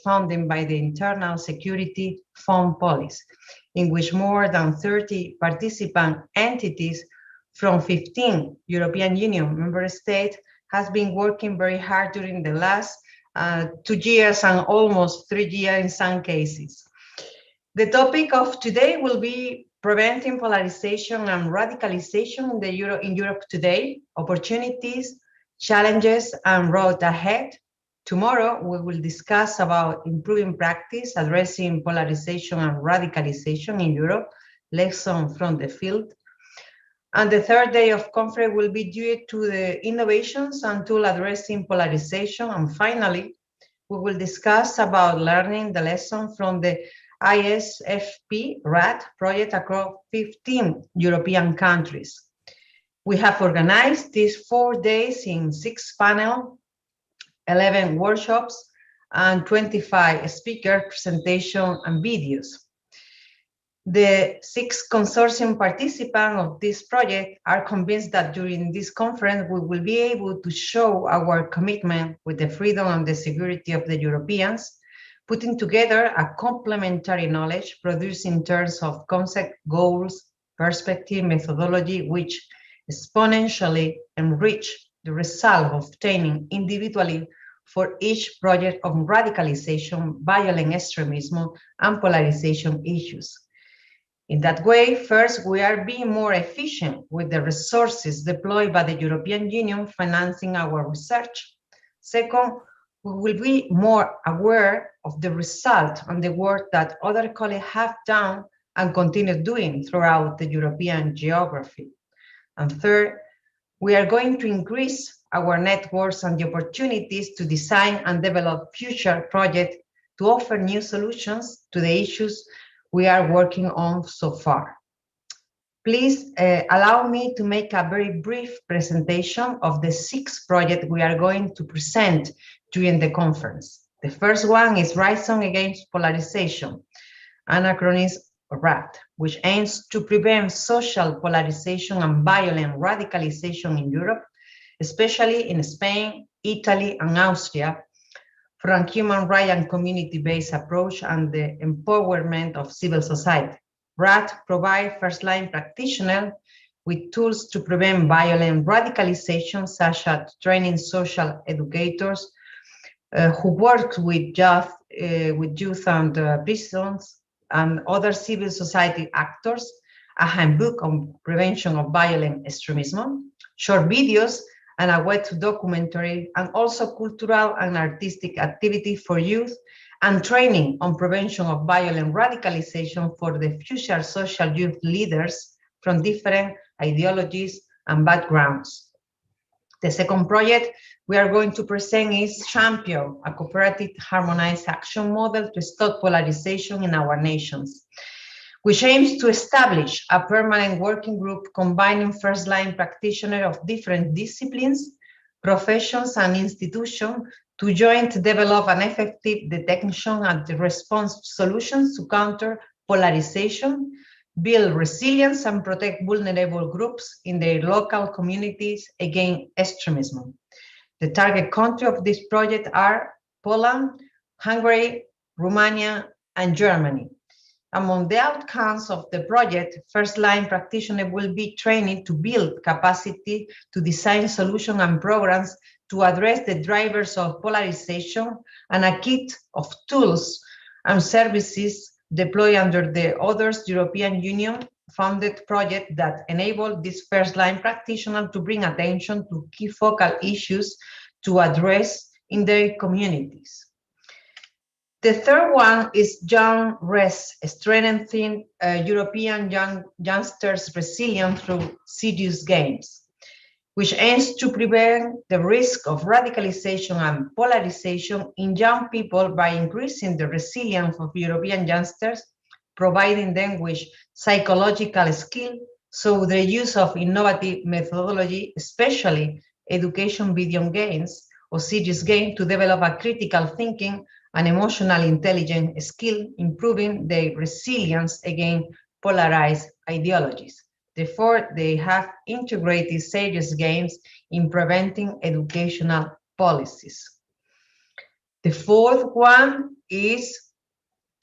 funded by the Internal Security Fund Policy, in which more than 30 participant entities from 15 European Union member states has been working very hard during the last 2 years and almost 3 years in some cases. The topic of today will be preventing polarization and radicalization in Europe today, opportunities, challenges, and road ahead. Tomorrow, we will discuss about improving practice, addressing polarization and radicalization in Europe, lessons from the field. And the third day of conference will be due to the innovations and tool addressing polarization. And finally, we will discuss about learning the lesson from the ISFP RAD project across 15 European countries. We have organized these 4 days in 6 panels, 11 workshops, and 25 speaker presentations and videos. The 6 consortium participants of this project are convinced that during this conference, we will be able to show our commitment with the freedom and the security of the Europeans, putting together a complementary knowledge produced in terms of concept, goals, perspective, methodology, which exponentially enrich the result of obtaining individually for each project of radicalization, violent extremism, and polarization issues. In that way, first, we are being more efficient with the resources deployed by the European Union financing our research. Second, we will be more aware of the result and the work that other colleagues have done and continue doing throughout the European geography. And third, we are going to increase our networks and the opportunities to design and develop future projects to offer new solutions to the issues we are working on so far. Please allow me to make a very brief presentation of the 6 projects we are going to present during the conference. The first one is Rising Against Polarization, an acronym RAD, which aims to prevent social polarization and violent radicalization in Europe, especially in Spain, Italy, and Austria, from human rights and community-based approach and the empowerment of civil society. RAD provides first-line practitioners with tools to prevent violent radicalization, such as training social educators who work with youth and prisons and other civil society actors, a handbook on prevention of violent extremism, short videos, and a web documentary, and also cultural and artistic activity for youth, and training on prevention of violent radicalization for the future social youth leaders from different ideologies and backgrounds. The second project we are going to present is Champion, a cooperative harmonized action model to stop polarization in our nations, which aims to establish a permanent working group combining first-line practitioners of different disciplines, professions, and institutions to jointly develop an effective detection and response solutions to counter polarization, build resilience, and protect vulnerable groups in their local communities against extremism. The target countries of this project are Poland, Hungary, Romania, and Germany. Among the outcomes of the project, first-line practitioners will be trained to build capacity to design solutions and programs to address the drivers of polarization, and a kit of tools and services deployed under the others European Union funded project that enable this first-line practitioner to bring attention to key focal issues to address in their communities. The third one is Young Res, strengthening European youngsters' resilience through serious games, which aims to prevent the risk of radicalization and polarization in young people by increasing the resilience of European youngsters, providing them with psychological skill, so the use of innovative methodology, especially education video games or serious games, to develop a critical thinking and emotional intelligence skill, improving their resilience against polarized ideologies. Therefore, they have integrated serious games in preventing educational policies. The fourth one is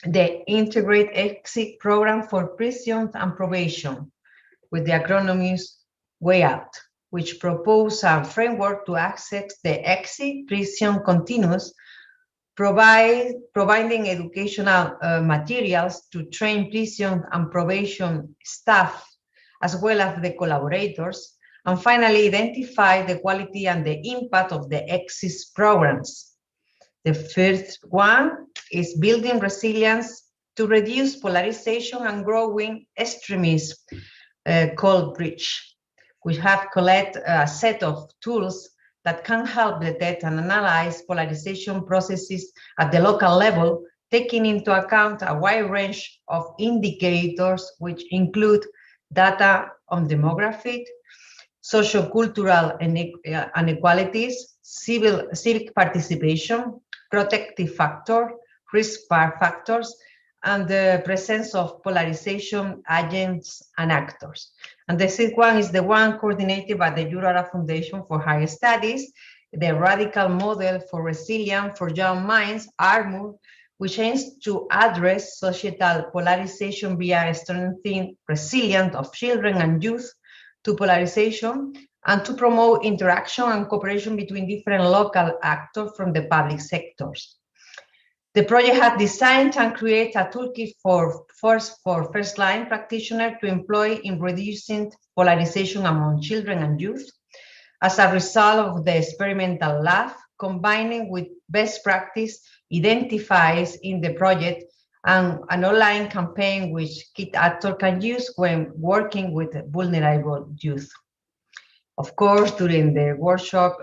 the Integrated Exit Program for Prisons and Probation, with the acronym Way Out, which proposes a framework to access the exit prison continuous, providing educational materials to train prison and probation staff, as well as the collaborators, and finally identify the quality and the impact of the exit programs. The first one is building resilience to reduce polarization and growing extremism, called Bridge. We have collected a set of tools that can help detect and analyze polarization processes at the local level, taking into account a wide range of indicators, which include data on demographic, sociocultural inequalities, civic participation, protective factor, risk factors, and the presence of polarization agents and actors. And the sixth one is the one coordinated by the Eurora Foundation for Higher Studies, the Radical Model for Resilience for Young Minds, ARMUR, which aims to address societal polarization via strengthening resilience of children and youth to polarization and to promote interaction and cooperation between different local actors from the public sectors. The project has designed and created a toolkit for first-line practitioners to employ in reducing polarization among children and youth as a result of the experimental lab, combining with best practice identifies in the project and an online campaign which key actors can use when working with vulnerable youth. Of course, during the workshop,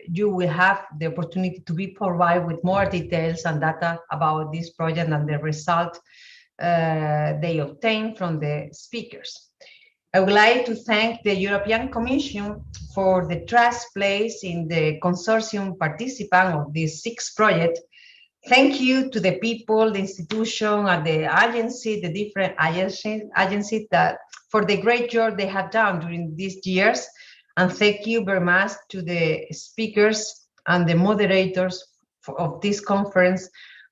you will have the opportunity to be provided with more details and data about this project and the result they obtain from the speakers. I would like to thank the European Commission for the trust placed in the consortium participant of this 6th project. Thank you to the people, the institution, and the agency, the different agencies that for the great job they have done during these years. And thank you very much to the speakers and the moderators of this conference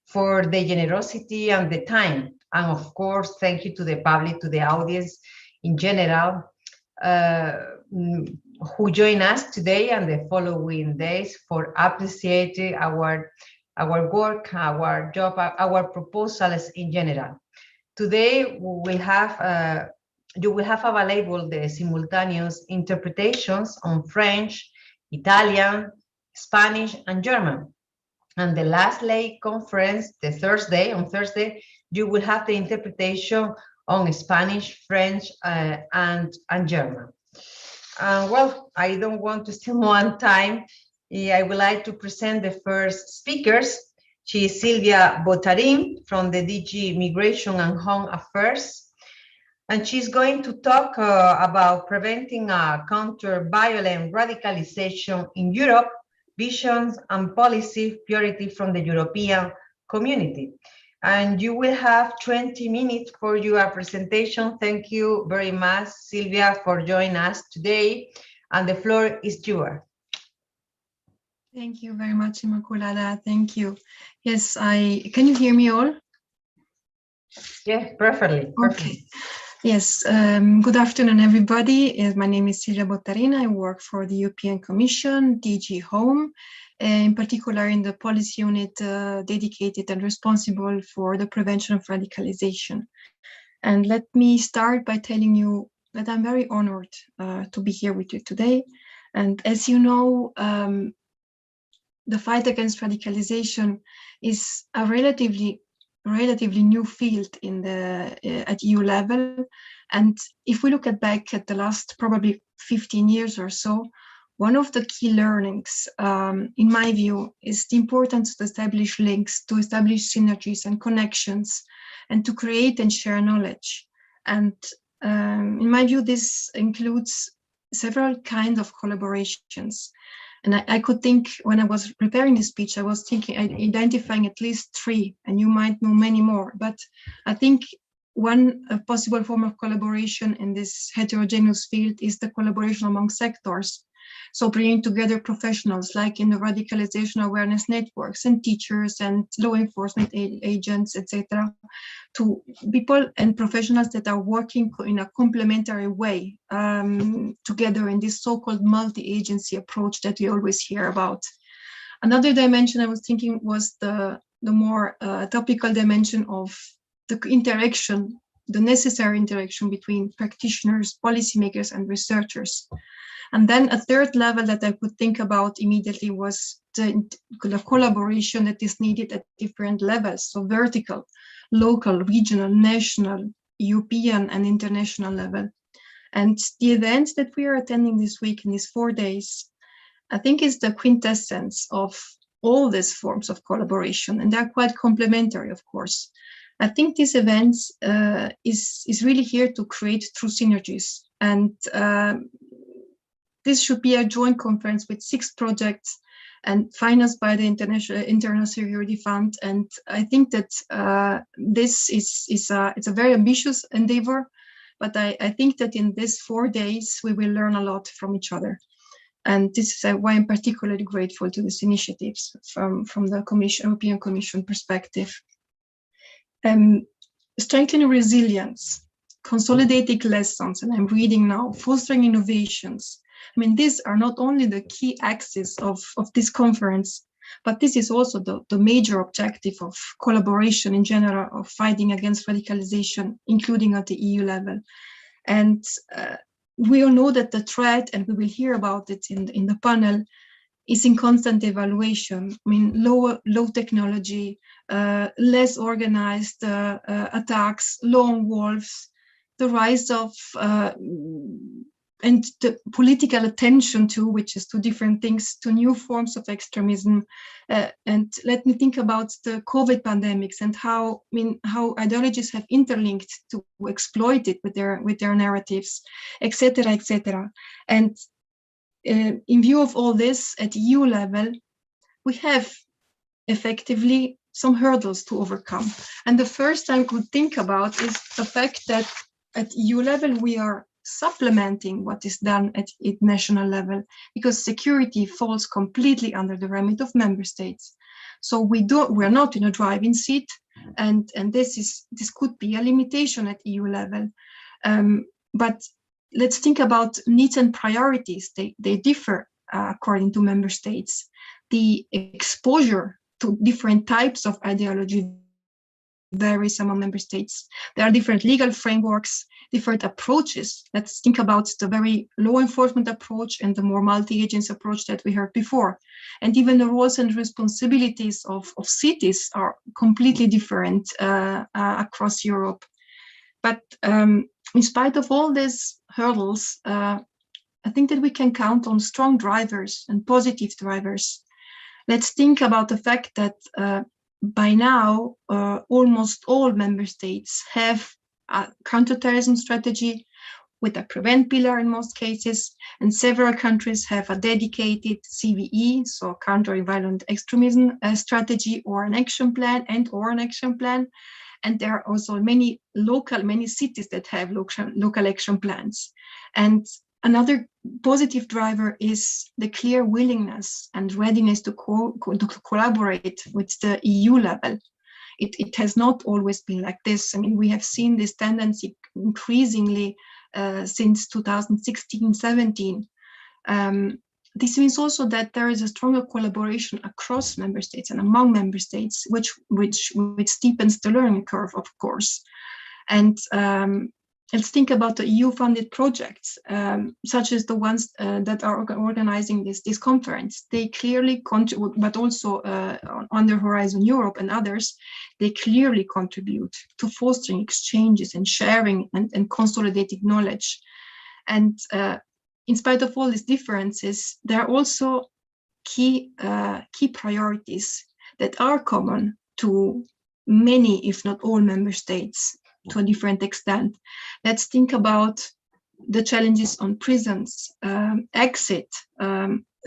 for the generosity and the time. And of course, thank you to the public, to the audience in general, who join us today and the following days for appreciating our work, our job, our proposals in general. Today, we will have you will have available the simultaneous interpretations on French, Italian, Spanish, and German. And the last late conference, on Thursday, you will have the interpretation on Spanish, French, and German. Well, I don't want to steal more time. I would like to present the first speakers. She is Silvia Botarin from the DG Migration and Home Affairs. And she's going to talk about preventing counter-violent radicalization in Europe, visions and policy priority from the European community. And you will have 20 minutes for your presentation. Thank you very much, Silvia, for joining us today. And the floor is yours. Thank you very much, Immaculada. Thank you. Yes, can you hear me all? Yes, perfectly. Okay. Yes, good afternoon, everybody. My name is Silvia Bottarina. I work for the European Commission, DG Home, in particular in the policy unit dedicated and responsible for the prevention of radicalization. And let me start by telling you that I'm very honored to be here with you today. And as you know, the fight against radicalization is a relatively new field at EU level. And if we look back at the last probably 15 years or so, one of the key learnings, in my view, is the importance to establish links, to establish synergies and connections, and to create and share knowledge. And in my view, this includes several kinds of collaborations. And I could think, when I was preparing this speech, I was identifying at least 3, and you might know many more. But I think one possible form of collaboration in this heterogeneous field is the collaboration among sectors. So bringing together professionals like in the radicalization awareness networks and teachers and law enforcement agents, etc., to people and professionals that are working in a complementary way together in this so-called multi-agency approach that we always hear about. Another dimension I was thinking was the more topical dimension of the interaction, the necessary interaction between practitioners, policymakers, and researchers. And then a third level that I could think about immediately was the collaboration that is needed at different levels, so vertical, local, regional, national, European, and international level. And the events that we are attending this week in these 4 days, I think is the quintessence of all these forms of collaboration, and they're quite complementary, of course. I think these events is really here to create true synergies, and this should be a joint conference with 6 projects and financed by the Internal Security Fund. And I think that this is a very ambitious endeavor, but I think that in these 4 days we will learn a lot from each other. And this is why I'm particularly grateful to these initiatives from the European Commission perspective. Strengthening resilience, consolidating lessons, and I'm reading now, fostering innovations. I mean, these are not only the key axes of this conference, but this is also the major objective of collaboration in general, of fighting against radicalization, including at the EU level. And we all know that the threat, and we will hear about it in the panel, is in constant evaluation. I mean, low technology, less organized attacks, lone wolves, the rise of and the political attention to, which is 2 different things, to new forms of extremism. And let me think about the COVID pandemics and how ideologies have interlinked to exploit it with their narratives, etc., etc. And in view of all this, at EU level, we have effectively some hurdles to overcome. And the first I could think about is the fact that at EU level, we are supplementing what is done at national level, because security falls completely under the remit of member states. So we're not in a driving seat, and this could be a limitation at EU level. But let's think about needs and priorities. They differ according to member states. The exposure to different types of ideology varies among member states. There are different legal frameworks, different approaches. Let's think about the very law enforcement approach and the more multi-agency approach that we heard before. And even the roles and responsibilities of cities are completely different across Europe. But in spite of all these hurdles, I think that we can count on strong drivers and positive drivers. Let's think about the fact that by now, almost all member states have a counterterrorism strategy with a prevent pillar in most cases, and several countries have a dedicated CVE, so countering violent extremism strategy, or an action plan, And there are also many cities that have local action plans. And another positive driver is the clear willingness and readiness to collaborate with the EU level. It has not always been like this. I mean, we have seen this tendency increasingly since 2016-17. This means also that there is a stronger collaboration across member states and among member states, which steepens the learning curve, of course. And let's think about the EU-funded projects, such as the ones that are organizing this conference. They clearly contribute, but also under Horizon Europe and others, they clearly contribute to fostering exchanges and sharing and consolidating knowledge. And in spite of all these differences, there are also key priorities that are common to many, if not all, member states to a different extent. Let's think about the challenges on prisons, exit,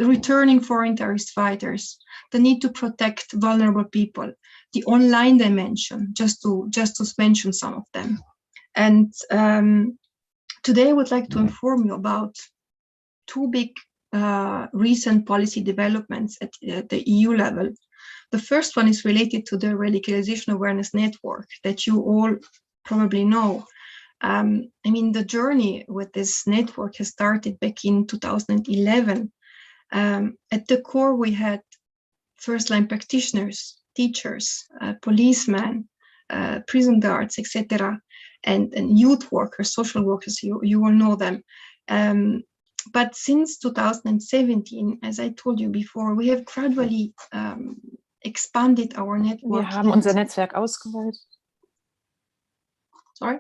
returning foreign terrorist fighters, the need to protect vulnerable people, the online dimension, just to mention some of them. And today I would like to inform you about 2 big recent policy developments at the EU level. The first one is related to the Radicalization Awareness Network that you all probably know. I mean, the journey with this network has started back in 2011. At the core, we had first-line practitioners, teachers, policemen, prison guards, etc., and youth workers, social workers. You all know them. But since 2017, as I told you before, we have gradually expanded our network. Wir haben unser Netzwerk ausgeweitet. Sorry?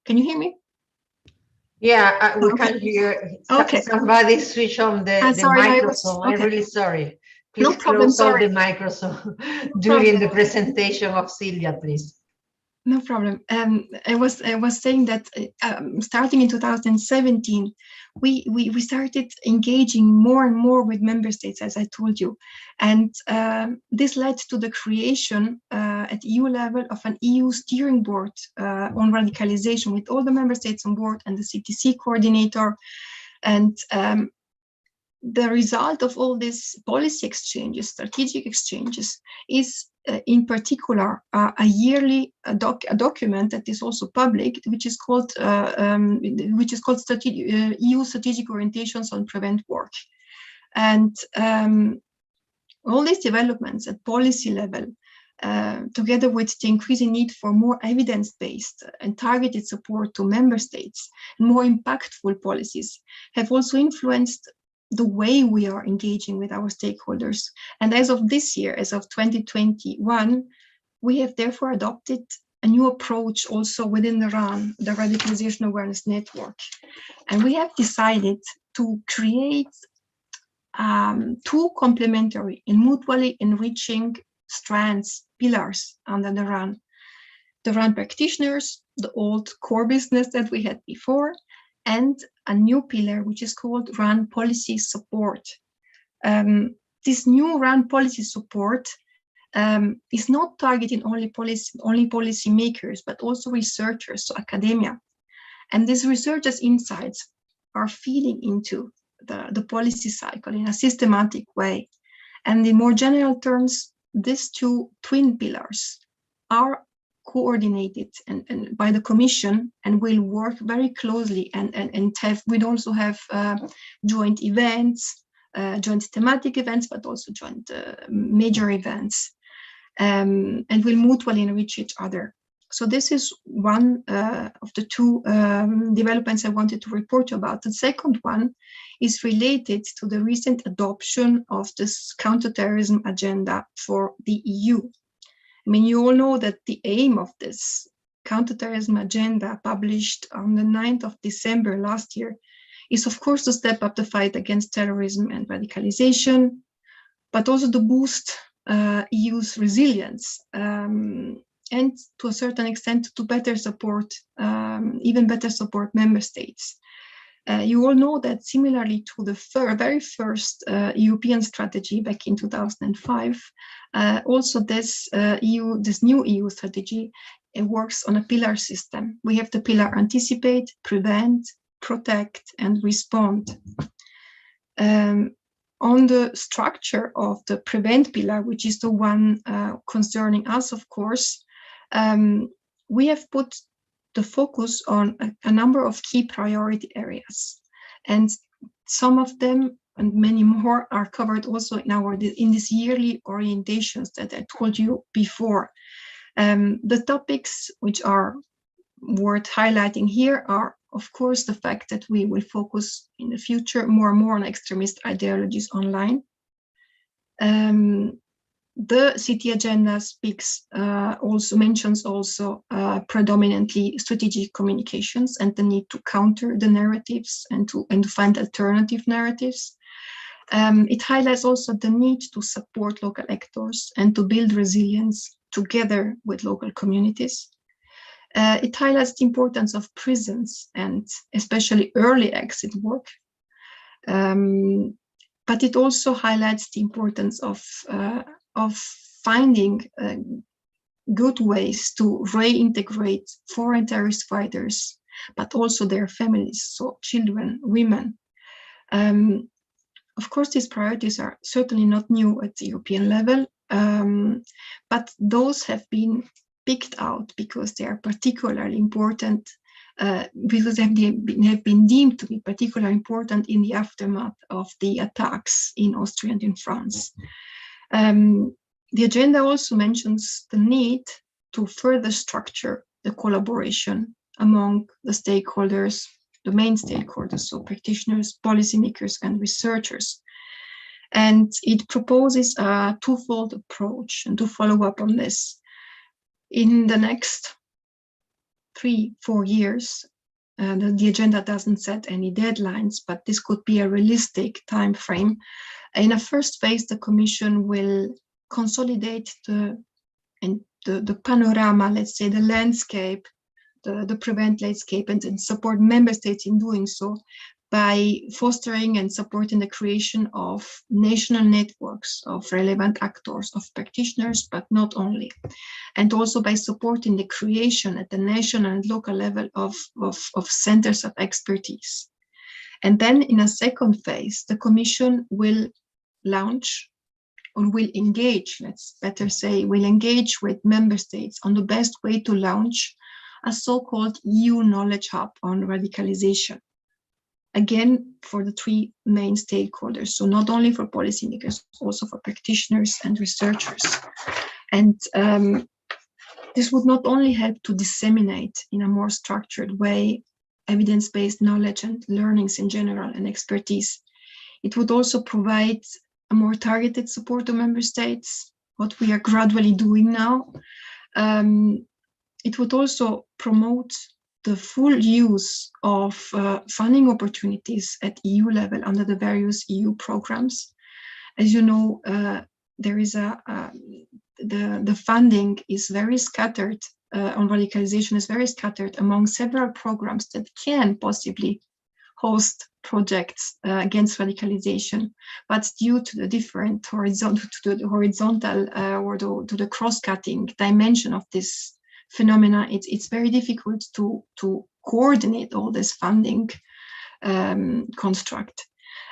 Can you hear me? Yeah, we can't hear. Okay. Somebody switch on the microphone. I'm really sorry. Please no problem, close all sorry. the microphone during the presentation of Silvia, please. No problem. I was saying that starting in 2017, we started engaging more and more with member states, as I told you, and this led to the creation at EU level of an EU steering board on radicalization, with all the member states on board and the CTC coordinator. And the result of all these policy exchanges, strategic exchanges, is in particular a yearly document that is also public, which is called EU Strategic Orientations on Prevent Work. And all these developments at policy level, together with the increasing need for more evidence-based and targeted support to member states, and more impactful policies, have also influenced the way we are engaging with our stakeholders. And as of this year, as of 2021, we have therefore adopted a new approach also within the RAN, the Radicalization Awareness Network. And we have decided to create two complementary and mutually enriching strands, pillars under the RAN. The RAN practitioners, the old core business that we had before, and a new pillar, which is called RAN policy support. This new RAN policy support is not targeting only policy makers, but also researchers, so academia. And these researchers' insights are feeding into the policy cycle in a systematic way. And in more general terms, these two twin pillars are coordinated and by the Commission, and will work very closely and we'd also have joint events, joint thematic events, but also joint major events, and will mutually enrich each other. So this is one of the two developments I wanted to report about. The second one is related to the recent adoption of this counterterrorism agenda for the EU. I mean, you all know that the aim of this counterterrorism agenda, published on the 9th of December last year, is of course to step up the fight against terrorism and radicalization, but also to boost EU's resilience, and to a certain extent to better support, even better support member states. You all know that similarly to the very first European strategy back in 2005, also this new EU strategy, it works on a pillar system. We have the pillar anticipate, prevent, protect, and respond. On the structure of the prevent pillar, which is the one concerning us, of course, we have put the focus on a number of key priority areas, and some of them and many more are covered also in these yearly orientations that I told you before. The topics which are worth highlighting here are, of course, the fact that we will focus in the future more and more on extremist ideologies online. The city agenda mentions predominantly strategic communications and the need to counter the narratives and to find alternative narratives. It highlights also the need to support local actors and to build resilience together with local communities. It highlights the importance of prisons and especially early exit work. But it also highlights the importance of finding good ways to reintegrate foreign terrorist fighters, but also their families, so children, women, Of course, these priorities are certainly not new at the European level, but those have been picked out because they are particularly important, because they have been deemed to be particularly important in the aftermath of the attacks in Austria and in France. The agenda also mentions the need to further structure the collaboration among the stakeholders, the main stakeholders, so practitioners, policymakers, and researchers. And it proposes a twofold approach, and to follow up on this, in the next 3-4 years, the agenda doesn't set any deadlines, but this could be a realistic time frame. In a first phase, the Commission will consolidate the panorama, let's say the landscape, the prevent landscape, and support member states in doing so by fostering and supporting the creation of national networks of relevant actors, of practitioners, but not only. And also by supporting the creation at the national and local level of centers of expertise. And then in a second phase, the Commission will launch, or will engage, let's better say, will engage with member states on the best way to launch a so-called EU knowledge hub on radicalization. Again, for the three main stakeholders, so not only for policymakers, also for practitioners and researchers. And this would not only help to disseminate in a more structured way evidence-based knowledge and learnings in general and expertise, it would also provide a more targeted support to member states, what we are gradually doing now. It would also promote the full use of funding opportunities at EU level under the various EU programs. As you know, there is the funding is very scattered on radicalization, is very scattered among several programs that can possibly host projects against radicalization, but due to the different horizontal or to the cross-cutting dimension of this phenomena, it's very difficult to coordinate all this funding construct.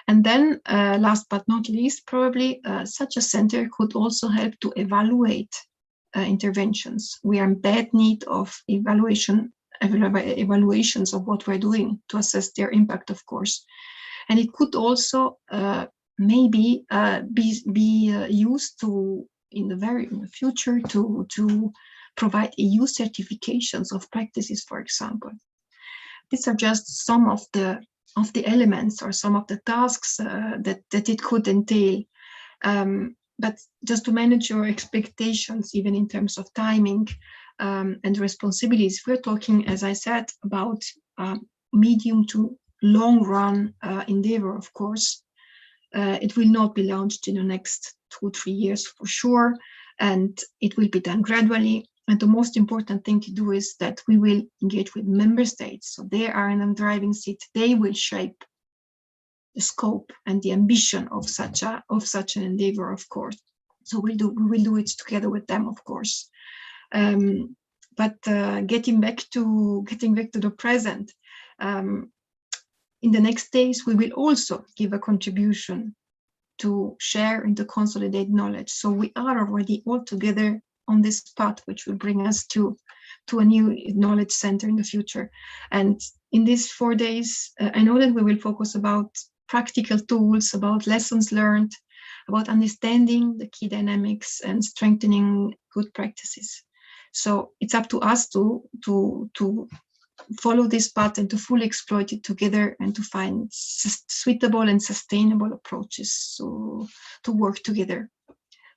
And then last but not least, probably such a center could also help to evaluate interventions. We are in bad need of evaluations of what we're doing to assess their impact, of course. And it could also maybe be used to in the future to provide EU certifications of practices, for example. These are just some of the elements or some of the tasks that it could entail. But just to manage your expectations, even in terms of timing and responsibilities, we're talking, as I said, about medium to long run endeavor, of course. It will not be launched in the next 2-3 years for sure, and it will be done gradually. And the most important thing to do is that we will engage with member states. So they are in the driving seat. They will shape the scope and the ambition of such an endeavor, of course. So we will do it together with them, of course. But getting back to the present, in the next days we will also give a contribution to share and to consolidate knowledge. So we are already all together on this path, which will bring us to a new knowledge center in the future. And in these 4 days, I know that we will focus about practical tools, about lessons learned, about understanding the key dynamics and strengthening good practices. So it's up to us to follow this path and to fully exploit it together and to find suitable and sustainable approaches to work together.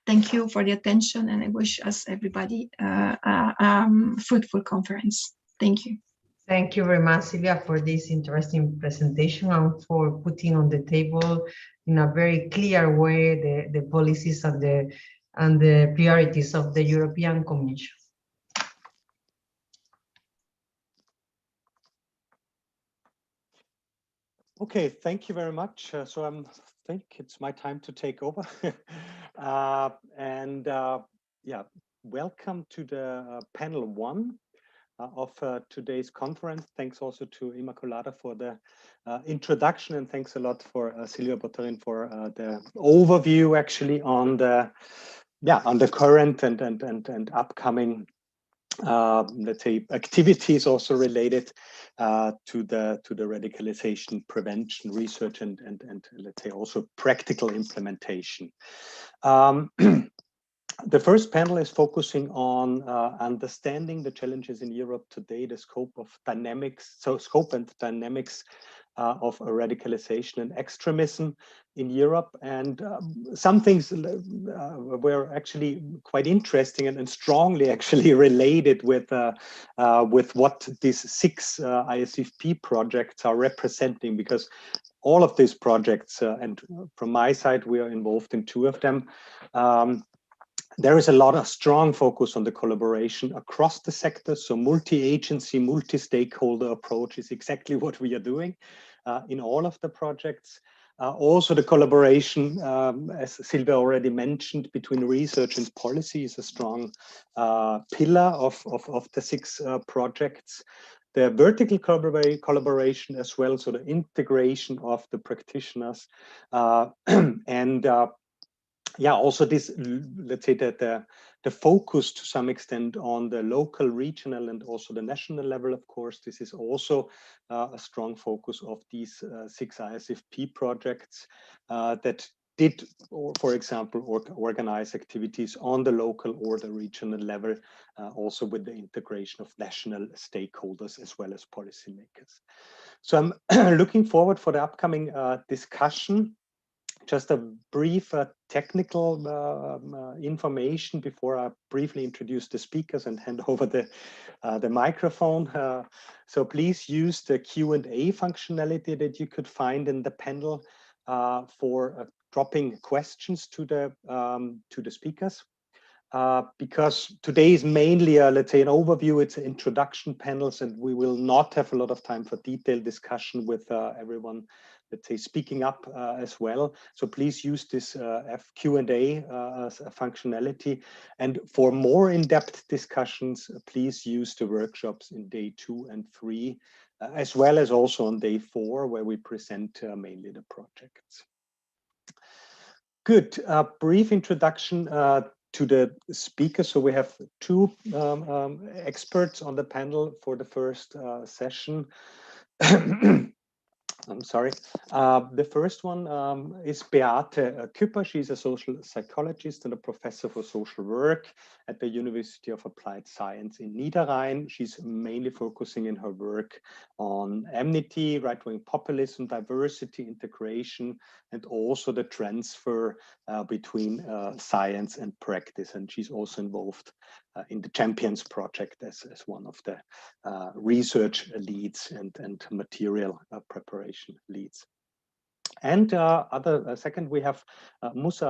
Thank you for the attention, and I wish us everybody a fruitful conference. Thank you. Thank you very much, Silvia, for this interesting presentation and for putting on the table in a very clear way the policies and the priorities of the European Commission. Okay, thank you very much. So I think it's my time to take over. Yeah, welcome to the panel 1. of today's conference. Thanks also to Immaculada for the introduction, and thanks a lot for Silvia Bottarin for the overview actually on the current and upcoming let's say activities also related to the radicalization prevention research and let's say also practical implementation. The first panel is focusing on understanding the challenges in Europe today, the scope and dynamics of radicalization and extremism in Europe. And some things were actually quite interesting and strongly actually related with what these 6 ISFP projects are representing, because all of these projects, and from my side, we are involved in 2 of them. There is a lot of strong focus on the collaboration across the sector. So multi-agency, multi-stakeholder approach is exactly what we are doing in all of the projects. Also the collaboration, as Silvia already mentioned, between research and policy is a strong pillar of the 6 projects. The vertical collaboration as well, so the integration of the practitioners and also this, let's say that the focus to some extent on the local, regional, and also the national level, of course, this is also a strong focus of these 6 ISFP projects that did, for example, organize activities on the local or the regional level, also with the integration of national stakeholders as well as policymakers. So I'm looking forward for the upcoming discussion. Just a brief technical information before I briefly introduce the speakers and hand over the microphone. So please use the Q&A functionality that you could find in the panel for dropping questions to the speakers. Because today is mainly, let's say, an overview, it's introduction panels, and we will not have a lot of time for detailed discussion with everyone, let's say, speaking up as well. So please use this Q&A functionality. And for more in-depth discussions, please use the workshops in day 2 and 3, as well as also on day 4, where we present mainly the projects. Good. Brief introduction to the speakers. So we have 2 experts on the panel for the first session. I'm sorry. The first one is Beate Küpper. She's a social psychologist and a professor for social work at the University of Applied Science in Niederrhein. She's mainly focusing in her work on enmity, right-wing populism, diversity, integration, and also the transfer between science and practice. And she's also involved in the Champions Project as one of the research leads and material preparation leads. And second, we have Musa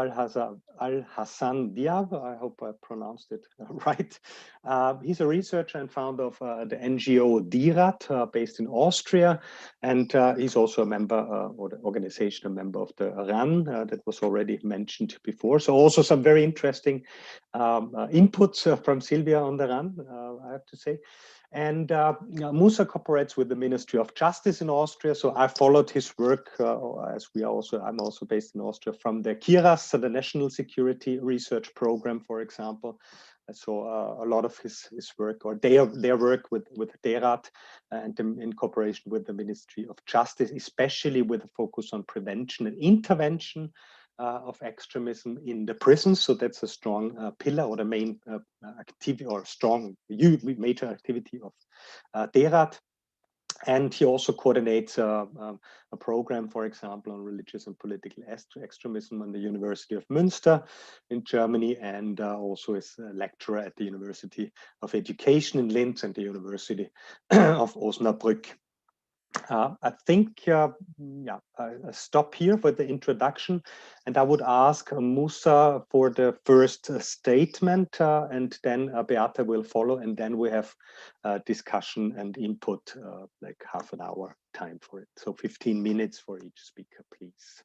Al-Hassan Diab. I hope I pronounced it right. He's a researcher and founder of the NGO DIRAT, based in Austria. And he's also a member, or the organization, a member of the RAN that was already mentioned before. So also some very interesting inputs from Silvia on the RAN, I have to say. And Musa cooperates with the Ministry of Justice in Austria. So I followed his work, as I'm also based in Austria, from the KIRAS, so the National Security Research Program, for example. So a lot of his work, or their work with DERAT, and in cooperation with the Ministry of Justice, especially with a focus on prevention and intervention of extremism in the prisons. So that's a strong pillar, or the main activity, or strong major activity of DERAT. And he also coordinates a program, for example, on religious and political extremism on the University of Münster in Germany, and also is a lecturer at the University of Education in Linz and the University of Osnabrück. I think, I stop here for the introduction, and I would ask Musa for the first statement, and then Beate will follow, and then we have discussion and input, like half an hour time for it. So 15 minutes for each speaker, please.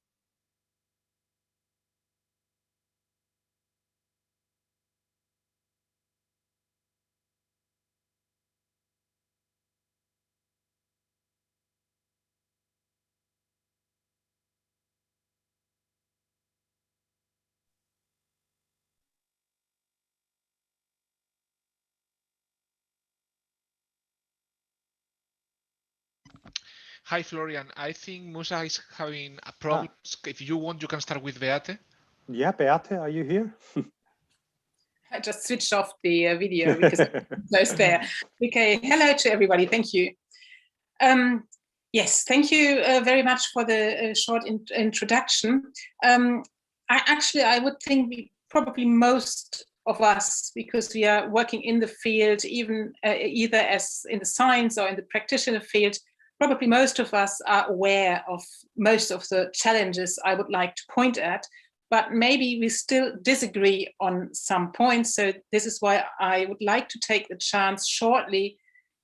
Hi, Florian. I think Musa is having a problem. If you want, you can start with Beate. Yeah, Beate, are you here? I just switched off the video because no spare. Okay, hello to everybody. Thank you. Yes, thank you very much for the short introduction. I would think probably most of us, because we are working in the field, even either as in the science or in the practitioner field, probably most of us are aware of most of the challenges I would like to point at, but maybe we still disagree on some points. So this is why I would like to take the chance shortly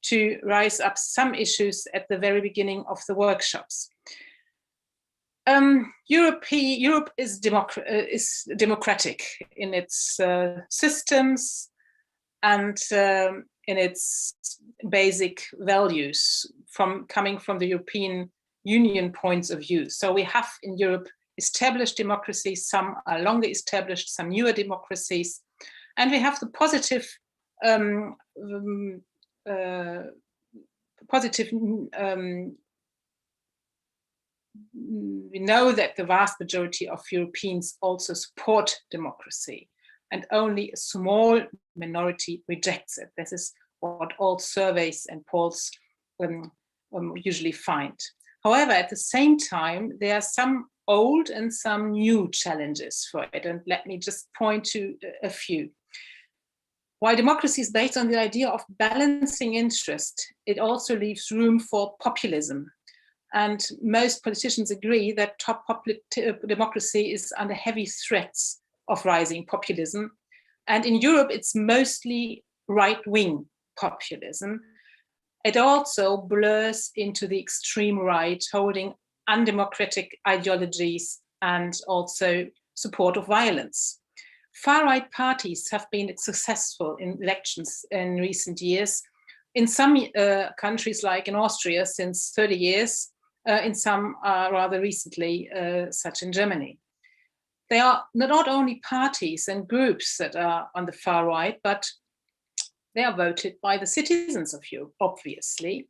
to rise up some issues at the very beginning of the workshops. Europe is democratic in its systems and in its basic values coming from the European Union points of view. So we have in Europe established democracies, some are longer established, some newer democracies, and we have the positive we know that the vast majority of Europeans also support democracy, and only a small minority rejects it. This is what all surveys and polls usually find. However, at the same time, there are some old and some new challenges for it, and let me just point to a few. While democracy is based on the idea of balancing interest, it also leaves room for populism. And most politicians agree that top democracy is under heavy threats of rising populism. And in Europe, it's mostly right-wing populism. It also blurs into the extreme right, holding undemocratic ideologies and also support of violence. Far-right parties have been successful in elections in recent years. In some countries, like in Austria, since 30 years, in some rather recently, such in Germany. They are not only parties and groups that are on the far right, but they are voted by the citizens of Europe, obviously.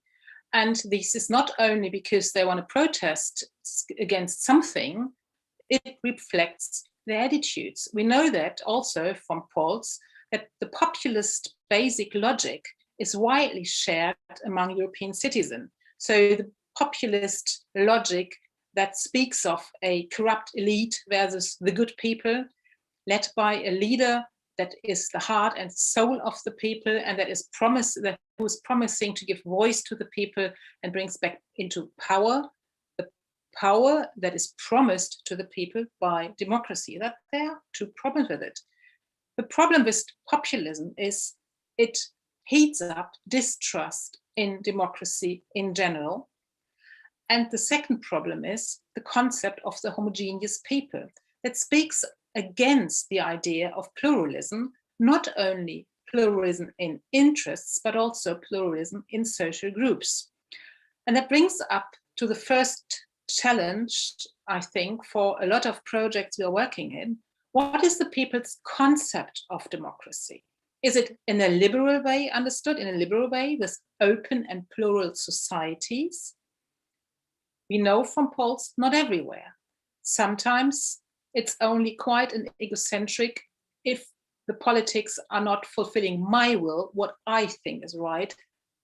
And this is not only because they want to protest against something, it reflects their attitudes. We know that also from polls, that the populist basic logic is widely shared among European citizens. So the populist logic that speaks of a corrupt elite versus the good people, led by a leader that is the heart and soul of the people, and that is who is promising to give voice to the people and brings back into power the power that is promised to the people by democracy. That there are two problems with it. The problem with populism is it heats up distrust in democracy in general. And the second problem is the concept of the homogeneous people that speaks against the idea of pluralism, not only pluralism in interests, but also pluralism in social groups. And that brings up to the first challenge, I think, for a lot of projects we are working in. What is the people's concept of democracy? Is it in a liberal way understood, in a liberal way with open and plural societies? We know from polls, not everywhere. Sometimes it's only quite an egocentric, if the politics are not fulfilling my will, what I think is right,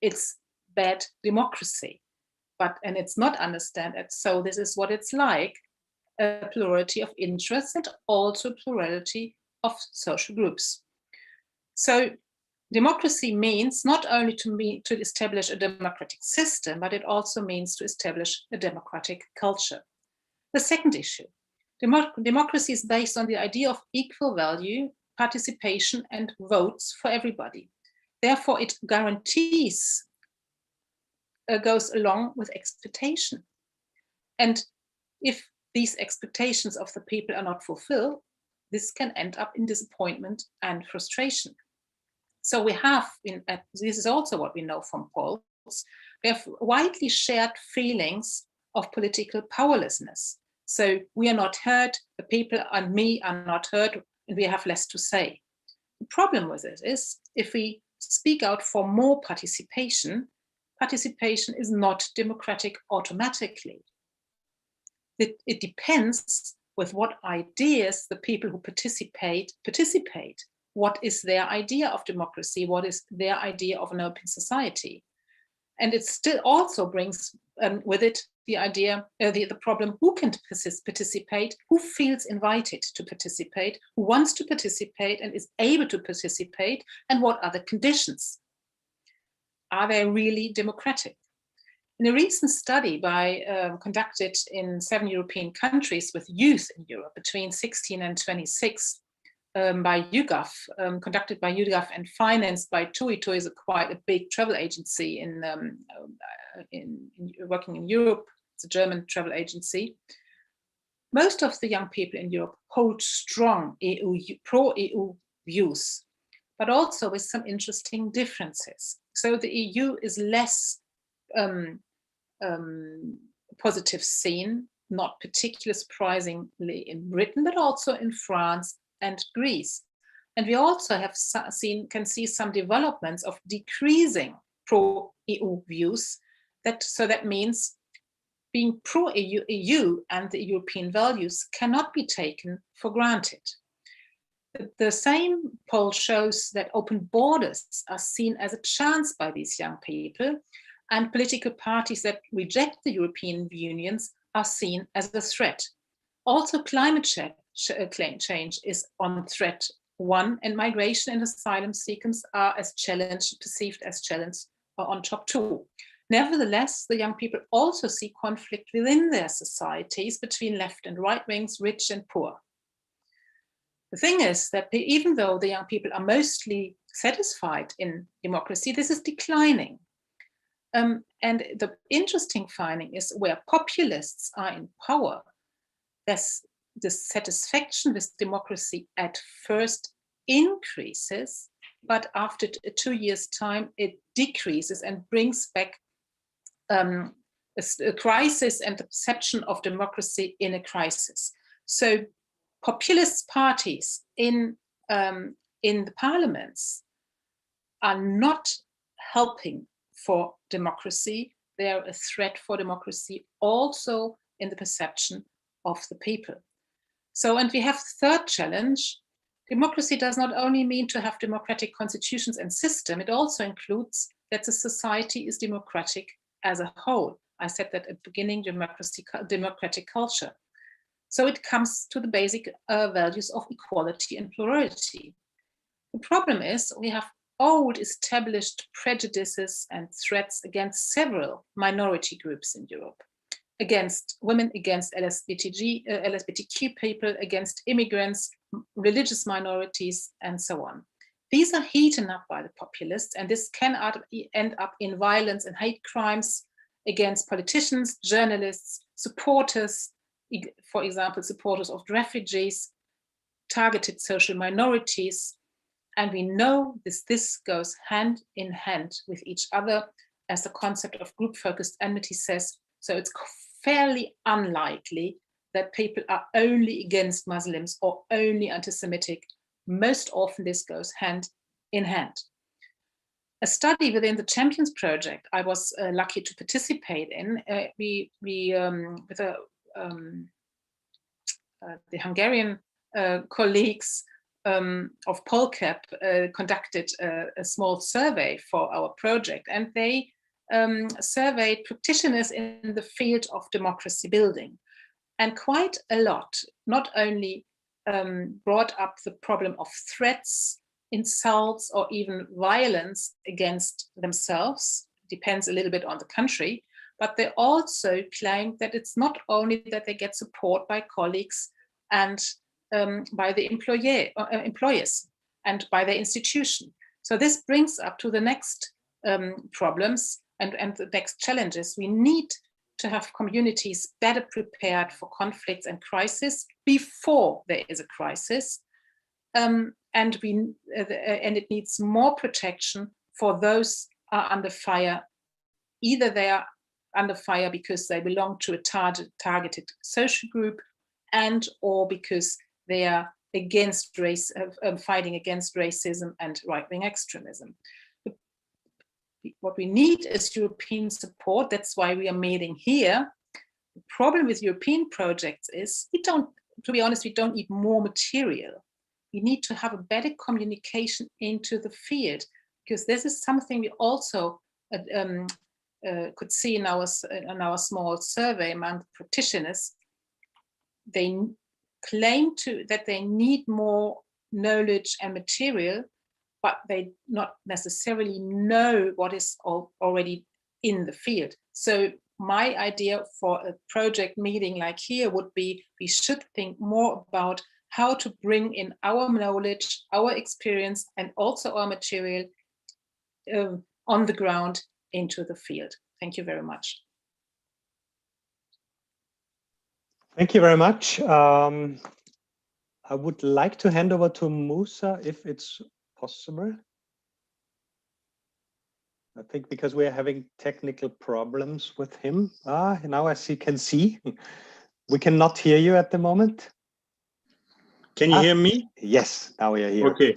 it's bad democracy. And it's not understood, so this is what it's like, a plurality of interests and also plurality of social groups. So democracy means not only to establish a democratic system, but it also means to establish a democratic culture. The second issue, democracy is based on the idea of equal value, participation, and votes for everybody. Therefore, it guarantees, goes along with expectation. And if these expectations of the people are not fulfilled, this can end up in disappointment and frustration. So we have, this is also what we know from polls, we have widely shared feelings of political powerlessness. So we are not heard, the people and me are not heard, and we have less to say. The problem with it is, if we speak out for more participation, participation is not democratic automatically. It depends with what ideas the people who participate. What is their idea of democracy? What is their idea of an open society? And it still also brings with it the idea, the problem, who can participate, who feels invited to participate, who wants to participate and is able to participate, and what are the conditions? Are they really democratic? In a recent study conducted in 7 European countries with youth in Europe between 16 and 26, by YouGov, conducted by YouGov and financed by TUI. TUI is quite a big travel agency in working in Europe. It's a German travel agency. Most of the young people in Europe hold strong pro-EU views, but also with some interesting differences. So the EU is less positive seen, not particularly surprisingly in Britain, but also in France and Greece. And we also can see some developments of decreasing pro-EU views. That means being pro-EU and the European values cannot be taken for granted. The same poll shows that open borders are seen as a chance by these young people, and political parties that reject the European unions are seen as a threat. Also, climate change is on threat one, and migration and asylum seekers are perceived as challenge on top two. Nevertheless, the young people also see conflict within their societies between left and right wings, rich and poor. The thing is that even though the young people are mostly satisfied in democracy, this is declining. And the interesting finding is where populists are in power, the satisfaction with democracy at first increases, but after 2 years' time, it decreases and brings back a crisis and the perception of democracy in a crisis. So populist parties in the parliaments are not helping for democracy. They're a threat for democracy also in the perception of the people. So, and we have the third challenge. Democracy does not only mean to have democratic constitutions and system, it also includes that the society is democratic as a whole. I said that at the beginning, democratic culture. So it comes to the basic values of equality and plurality. The problem is we have old established prejudices and threats against several minority groups in Europe, against women, against LGBTQ people, against immigrants, religious minorities, and so on. These are heated up by the populists, and this can end up in violence and hate crimes against politicians, journalists, supporters, for example, supporters of refugees, targeted social minorities. And we know this goes hand in hand with each other, as the concept of group-focused enmity says. So it's fairly unlikely that people are only against Muslims or only anti-Semitic. Most often this goes hand in hand. A study within the Champions Project I was lucky to participate in, with the Hungarian colleagues of PolCap conducted a small survey for our project, and they surveyed practitioners in the field of democracy building. And quite a lot not only brought up the problem of threats, insults, or even violence against themselves, depends a little bit on the country, but they also claimed that it's not only that they get support by colleagues and by the employers and by their institution. So this brings up to the next problems and the next challenges. We need to have communities better prepared for conflicts and crisis before there is a crisis. And it needs more protection for those who are under fire. Either they are under fire because they belong to a targeted social group, and or because they are fighting against racism and right-wing extremism. what we need is European support. That's why we are meeting here. The problem with European projects is to be honest, we don't need more material. We need to have a better communication into the field, because this is something we also could see in our small survey among practitioners. They claim that they need more knowledge and material, but they not necessarily know what is already in the field. So my idea for a project meeting like here would be, we should think more about how to bring in our knowledge, our experience, and also our material on the ground into the field. Thank you very much. Thank you very much. I would like to hand over to Musa if it's possible. I think because we are having technical problems with him. Now as you can see, we cannot hear you at the moment. Can you hear me? Yes, now we are here. Okay.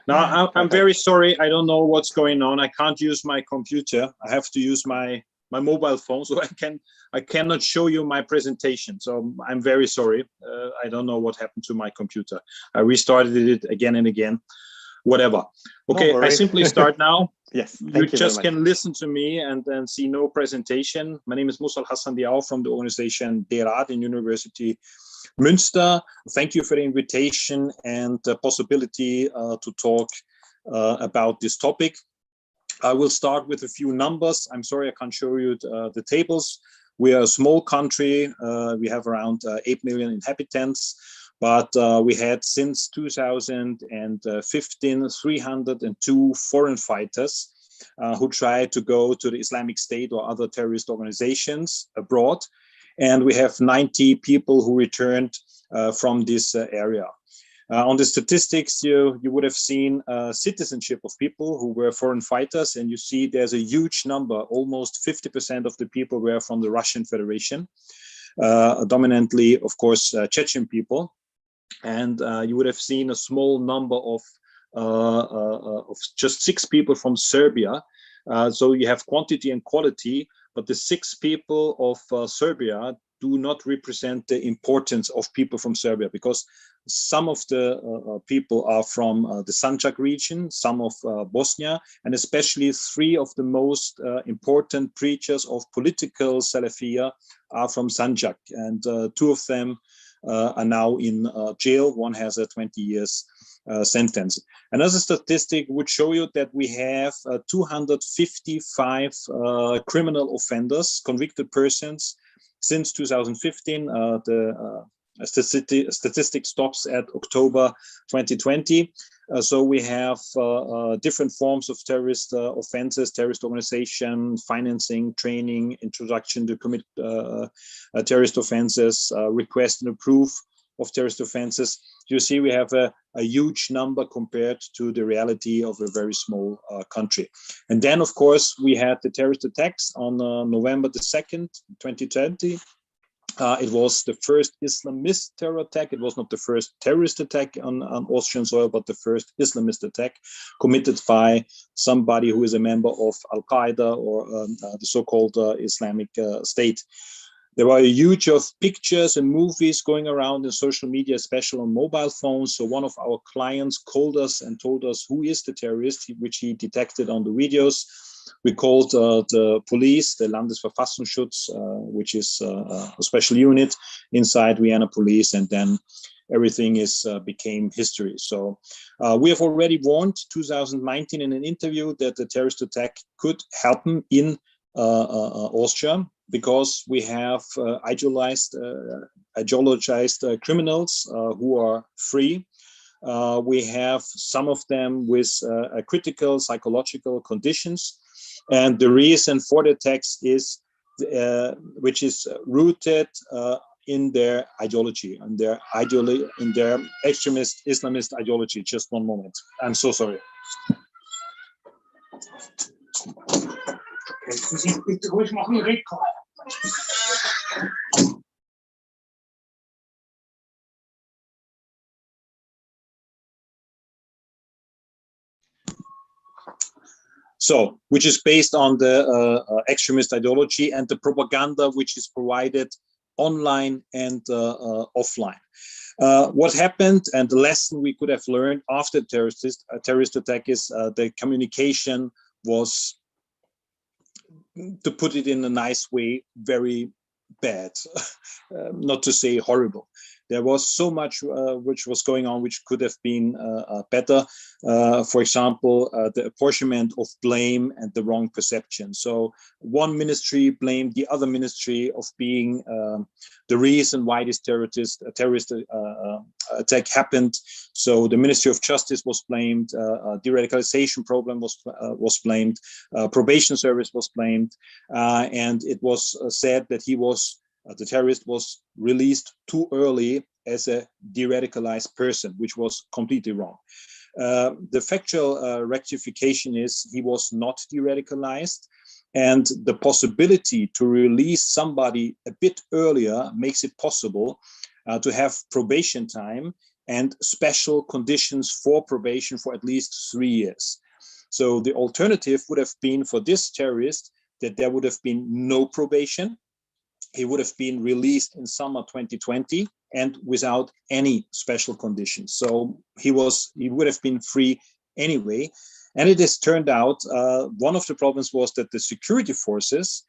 Now I'm very sorry. I don't know what's going on. I can't use my computer. I have to use my mobile phone, so I cannot show you my presentation. So I'm very sorry. I don't know what happened to my computer. I restarted it again and again. Whatever. Okay, I simply start now. Yes, you just can listen to me and then see no presentation. My name is Musa Hassan Diao from the organization DERAD in University Münster. Thank you for the invitation and the possibility to talk about this topic. I will start with a few numbers. I'm sorry I can't show you the tables. We are a small country. We have around 8 million inhabitants. But we had since 2015 302 foreign fighters who tried to go to the Islamic State or other terrorist organizations abroad. And we have 90 people who returned from this area. On the statistics, you would have seen citizenship of people who were foreign fighters. And you see there's a huge number, almost 50% of the people were from the Russian Federation, dominantly, of course, Chechen people. And you would have seen a small number of just 6 people from Serbia. So you have quantity and quality, but the 6 people of Serbia do not represent the importance of people from Serbia, because some of the people are from the Sanjak region, some of Bosnia, and especially 3 of the most important preachers of political Salafia are from Sanjak, and 2 of them are now in jail. One has a 20 years sentence. Another statistic would show you that we have 255 criminal offenders, convicted persons, since 2015. The statistic stops at October 2020. So we have different forms of terrorist offenses, terrorist organization, financing, training, introduction to commit terrorist offenses, request and approve of terrorist offenses. You see, we have a huge number compared to the reality of a very small country. And then, of course, we had the terrorist attacks on November the 2nd, 2020. It was the first Islamist terror attack. It was not the first terrorist attack on Austrian soil, but the first Islamist attack committed by somebody who is a member of Al-Qaeda or the so-called Islamic State. There were a huge of pictures and movies going around in social media, especially on mobile phones. So one of our clients called us and told us who is the terrorist, which he detected on the videos. We called the police, the Landesverfassungsschutz, which is a special unit inside Vienna police, and then everything became history. So we have already warned 2019 in an interview that the terrorist attack could happen in Austria, because we have ideologized criminals who are free. We have some of them with critical psychological conditions. And the reason for the attacks is, which is rooted in their ideology, in their extremist Islamist ideology. Just one moment. I'm so sorry. So, which is based on the extremist ideology and the propaganda which is provided online and offline. What happened, and the lesson we could have learned after the terrorist attack is the communication was, to put it in a nice way, very bad, not to say horrible. There was so much which was going on which could have been better. For example, the apportionment of blame and the wrong perception. So one ministry blamed the other ministry of being the reason why this terrorist attack happened. So the Ministry of Justice was blamed, de-radicalization program was blamed, probation service was blamed, and it was said that the terrorist was released too early as a de-radicalized person, which was completely wrong. The factual rectification is he was not de-radicalized, and the possibility to release somebody a bit earlier makes it possible to have probation time and special conditions for probation for at least 3 years. So the alternative would have been for this terrorist that there would have been no probation. He would have been released in summer 2020 and without any special conditions. So he would have been free anyway. And it has turned out one of the problems was that the security forces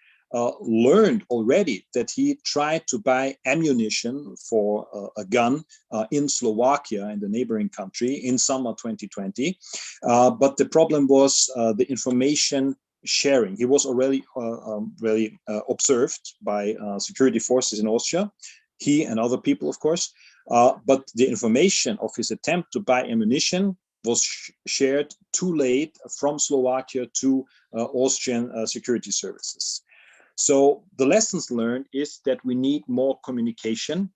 learned already that he tried to buy ammunition for a gun in Slovakia, in the neighboring country, in summer 2020. But the problem was the information sharing. He was already really observed by security forces in Austria, he and other people, of course, but the information of his attempt to buy ammunition was shared too late from Slovakia to Austrian security services. So the lessons learned is that we need more communication,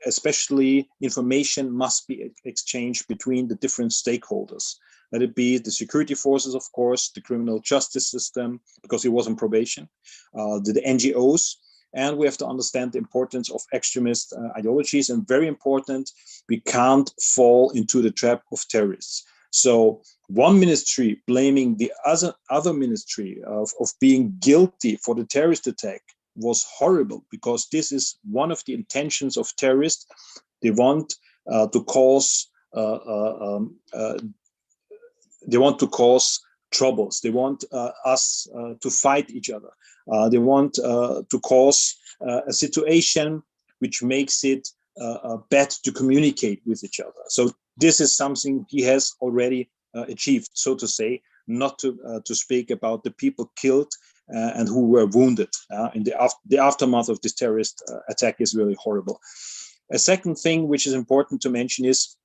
especially information must be exchanged between the different stakeholders. Let it be the security forces, of course, the criminal justice system, because he was on probation, the NGOs, and we have to understand the importance of extremist ideologies, and very important, we can't fall into the trap of terrorists. So one ministry blaming the other ministry of being guilty for the terrorist attack was horrible, because this is one of the intentions of terrorists. They want to cause troubles. They want us to fight each other. They want to cause a situation which makes it bad to communicate with each other. So this is something he has already achieved, so to say, not to speak about the people killed and who were wounded. In the aftermath of this terrorist attack is really horrible. A second thing which is important to mention is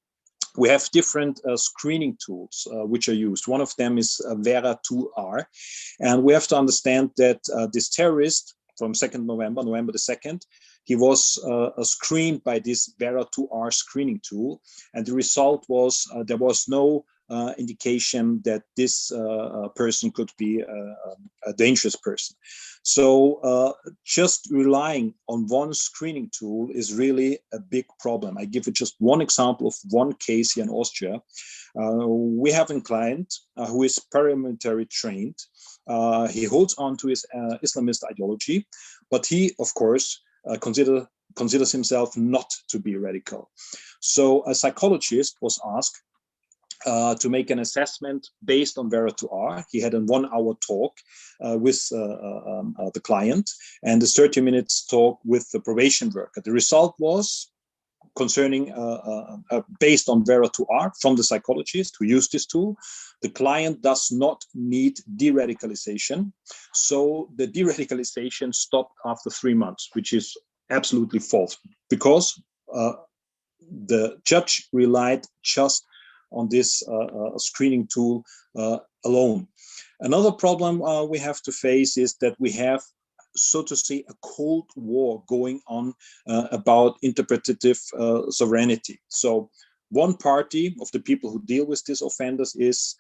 we have different screening tools which are used. One of them is Vera 2R. And we have to understand that this terrorist from November the 2nd, he was screened by this Vera 2R screening tool. And the result was there was no indication that this person could be a dangerous person. So just relying on one screening tool is really a big problem. I give you just one example of one case here in Austria. We have a client who is paramilitary trained. He holds on to his Islamist ideology, but he, of course, considers himself not to be radical. So a psychologist was asked to make an assessment based on Vera 2R. He had a 1-hour talk with the client and a 30 minutes talk with the probation worker. The result was concerning based on Vera 2R from the psychologist who used this tool. The client does not need de-radicalization. So the de-radicalization stopped after 3 months, which is absolutely false, because the judge relied just on this screening tool alone. Another problem we have to face is that we have, so to say, a cold war going on about interpretative sovereignty. So one party of the people who deal with these offenders is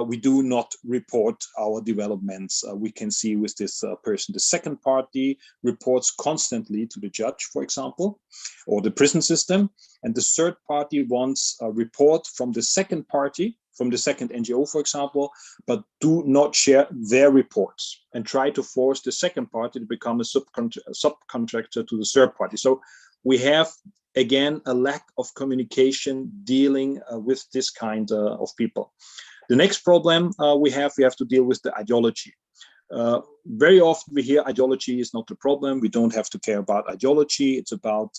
we do not report our developments we can see with this person. The second party reports constantly to the judge, for example, or the prison system. And the third party wants a report from the second party, from the second NGO, for example, but do not share their reports and try to force the second party to become a subcontractor to the third party. So we have, again, a lack of communication dealing with this kind of people. The next problem we have to deal with the ideology. Very often we hear ideology is not the problem. We don't have to care about ideology. It's about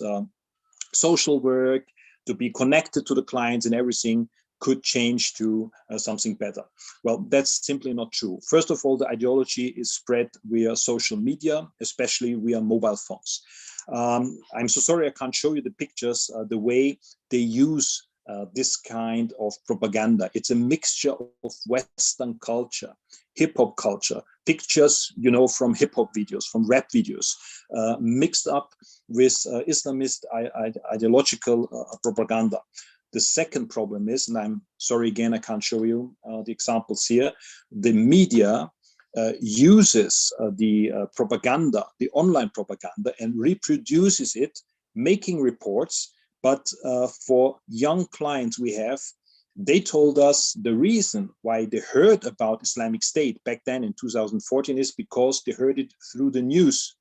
social work, to be connected to the clients, and everything could change to something better. Well, that's simply not true. First of all, the ideology is spread via social media, especially via mobile phones. I'm so sorry I can't show you the pictures, the way they use this kind of propaganda. It's a mixture of Western culture, hip-hop culture, pictures, you know, from hip-hop videos, from rap videos, mixed up with Islamist ideological propaganda. The second problem is, and I'm sorry again, I can't show you the examples here, the media uses the propaganda, the online propaganda, and reproduces it, making reports. But for young clients we have, they told us the reason why they heard about Islamic State back then in 2014 is because they heard it through the news.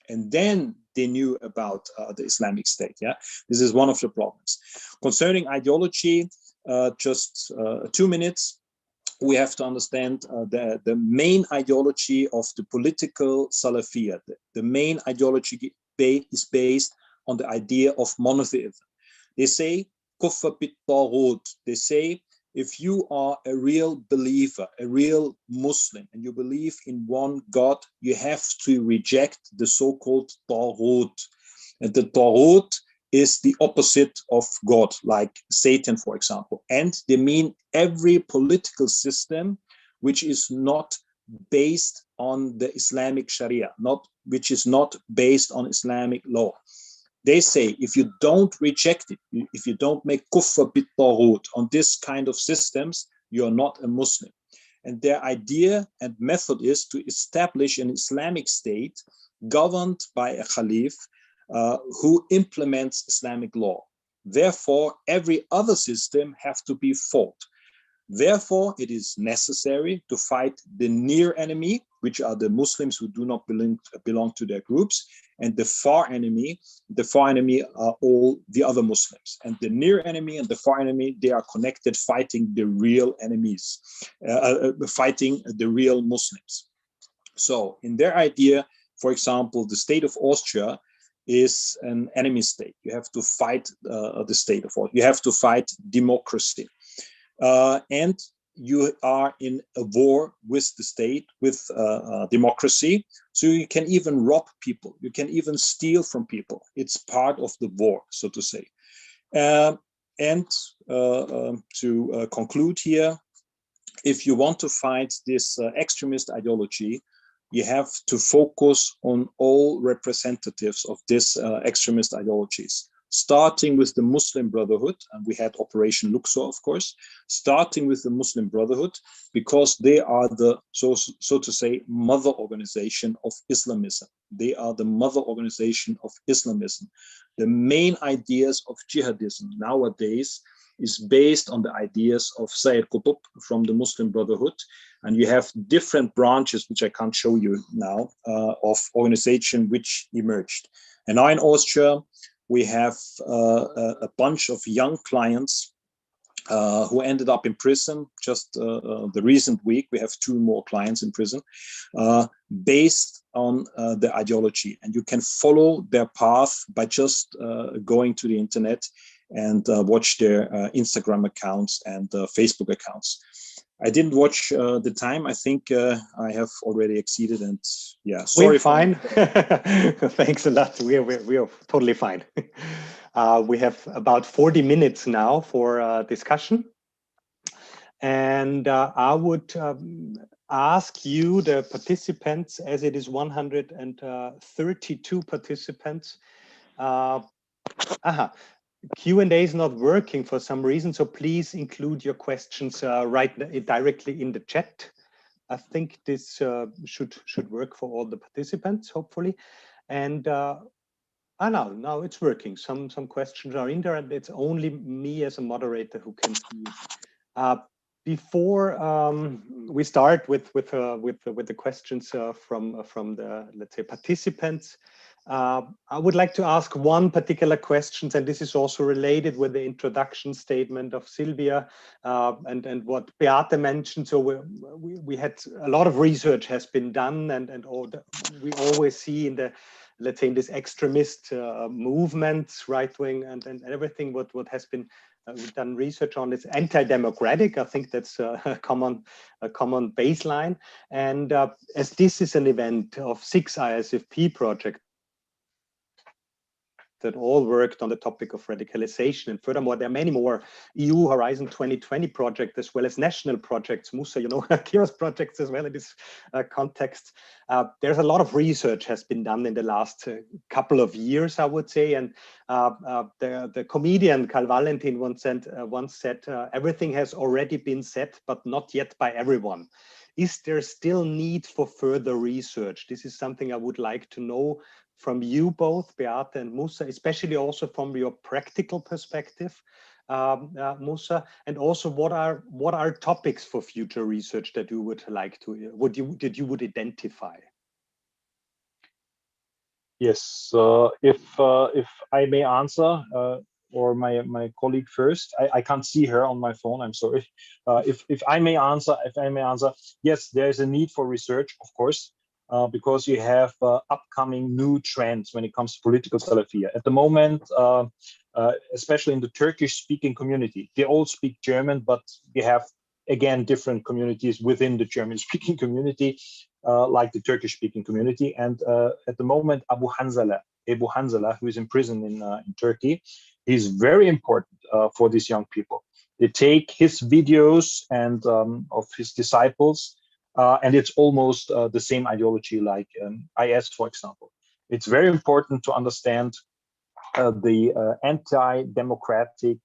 And then they knew about the Islamic State. Yeah, this is one of the problems. Concerning ideology, just 2 minutes. We have to understand the main ideology of the political Salafiyya. The main ideology is based on the idea of monotheism. They say, kufr bit-taghut. They say, if you are a real believer, a real Muslim, and you believe in one God, you have to reject the so-called taghut. And the taghut is the opposite of God, like Satan, for example. And they mean every political system which is not based on the Islamic Sharia, which is not based on Islamic law. They say, if you don't reject it, if you don't make kufr bit-taghut on this kind of systems, you're not a Muslim. And their idea and method is to establish an Islamic state governed by a Khalif who implements Islamic law. Therefore, every other system has to be fought. Therefore, it is necessary to fight the near enemy, which are the Muslims who do not belong to their groups, and the far enemy are all the other Muslims. And the near enemy and the far enemy, they are connected, fighting the real enemies, fighting the real Muslims. So in their idea, for example, the state of Austria is an enemy state. You have to fight the state of Austria. You have to fight democracy. And you are in a war with the state, with democracy. So you can even rob people. You can even steal from people. It's part of the war, so to say. And to conclude here, if you want to fight this extremist ideology, you have to focus on all representatives of this extremist ideologies, starting with the Muslim Brotherhood, and we had Operation Luxor, of course, starting with the Muslim Brotherhood, because they are the, so to say, mother organization of Islamism. They are the mother organization of Islamism. The main ideas of jihadism nowadays is based on the ideas of Sayyid Qutb from the Muslim Brotherhood. And you have different branches, which I can't show you now, of organization which emerged. And now in Austria, we have a bunch of young clients who ended up in prison. Just the recent week, we have 2 more clients in prison based on the ideology. And you can follow their path by just going to the internet and watch their Instagram accounts and Facebook accounts. I didn't watch the time. I think I have already exceeded, and yeah, sorry. We're fine. Thanks a lot. We are totally fine. We have about 40 minutes now for discussion. And I would ask you, the participants, as it is 132 participants. Q&A is not working for some reason, so please include your questions directly in the chat. I think this should work for all the participants, hopefully. And now it's working. Some questions are in there, and it's only me as a moderator who can see it. Before we start with the questions from the, let's say, participants, I would like to ask one particular question, and this is also related with the introduction statement of Sylvia and what Beate mentioned. So we had a lot of research has been done, and we always see in the, let's say, in this extremist movements, right wing and everything what has been done research on is anti-democratic. I think that's a common baseline. And as this is an event of 6 ISFP projects that all worked on the topic of radicalization, and furthermore, there are many more EU Horizon 2020 projects as well as national projects. Musa, you know, Kira's projects as well in this context. There's a lot of research has been done in the last couple of years, I would say, and the comedian Karl Valentin once said, everything has already been said, but not yet by everyone. Is there still need for further research? This is something I would like to know from you both, Beate and Musa, especially also from your practical perspective, Musa, and also what are topics for future research that you would like to would identify? Yes, if I may answer, or my colleague first. I can't see her on my phone. I'm sorry. If I may answer, yes, there is a need for research, of course, because you have upcoming new trends when it comes to political Salafia. At the moment, especially in the Turkish-speaking community, they all speak German, but we have again different communities within the German-speaking community, like the Turkish-speaking community. And at the moment, Abu Hanzala, who is in prison in Turkey, is very important for these young people. They take his videos and of his disciples, and it's almost the same ideology like IS, for example. It's very important to understand the anti-democratic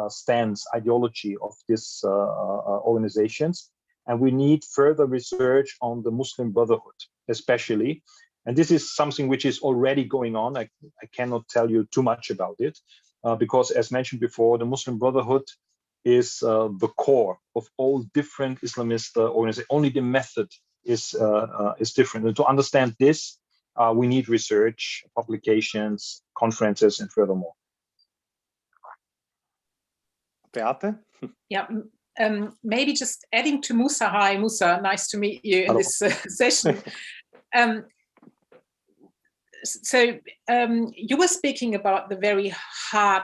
stance ideology of these organizations. And we need further research on the Muslim Brotherhood, especially. And this is something which is already going on. I cannot tell you too much about it, because as mentioned before, the Muslim Brotherhood is the core of all different Islamist organizations. Only the method is different. And to understand this, we need research, publications, conferences, and furthermore. Beate? Yeah. Maybe just adding to Musa. Hi, Musa. Nice to meet you in this session. So you were speaking about the very hard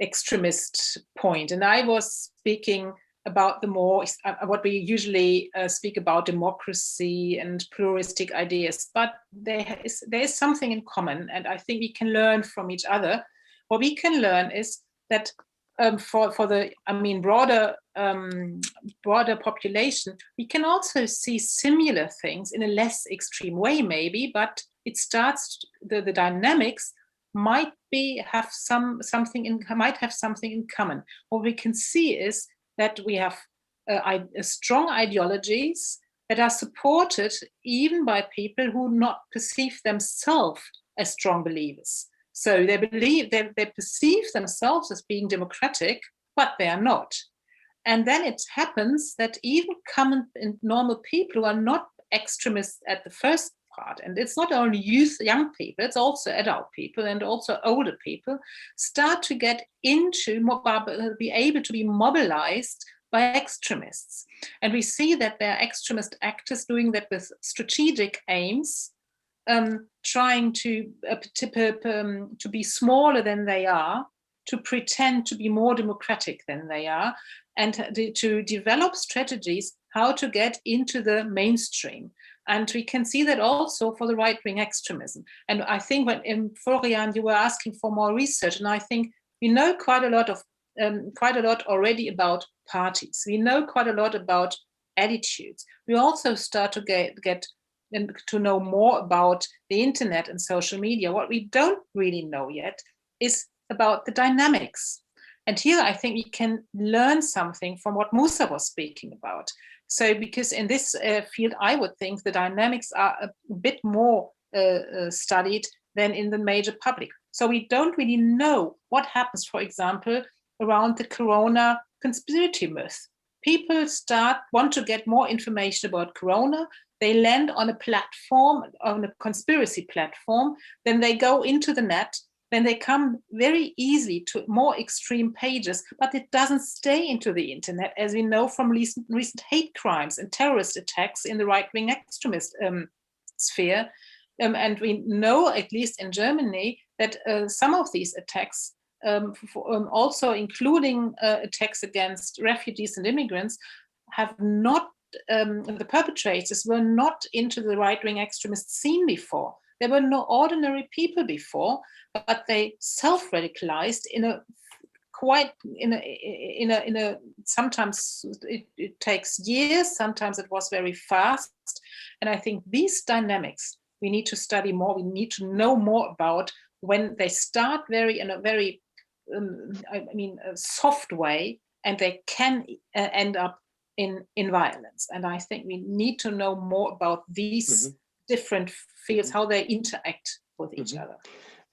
extremist point, and I was speaking about the more what we usually speak about, democracy and pluralistic ideas. But there is something in common, and I think we can learn from each other. What we can learn is that for the broader population, we can also see similar things in a less extreme way, maybe, but it starts, the dynamics might have something in common. What we can see is that we have strong ideologies that are supported even by people who not perceive themselves as strong believers. So they perceive themselves as being democratic, but they are not. And then it happens that even common and normal people who are not extremists at the first part, and it's not only young people, it's also adult people and also older people, start to get be able to be mobilized by extremists. And we see that there are extremist actors doing that with strategic aims, trying to be smaller than they are, to pretend to be more democratic than they are, and to develop strategies how to get into the mainstream. And we can see that also for the right-wing extremism. And I think when in Florian, you were asking for more research, and I think we know quite a lot already about parties. We know quite a lot about attitudes. We also start to get and to know more about the internet and social media. What we don't really know yet is about the dynamics. And here I think we can learn something from what Musa was speaking about. So because in this field, I would think the dynamics are a bit more studied than in the major public. So we don't really know what happens, for example, around the corona conspiracy myth. people want to get more information about Corona, they land on a platform, on a conspiracy platform, then they go into the net, then they come very easily to more extreme pages, but it doesn't stay into the internet, as we know from recent hate crimes and terrorist attacks in the right-wing extremist sphere. And we know, at least in Germany, that some of these attacks, also including attacks against refugees and immigrants, have not, the perpetrators were not into the right-wing extremist scene before. There were no ordinary people before, but they self-radicalized in a sometimes it takes years, sometimes it was very fast. And I think these dynamics we need to study more, we need to know more about when they start in a very a soft way, and they can end up in violence. And I think we need to know more about these different fields, how they interact with each other.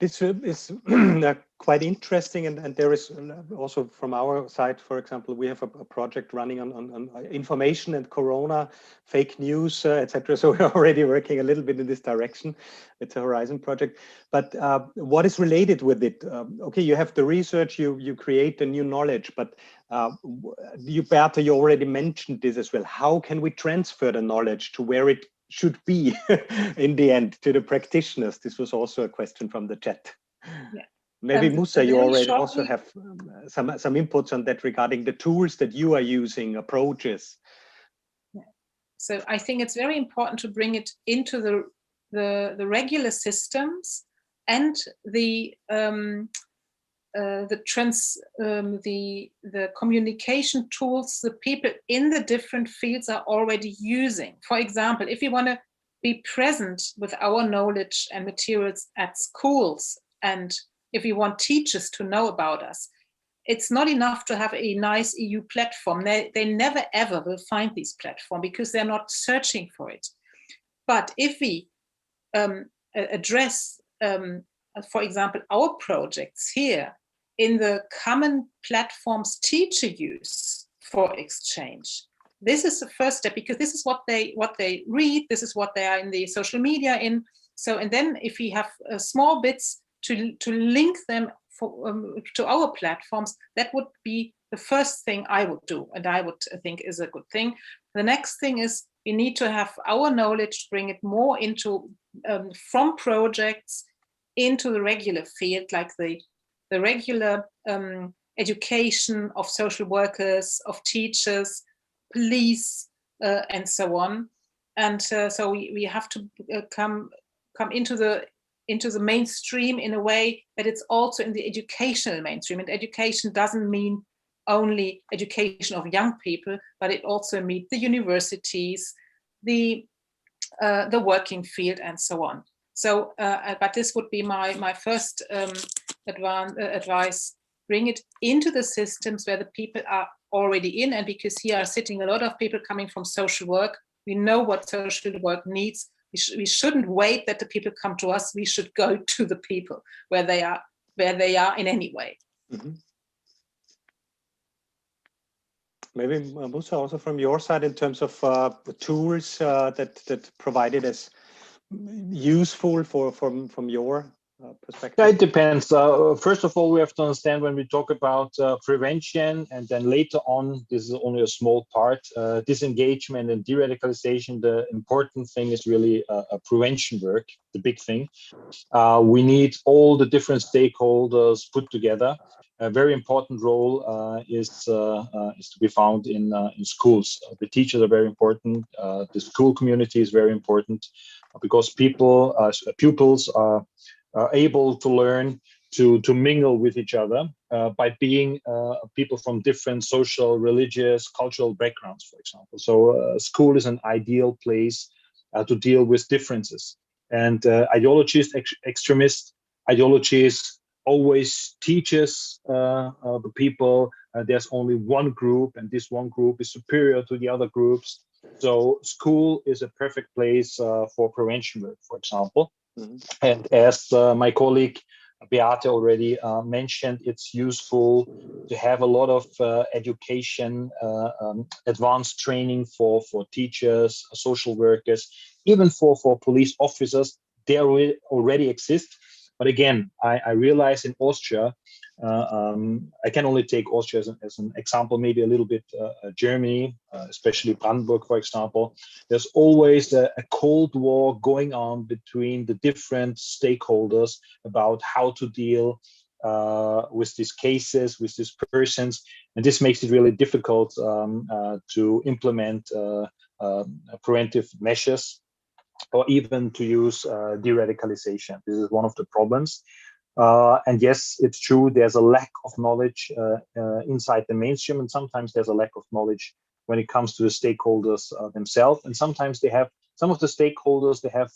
This is quite interesting, and there is also from our side, for example, we have a project running on information and Corona, fake news, etc. So we're already working a little bit in this direction. It's a Horizon project. But what is related with it? Okay, you have the research, you create the new knowledge, but Berta, you already mentioned this as well. How can we transfer the knowledge to where it should be in the end, to the practitioners? This was also a question from the chat. Yeah. Maybe Musa, you already also have some inputs on that regarding the tools that you are using, approaches. Yeah. So I think it's very important to bring it into the regular systems and the communication tools the people in the different fields are already using. For example, if we want to be present with our knowledge and materials at schools, and if we want teachers to know about us, it's not enough to have a nice EU platform. They never ever will find this platform because they're not searching for it. But if we address, for example, our projects here in the common platforms teacher use for exchange, this is the first step, because this is what they read, this is what they are in the social media in. So, and then if we have small bits to link them to our platforms, that would be the first thing I would do, and I would think is a good thing. The next thing is we need to have our knowledge, bring it more into from projects into the regular field, like the regular education of social workers, of teachers, police, and so on. And so we have to come into the mainstream in a way that it's also in the educational mainstream. And education doesn't mean only education of young people, but it also means the universities, the working field, and so on. So, but this would be my first advice: bring it into the systems where the people are already in. And because here are sitting a lot of people coming from social work, we know what social work needs. We shouldn't wait that the people come to us. We should go to the people where they are in any way. Mm-hmm. Maybe Musa, also from your side, in terms of tools that provided as useful from your perspective? Yeah, it depends. First of all, we have to understand when we talk about prevention, and then later on, this is only a small part, disengagement and de-radicalization. The important thing is really a prevention work, the big thing. We need all the different stakeholders put together. A very important role is to be found in schools. The teachers are very important. The school community is very important, because pupils are able to learn to mingle with each other by being people from different social, religious, cultural backgrounds, for example. So school is an ideal place to deal with differences. And ideologies, extremist ideologies, always teaches the people there's only one group, and this one group is superior to the other groups. So school is a perfect place for prevention work, for example. Mm-hmm. And as my colleague Beate already mentioned, it's useful to have a lot of education, advanced training for teachers, social workers, even for police officers. They already exist. But again, I realize in Austria, I can only take Austria as an example, maybe a little bit Germany, especially Brandenburg, for example. There's always a cold war going on between the different stakeholders about how to deal with these cases, with these persons. And this makes it really difficult to implement preventive measures, or even to use de-radicalization. This is one of the problems. And yes, it's true, there's a lack of knowledge inside the mainstream, and sometimes there's a lack of knowledge when it comes to the stakeholders themselves. And sometimes some of the stakeholders, they have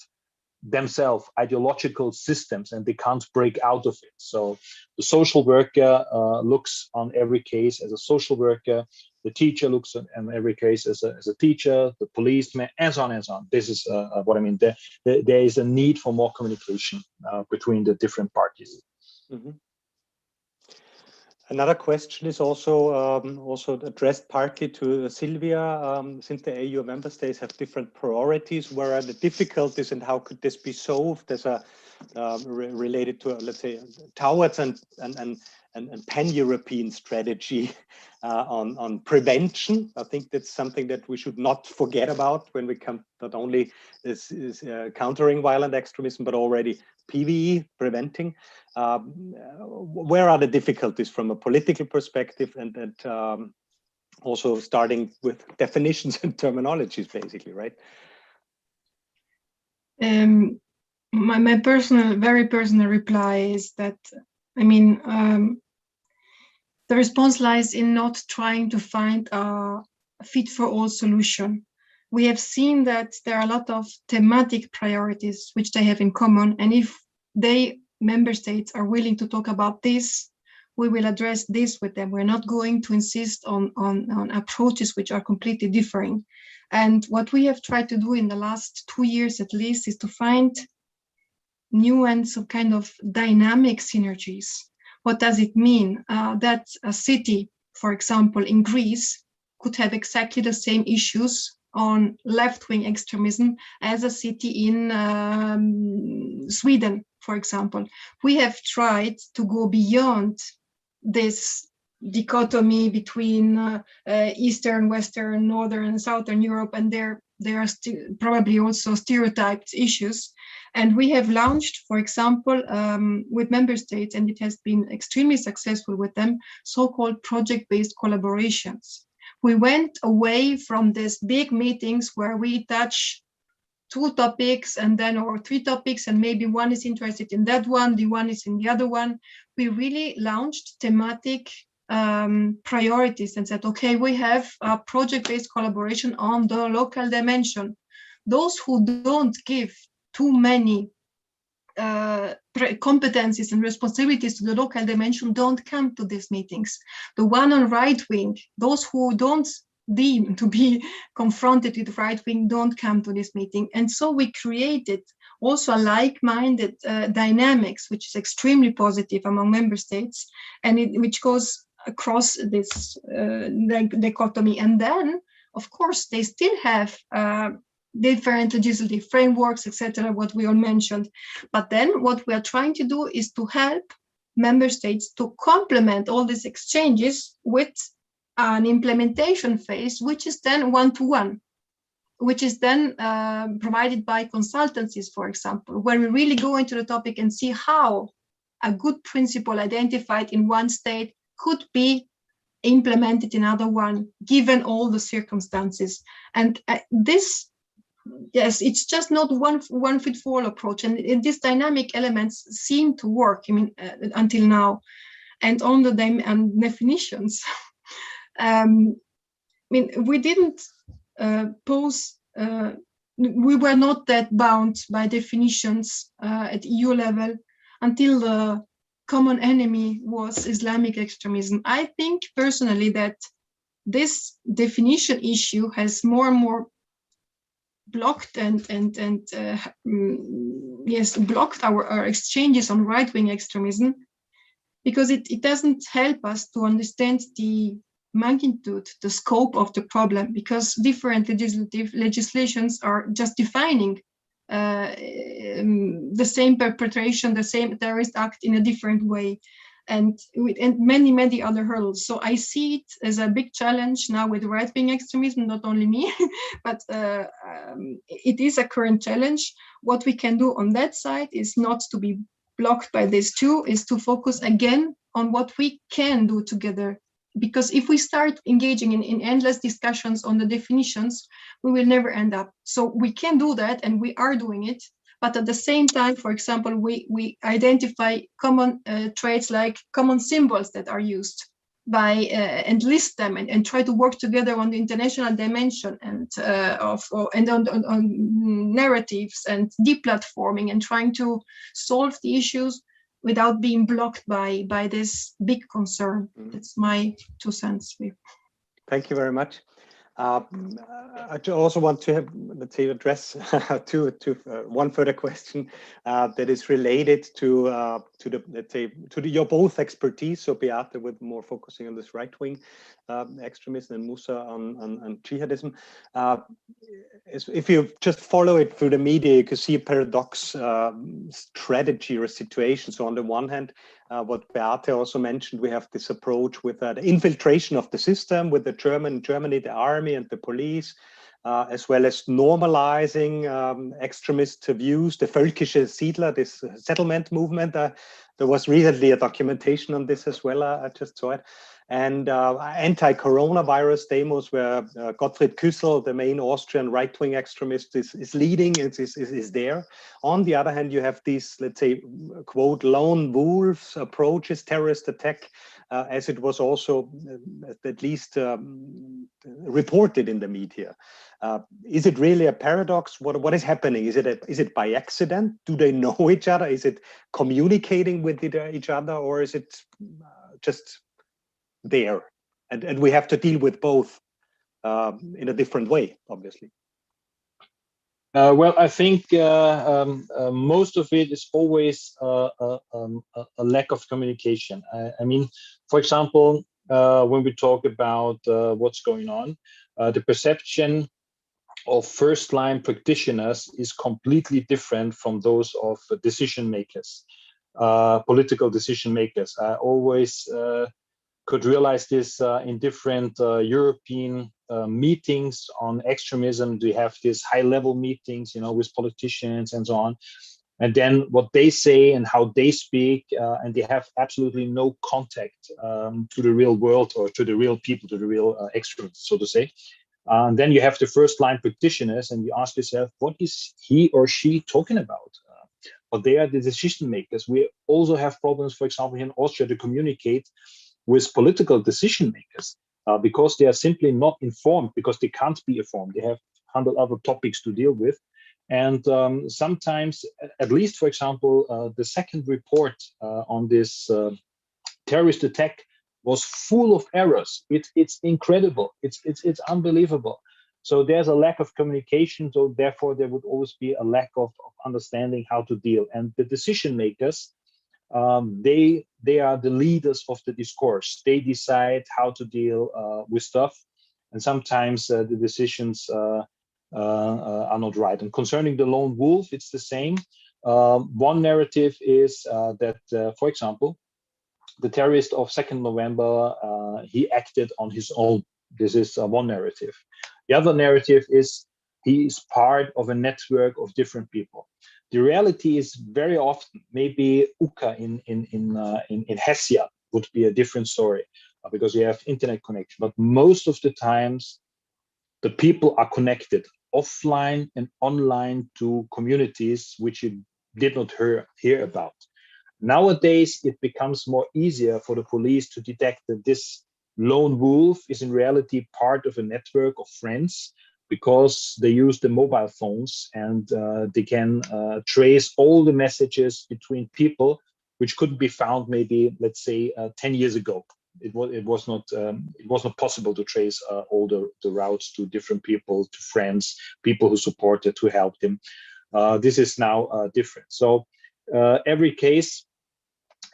themselves ideological systems and they can't break out of it. So the social worker looks on every case as a social worker, the teacher looks on every case as a teacher, the policeman, and so on and so on. This is what I mean. There is a need for more communication between the different parties. Mm-hmm. Another question is also addressed partly to Sylvia. Since the EU member states have different priorities, where are the difficulties and how could this be solved as a related to, let's say, towards and pan-European strategy on prevention? I think that's something that we should not forget about when we come not only is countering violent extremism, but already PVE, preventing. Where are the difficulties from a political perspective, and also starting with definitions and terminologies, basically, right? My very personal reply is that, I mean, the response lies in not trying to find a fit-for-all solution. We have seen that there are a lot of thematic priorities which they have in common, and if member states are willing to talk about this, we will address this with them. We're not going to insist on approaches which are completely differing. And what we have tried to do in the last 2 years at least is to find new and some kind of dynamic synergies. What does it mean? That a city, for example, in Greece, could have exactly the same issues on left-wing extremism as a city in Sweden, for example. We have tried to go beyond this dichotomy between Eastern, Western, Northern, and Southern Europe, and there are probably also stereotyped issues. And we have launched, for example, with member states, and it has been extremely successful with them, so-called project-based collaborations. We went away from these big meetings where we touch 2 topics or 3 topics, and maybe one is interested in that one, the one is in the other one. We really launched thematic priorities and said, okay, we have a project-based collaboration on the local dimension. Those who don't give too many competencies and responsibilities to the local dimension don't come to these meetings. The one on right wing, those who don't deem to be confronted with right wing don't come to this meeting. And so we created also a like-minded dynamics, which is extremely positive among member states, and which goes across this dichotomy. And then, of course, they still have different legislative frameworks, etc., what we all mentioned. But then what we are trying to do is to help member states to complement all these exchanges with an implementation phase, which is then one-to-one, which is then provided by consultancies, for example, where we really go into the topic and see how a good principle identified in one state could be implemented in another one, given all the circumstances. And this, yes, it's just not one fit for all approach, and these dynamic elements seem to work. I mean, until now, and on the definitions. I mean, we didn't pose. We were not that bound by definitions at EU level until the common enemy was Islamic extremism. I think personally that this definition issue has more and more blocked and blocked our exchanges on right-wing extremism, because it doesn't help us to understand the magnitude, the scope of the problem, because different legislations are just defining the same perpetration, the same terrorist act in a different way, and many other hurdles. So I see it as a big challenge now with right-wing extremism, not only me, but it is a current challenge. What we can do on that side is not to be blocked by these two, is to focus again on what we can do together. Because if we start engaging in endless discussions on the definitions, we will never end up. So we can do that, and we are doing it. But at the same time, for example, we identify common traits like common symbols that are used by and list them and try to work together on the international dimension and on narratives and deplatforming and trying to solve the issues without being blocked by this big concern. That's my 2 cents. Thank you very much. I also want to have, let's say, address one further question that is related to the, let's say, your both expertise. So Beate with more focusing on this right-wing extremism, and Musa on jihadism. If you just follow it through the media, you can see a paradox strategy or situation. So on the one hand, what Beate also mentioned, we have this approach with the infiltration of the system with the Germany, the army and the police, as well as normalizing extremist views, the Völkische Siedler, this settlement movement. There was recently a documentation on this as well, I just saw it. And anti-coronavirus demos where Gottfried Küssel, the main Austrian right-wing extremist, is leading, is there. On the other hand, you have these, let's say, quote, lone wolves approaches, terrorist attack, as it was also at least reported in the media. Is it really a paradox? What is happening? Is it by accident? Do they know each other? Is it communicating with each other, or is it just there, and we have to deal with both in a different way, obviously? Well, I think most of it is always a lack of communication. I mean, for example, when we talk about what's going on, the perception of first-line practitioners is completely different from those of decision makers, political decision makers. I always could realize this in different European meetings on extremism. We have these high-level meetings, you know, with politicians and so on. And then what they say and how they speak, and they have absolutely no contact to the real world or to the real people, to the real extremists, so to say. And then you have the first-line practitioners, and you ask yourself, what is he or she talking about? But they are the decision makers. We also have problems, for example, here in Austria to communicate with political decision makers because they are simply not informed, because they can't be informed. They have 100 other topics to deal with. And sometimes, at least, for example, the second report on this terrorist attack was full of errors. It's incredible. It's unbelievable. So there's a lack of communication. So therefore, there would always be a lack of understanding how to deal. And the decision makers, they are the leaders of the discourse. They decide how to deal with stuff, and sometimes the decisions are not right. And concerning the lone wolf, it's the same. One narrative is that, for example, the terrorist of 2nd November, he acted on his own. This is one narrative. The other narrative is he is part of a network of different people. The reality is very often, maybe Uka in Hessia would be a different story because you have internet connection. But most of the times, the people are connected offline and online to communities which you did not hear about. Nowadays, it becomes more easier for the police to detect that this lone wolf is in reality part of a network of friends, because they use the mobile phones and they can trace all the messages between people which couldn't be found maybe, let's say, 10 years ago. It was not possible to trace all the routes to different people, to friends, people who supported, who helped him. this is now different. So every case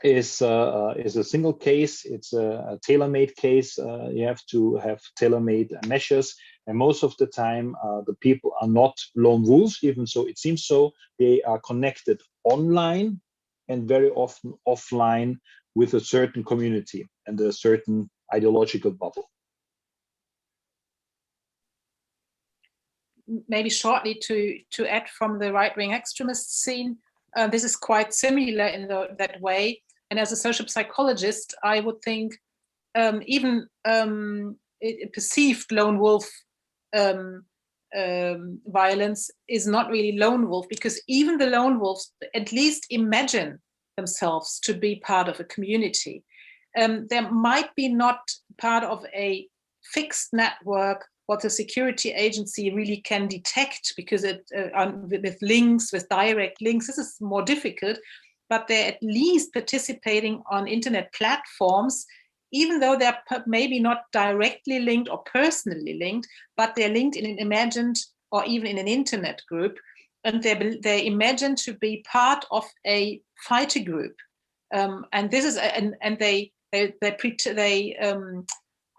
is a single case. It's a tailor-made case. You have to have tailor-made measures, and most of the time the people are not lone wolves, even so it seems so. They are connected online and very often offline with a certain community and a certain ideological bubble. Maybe shortly to add from the right-wing extremist scene, this is quite similar in that way. And as a social psychologist, I would think even perceived lone wolf violence is not really lone wolf, because even the lone wolves at least imagine themselves to be part of a community. There might be not part of a fixed network what the security agency really can detect, because it with links, with direct links, this is more difficult, but they're at least participating on internet platforms, even though they're maybe not directly linked or personally linked, but they're linked in an imagined or even in an internet group, and they're imagined to be part of a fighter group, and this is and they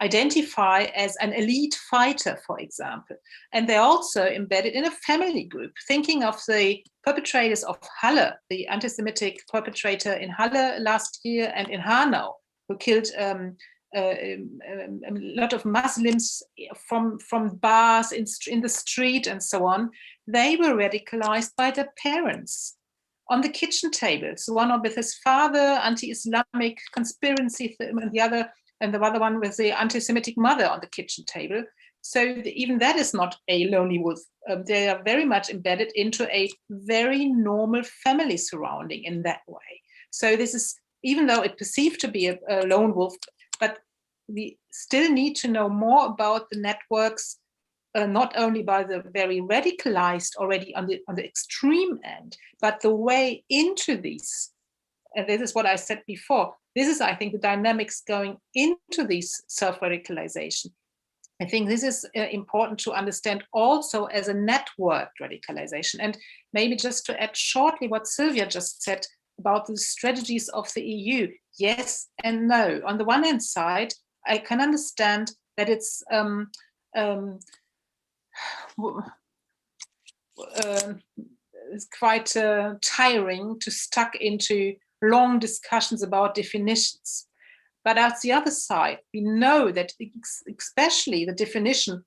identify as an elite fighter, for example, and they're also embedded in a family group. Thinking of the perpetrators of Halle, the anti-Semitic perpetrator in Halle last year, and in Hanau, who killed a lot of Muslims from bars in the street and so on. They were radicalized by their parents on the kitchen tables. One with his father, anti-Islamic conspiracy, and the other one with the anti-Semitic mother on the kitchen table. So even that is not a lonely wolf. They are very much embedded into a very normal family surrounding in that way. So this is, even though it perceived to be a lone wolf, but we still need to know more about the networks, not only by the very radicalized already on the extreme end, but the way into these. And this is what I said before. This is, I think, the dynamics going into this self-radicalization. I think this is important to understand also as a networked radicalization. And maybe just to add shortly what Sylvia just said about the strategies of the EU, yes and no. On the one hand side, I can understand that it's quite tiring to stuck into long discussions about definitions. But at the other side, we know that especially the definition,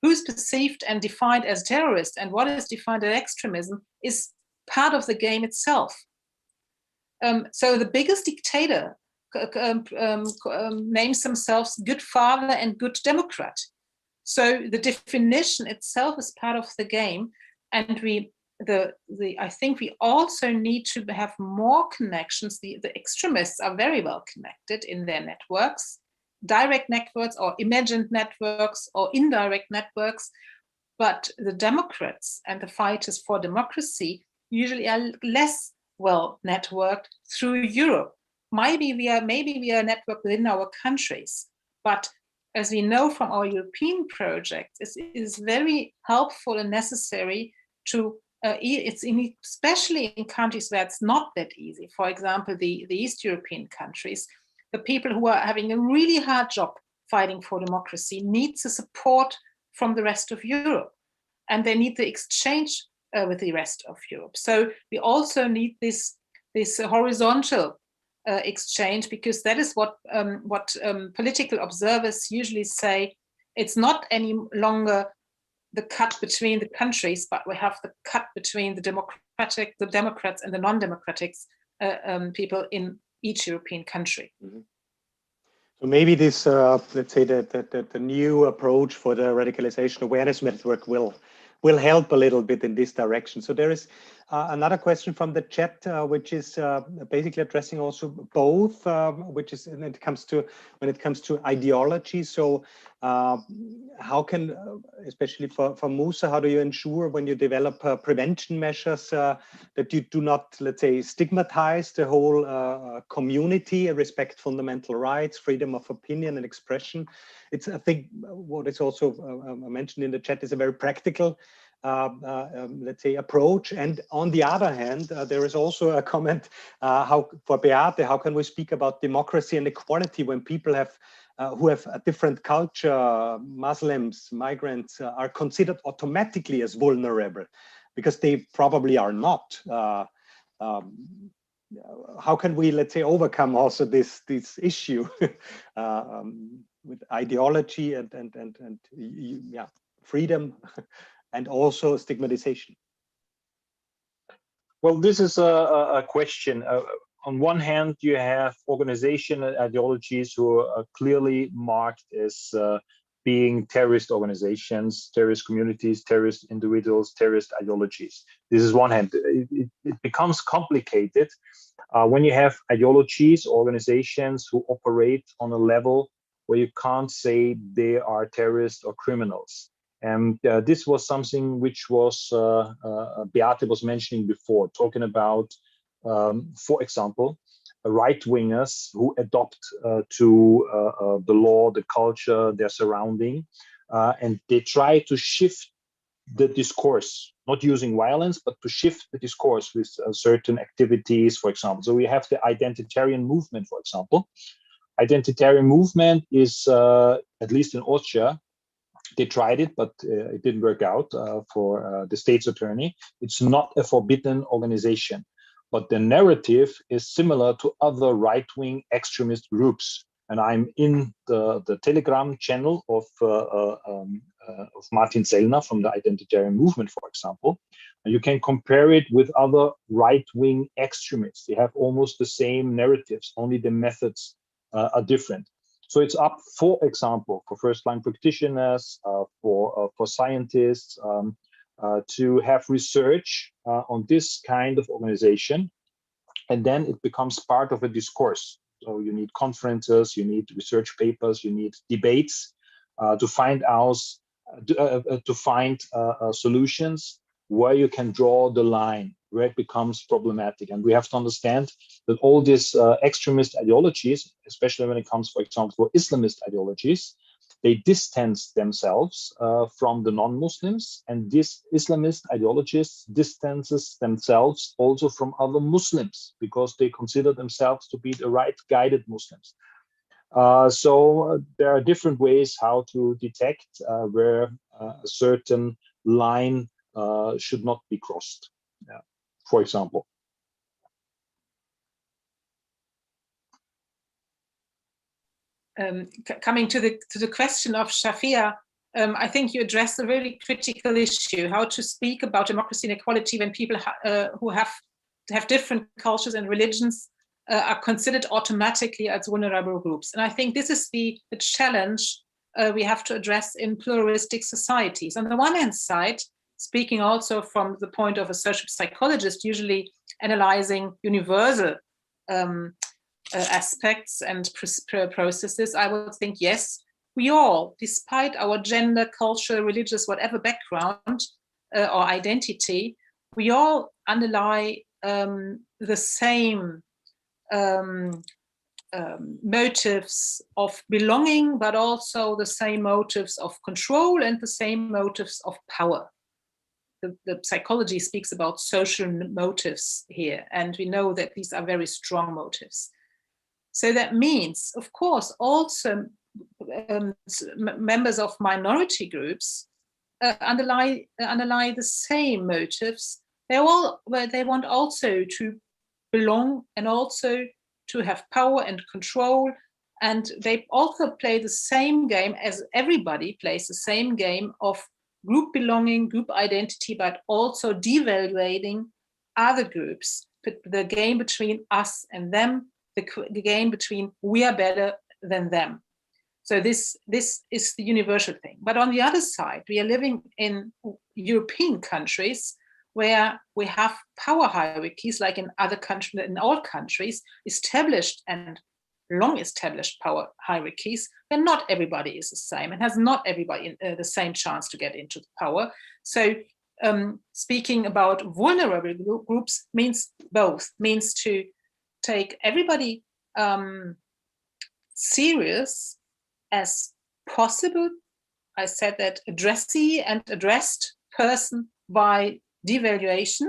who's perceived and defined as terrorist and what is defined as extremism, is part of the game itself. So the biggest dictator names themselves good father and good Democrat. So the definition itself is part of the game, and I think we also need to have more connections. The extremists are very well connected in their networks, direct networks or imagined networks or indirect networks, but the Democrats and the fighters for democracy usually are less well networked through Europe. Maybe we are networked within our countries, but as we know from our European projects, it is very helpful and necessary to especially in countries where it's not that easy. For example, the East European countries, the people who are having a really hard job fighting for democracy need the support from the rest of Europe, and they need the exchange with the rest of Europe. So we also need this horizontal exchange, because that is what political observers usually say. It's not any longer the cut between the countries, but we have the cut between the Democrats and the non-democrats people in each European country. Mm-hmm. So maybe this, let's say the new approach for the radicalization awareness network will help a little bit in this direction. So there is another question from the chat, which is basically addressing also both, which is when it comes to ideology. So how can, especially for Musa, how do you ensure when you develop prevention measures that you do not, let's say, stigmatize the whole community, respect fundamental rights, freedom of opinion and expression? It's, I think, what is also mentioned in the chat is a very practical let's say, approach. And on the other hand, there is also a comment for Beate, how can we speak about democracy and equality when people have who have a different culture, Muslims, migrants, are considered automatically as vulnerable, because they probably are not. How can we, let's say, overcome also this issue with ideology and yeah, freedom and also stigmatization? Well, this is a question. On one hand, you have organizational ideologies who are clearly marked as being terrorist organizations, terrorist communities, terrorist individuals, terrorist ideologies. This is one hand. It becomes complicated when you have ideologies, organizations who operate on a level where you can't say they are terrorists or criminals. And this was something which was Beate was mentioning before, talking about, for example, right-wingers who adopt to the law, the culture, their surrounding, and they try to shift the discourse, not using violence, but to shift the discourse with certain activities, for example. So we have the identitarian movement, for example. Identitarian movement is, at least in Austria, they tried it, but it didn't work out for the state's attorney. It's not a forbidden organization, but the narrative is similar to other right-wing extremist groups. And I'm in the Telegram channel of Martin Sellner from the Identitarian Movement, for example. And you can compare it with other right-wing extremists. They have almost the same narratives, only the methods are different. So it's up, for example, for first-line practitioners, for scientists, to have research on this kind of organization, and then it becomes part of a discourse. So you need conferences, you need research papers, you need debates to find out, to find solutions where you can draw the line, where it becomes problematic. And we have to understand that all these extremist ideologies, especially when it comes, for example, to Islamist ideologies, they distance themselves from the non-Muslims, and these Islamist ideologies distances themselves also from other Muslims because they consider themselves to be the right guided Muslims. So there are different ways how to detect where a certain line should not be crossed, for example. Coming to the question of Shafia, I think you addressed a really critical issue: how to speak about democracy and equality when people who have different cultures and religions are considered automatically as vulnerable groups. And I think this is the challenge we have to address in pluralistic societies. On the one hand side, speaking also from the point of a social psychologist, usually analyzing universal aspects and processes, I would think, yes, we all, despite our gender, culture, religious, whatever background or identity, we all underlie the same motives of belonging, but also the same motives of control and the same motives of power. The psychology speaks about social motives here, and we know that these are very strong motives. So that means, of course, also members of minority groups underlie the same motives. They want also to belong and also to have power and control, and they also play the same game as everybody plays the same game of group belonging, group identity, but also devaluating other groups. The game between us and them, the game between we are better than them. So this is the universal thing. But on the other side, we are living in European countries where we have power hierarchies, like in other countries, in all countries, established and long established power hierarchies, where not everybody is the same and has not everybody the same chance to get into the power. So speaking about vulnerable groups means both, means to take everybody serious as possible. I said that addressee and addressed person by devaluation.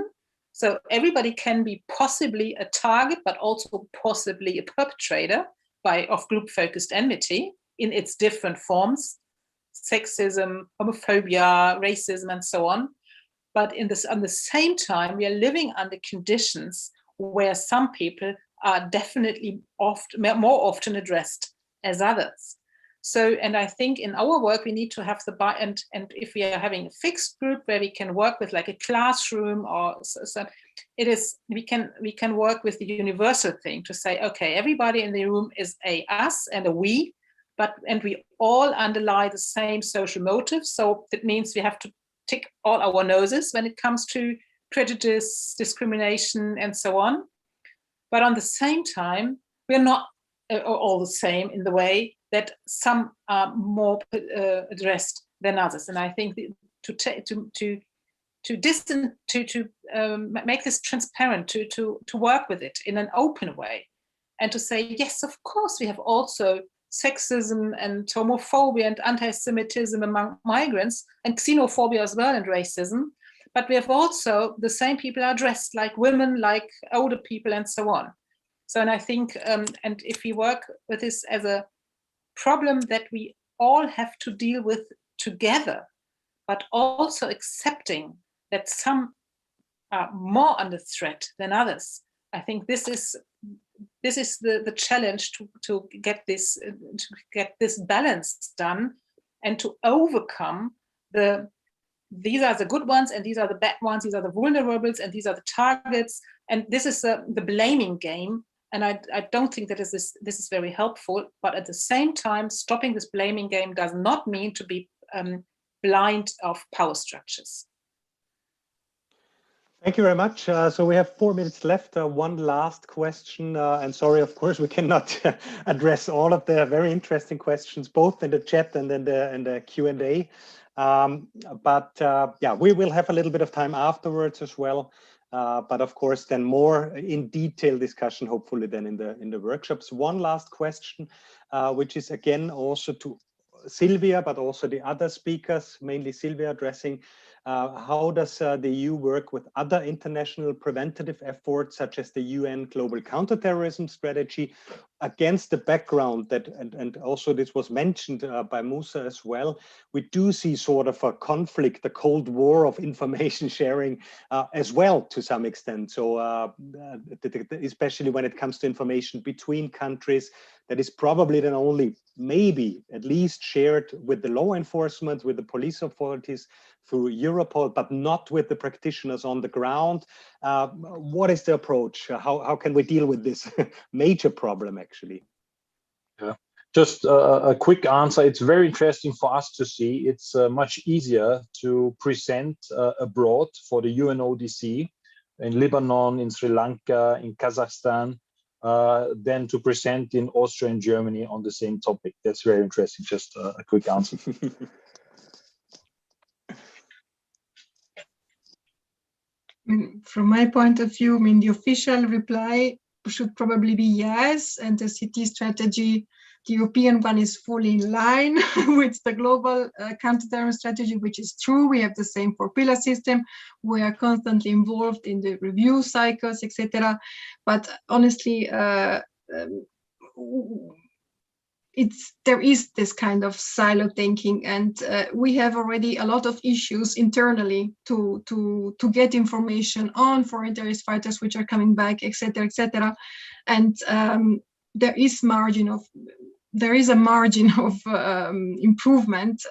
So everybody can be possibly a target, but also possibly a perpetrator of group-focused enmity in its different forms, sexism, homophobia, racism, and so on. But on the same time, we are living under conditions where some people are definitely more often addressed as others. So, and I think in our work, we need to have and if we are having a fixed group where we can work with like a classroom or so it is, we can work with the universal thing to say, okay, everybody in the room is a us and a we, and we all underlie the same social motive. So that means we have to tick all our noses when it comes to prejudice, discrimination, and so on. But on the same time, we're not all the same in the way that some are more addressed than others. And I think to make this transparent, to work with it in an open way, and to say, yes, of course, we have also sexism and homophobia and anti-Semitism among migrants, and xenophobia as well, and racism. But we have also the same people are dressed like women, like older people, and so on. So, and I think, and if we work with this as a problem that we all have to deal with together, but also accepting that some are more under threat than others, I think this is the challenge to get this balance done, and to overcome these are the good ones and these are the bad ones, these are the vulnerables and these are the targets, and this is the blaming game. And I don't think that this is very helpful. But at the same time, stopping this blaming game does not mean to be blind of power structures. Thank you very much. So we have 4 minutes left. One last question, and sorry, of course, we cannot address all of the very interesting questions, both in the chat and in the Q&A. Yeah, we will have a little bit of time afterwards as well. But of course, then more in detail discussion, hopefully, then in the workshops. One last question, which is again also to Sylvia, but also the other speakers, mainly Sylvia addressing. How does the EU work with other international preventative efforts, such as the UN Global Counterterrorism Strategy, against the background that, and also this was mentioned by Musa as well, we do see sort of a conflict, a Cold War of information sharing as well to some extent. So especially when it comes to information between countries, that is probably then only maybe at least shared with the law enforcement, with the police authorities through Europol, but not with the practitioners on the ground. What is the approach? How can we deal with this major problem, actually? Yeah. Just a quick answer. It's very interesting for us to see. It's much easier to present abroad for the UNODC in Lebanon, in Sri Lanka, in Kazakhstan, than to present in Austria and Germany on the same topic. That's very interesting. Just a quick answer. From my point of view, I mean, the official reply should probably be yes, and the CT strategy, the European one, is fully in line with the global counterterrorism strategy, which is true. We have the same 4-pillar system. We are constantly involved in the review cycles, etc. But honestly, there is this kind of silo thinking, and we have already a lot of issues internally to get information on foreign terrorist fighters which are coming back, etc., etc. And there is a margin of improvement.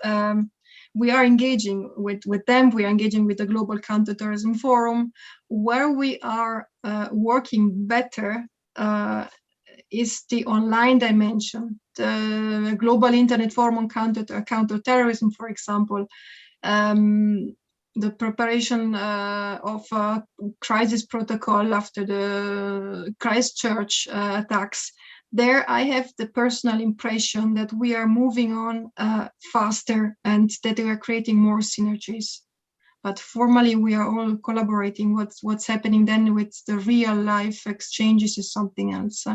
We are engaging with them. We are engaging with the Global Counterterrorism Forum. Where we are working better is the online dimension. The Global Internet Forum on Counterterrorism, for example, the preparation of a crisis protocol after the Christchurch attacks. There, I have the personal impression that we are moving on faster and that we are creating more synergies. But formally, we are all collaborating. What's happening then with the real life exchanges is something else.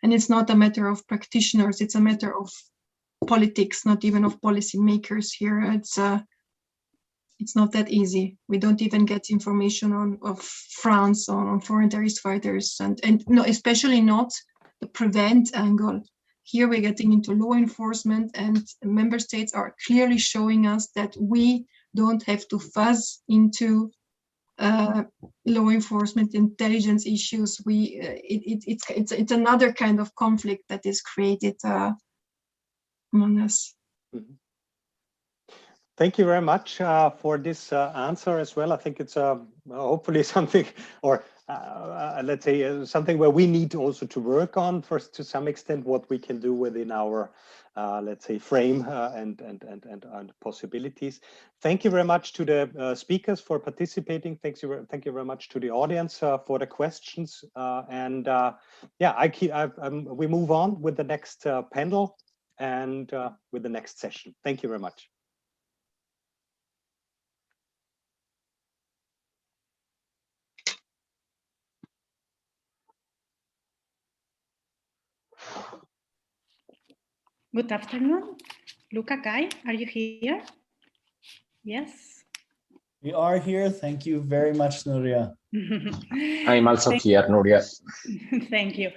And it's not a matter of practitioners, it's a matter of politics, not even of policy makers here. it's not that easy. We don't even get information of France on foreign terrorist fighters, and no, especially not the prevent angle. Here we're getting into law enforcement, and member states are clearly showing us that we don't have to fuzz into law enforcement intelligence issues. It's another kind of conflict that is created among us. Mm-hmm. Thank you very much for this answer as well. I think it's hopefully something, or let's say something where we need also to work on first to some extent what we can do within our let's say frame and possibilities. Thank you very much to the speakers for participating. Thank you very much to the audience for the questions. Yeah, we move on with the next panel and with the next session. Thank you very much. Good afternoon. Luca, Kai, are you here? Yes. We are here. Thank you very much, Nuria. I'm also here, Nuria. Thank you.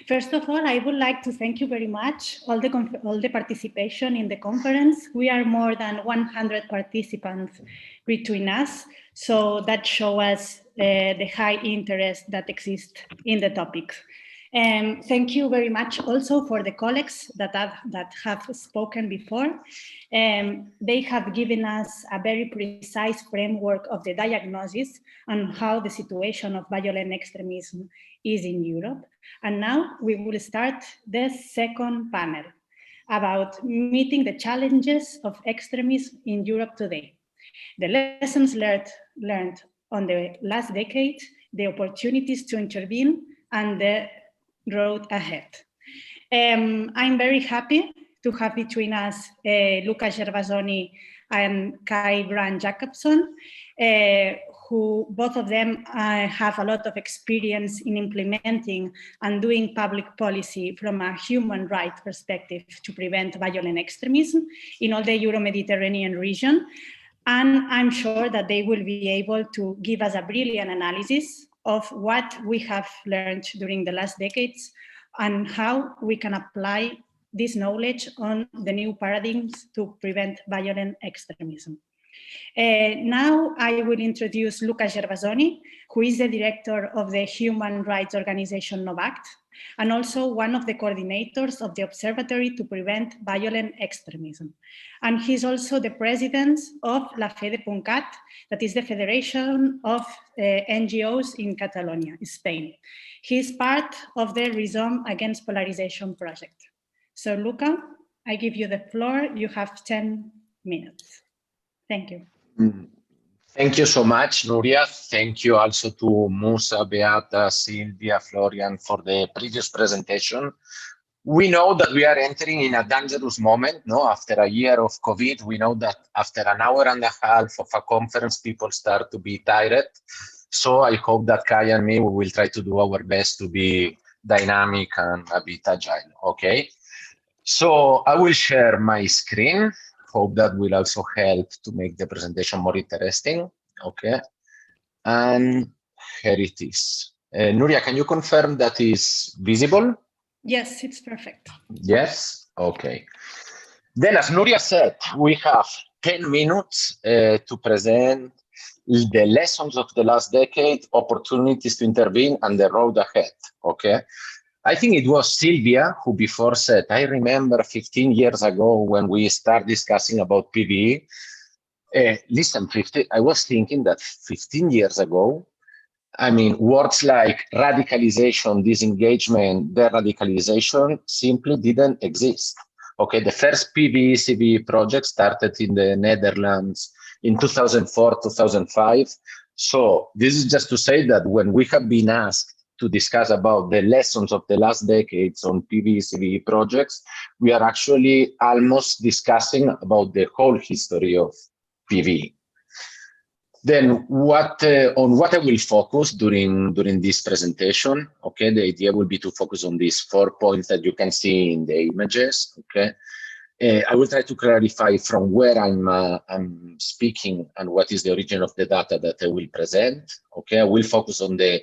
First of all, I would like to thank you very much, all the participation in the conference. We are more than 100 participants between us, so that shows us the high interest that exists in the topic. Thank you very much also for the colleagues that have spoken before. They have given us a very precise framework of the diagnosis and how the situation of violent extremism is in Europe. And now we will start the second panel about meeting the challenges of extremism in Europe today. The lessons learned on the last decade, the opportunities to intervene, and the road ahead. I'm very happy to have between us Luca Gervasoni and Kai Brand Jacobson, who both of them have a lot of experience in implementing and doing public policy from a human rights perspective to prevent violent extremism in all the Euro-Mediterranean region. And I'm sure that they will be able to give us a brilliant analysis of what we have learned during the last decades and how we can apply this knowledge on the new paradigms to prevent violent extremism. Now I will introduce Luca Gervasoni, who is the director of the human rights organization NOVACT, and also one of the coordinators of the Observatory to Prevent Violent Extremism. And he's also the president of La Fede.cat, that is the Federation of NGOs in Catalonia, Spain. He's part of the Rhizome Against Polarization project. So Luca, I give you the floor. You have 10 minutes. Thank you. Thank you so much, Nuria. Thank you also to Musa, Beata, Silvia, Florian for the previous presentation. We know that we are entering in a dangerous moment, no? After a year of COVID, we know that after an hour and a half of a conference, people start to be tired. So I hope that Kai and me, we will try to do our best to be dynamic and a bit agile, okay? So I will share my screen. Hope that will also help to make the presentation more interesting, okay? And here it is. Nuria, can you confirm that is visible? Yes, it's perfect. Yes, okay. Then as Nuria said, we have 10 minutes to present the lessons of the last decade, opportunities to intervene, and the road ahead, okay? I think it was Silvia who before said, I remember 15 years ago when we started discussing about PVE. Listen, I was thinking that 15 years ago, I mean, words like radicalization, disengagement, de-radicalization simply didn't exist. Okay, the first PVE, CVE project started in the Netherlands in 2004, 2005. So this is just to say that when we have been asked to discuss about the lessons of the last decades on PVE, CVE projects, we are actually almost discussing about the whole history of PVE. Then on what I will focus during this presentation, okay, the idea will be to focus on these 4 points that you can see in the images, okay. I will try to clarify from where I'm speaking and what is the origin of the data that I will present. Okay, I will focus on the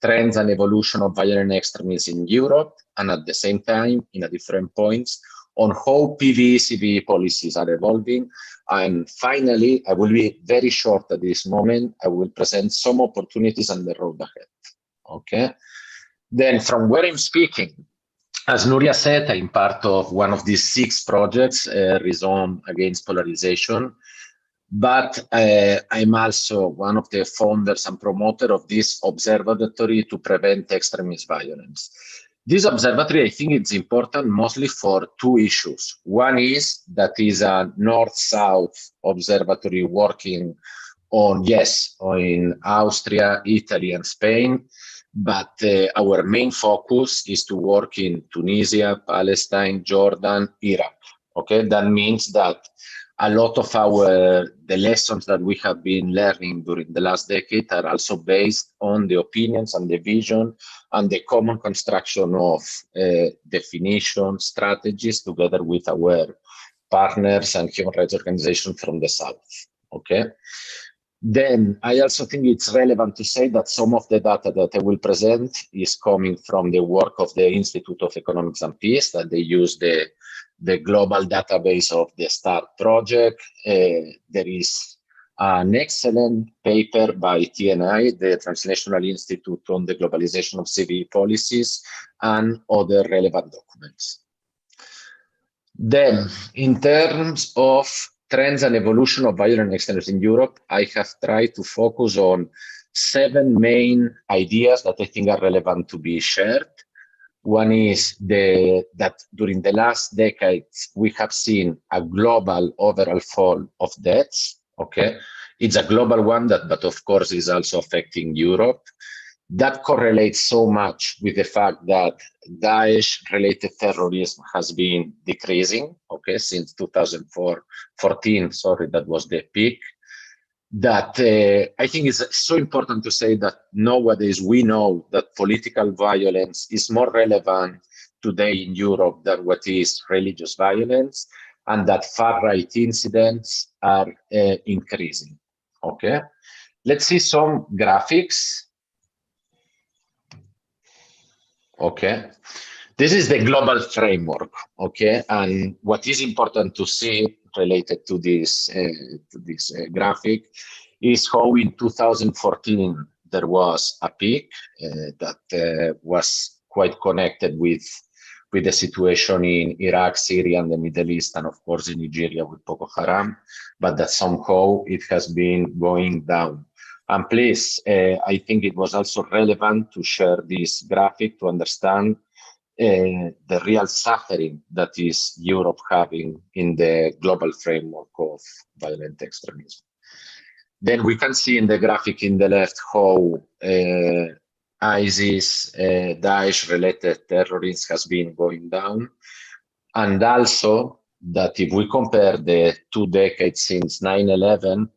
trends and evolution of violent extremism in Europe, and at the same time, in a different points, on how PV/CVE policies are evolving. And finally, I will be very short at this moment. I will present some opportunities and the road ahead. Okay. Then from where I'm speaking, as Nuria said, I'm part of one of these 6 projects, Reason Against Polarization, but I'm also one of the founders and promoter of this observatory to prevent extremist violence. This observatory, I think it's important mostly for 2 issues. One is that is a North-South observatory working on, yes, in Austria, Italy, and Spain, but our main focus is to work in Tunisia, Palestine, Jordan, Iraq. Okay, that means that a lot of the lessons that we have been learning during the last decade are also based on the opinions and the vision and the common construction of definition strategies together with our partners and human rights organizations from the South. Okay. Then I also think it's relevant to say that some of the data that I will present is coming from the work of the Institute of Economics and Peace, that they use the global database of the START project. There is an excellent paper by TNI, the Transnational Institute on the Globalization of CVE Policies, and other relevant documents. Then, in terms of trends and evolution of violent extremism in Europe, I have tried to focus on 7 main ideas that I think are relevant to be shared. One is that during the last decades, we have seen a global overall fall of deaths. Okay, it's a global one but of course is also affecting Europe. That correlates so much with the fact that Daesh-related terrorism has been decreasing, okay, since 2014, sorry, that was the peak. That I think is so important to say that nowadays we know that political violence is more relevant today in Europe than what is religious violence, and that far-right incidents are increasing, okay? Let's see some graphics. Okay, this is the global framework. Okay, and what is important to see related to this graphic is how in 2014 there was a peak that was quite connected with the situation in Iraq, Syria, and the Middle East, and of course in Nigeria with Boko Haram, but that somehow it has been going down. And please, I think it was also relevant to share this graphic to understand the real suffering that is Europe having in the global framework of violent extremism. Then we can see in the graphic in the left how ISIS, Daesh-related terrorism has been going down. And also that if we compare the 2 decades since 9/11,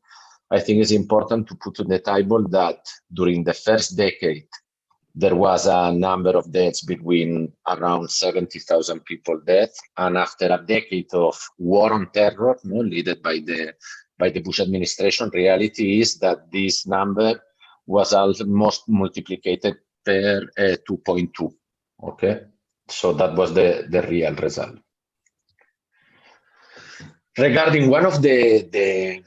I think it's important to put on the table that during the first decade, there was a number of deaths between around 70,000 people dead. And after a decade of war on terror, led by the Bush administration, reality is that this number was almost multiplied per 2.2. Okay, so that was the real result. Regarding one of the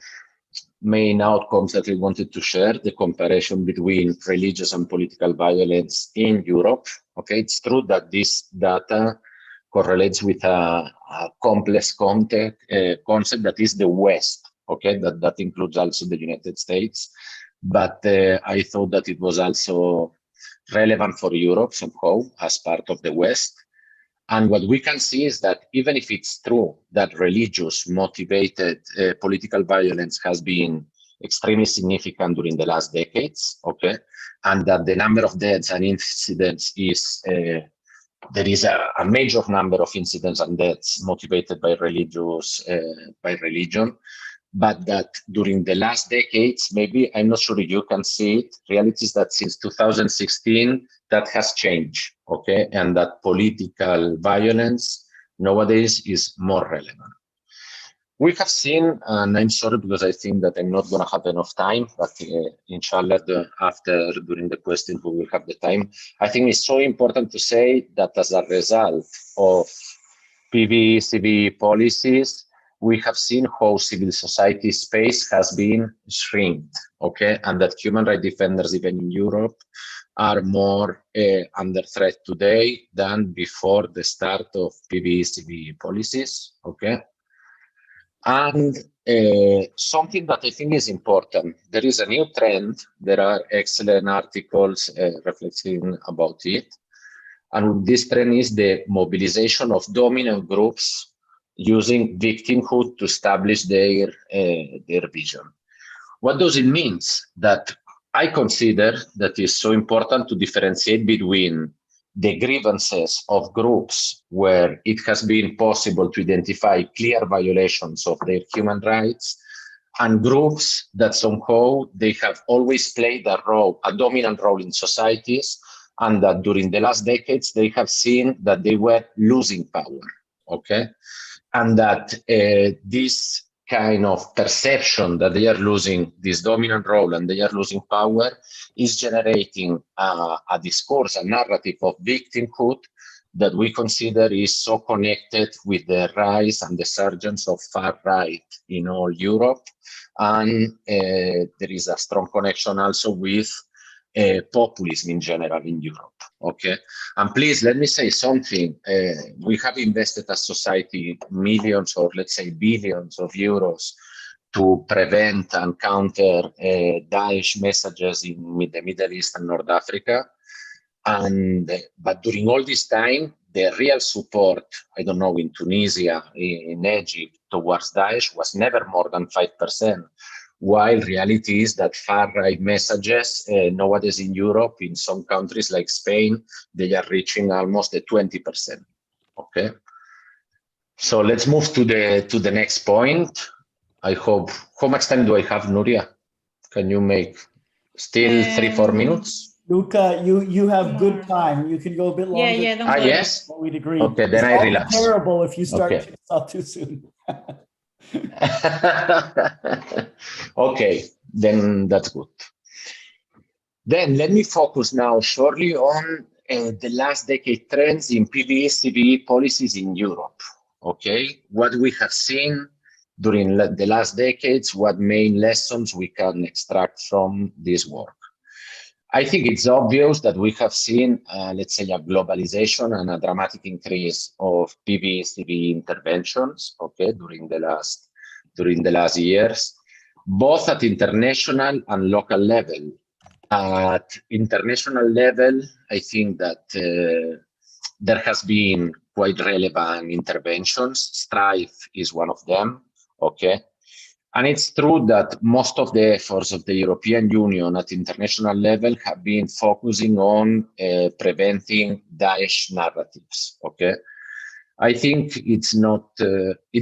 main outcomes that we wanted to share, the comparison between religious and political violence in Europe. Okay, it's true that this data correlates with a complex concept that is the West. Okay, that includes also the United States. But I thought that it was also relevant for Europe somehow as part of the West. And what we can see is that even if it's true that religious motivated political violence has been extremely significant during the last decades, okay, and that the number of deaths and incidents is, there is a major number of incidents and deaths motivated by religion, but that during the last decades, maybe, I'm not sure you can see it, reality is that since 2016, that has changed, okay? And that political violence nowadays is more relevant, We have seen, and I'm sorry because I think that I'm not going to have enough time, but inshallah, during the questions, we will have the time. I think it's so important to say that as a result of PV/CV policies, we have seen how civil society space has been shrinked, okay? And that human rights defenders, even in Europe, are more under threat today than before the start of PV/CV policies, okay? And something that I think is important, there is a new trend. There are excellent articles reflecting about it. And this trend is the mobilization of dominant groups using victimhood to establish their vision. What does it mean? That I consider that it's so important to differentiate between the grievances of groups where it has been possible to identify clear violations of their human rights, and groups that somehow they have always played a dominant role in societies, and that during the last decades they have seen that they were losing power, okay? And that this kind of perception that they are losing this dominant role and they are losing power is generating a discourse, a narrative of victimhood that we consider is so connected with the rise and the surgence of far right in all Europe. And there is a strong connection also with populism in general in Europe, okay? And please, let me say something. We have invested as society millions or let's say billions of euros to prevent and counter Daesh messages in the Middle East and North Africa. But during all this time, the real support, I don't know, in Tunisia, in Egypt, towards Daesh was never more than 5%. While reality is that far-right messages nowadays in Europe, in some countries like Spain, they are reaching almost the 20%. Okay, so let's move to the next point. I hope. How much time do I have, Nuria? Can you make still 3-4 minutes? Luca, you have good time. You can go a bit longer. Yeah, don't worry. Yes. We'd agree. Okay, then I relax. It's terrible if you start Okay. too soon. Okay, then that's good. Then let me focus now shortly on the last decade trends in PV/CV policies in Europe. Okay, what we have seen during the last decades, what main lessons we can extract from this work. I think it's obvious that we have seen, let's say, a globalization and a dramatic increase of PV/CV interventions, okay, during the last years, both at international and local level. At international level, I think that there has been quite relevant interventions. Strife is one of them, okay? And it's true that most of the efforts of the European Union at international level have been focusing on preventing Daesh narratives, okay? I think it's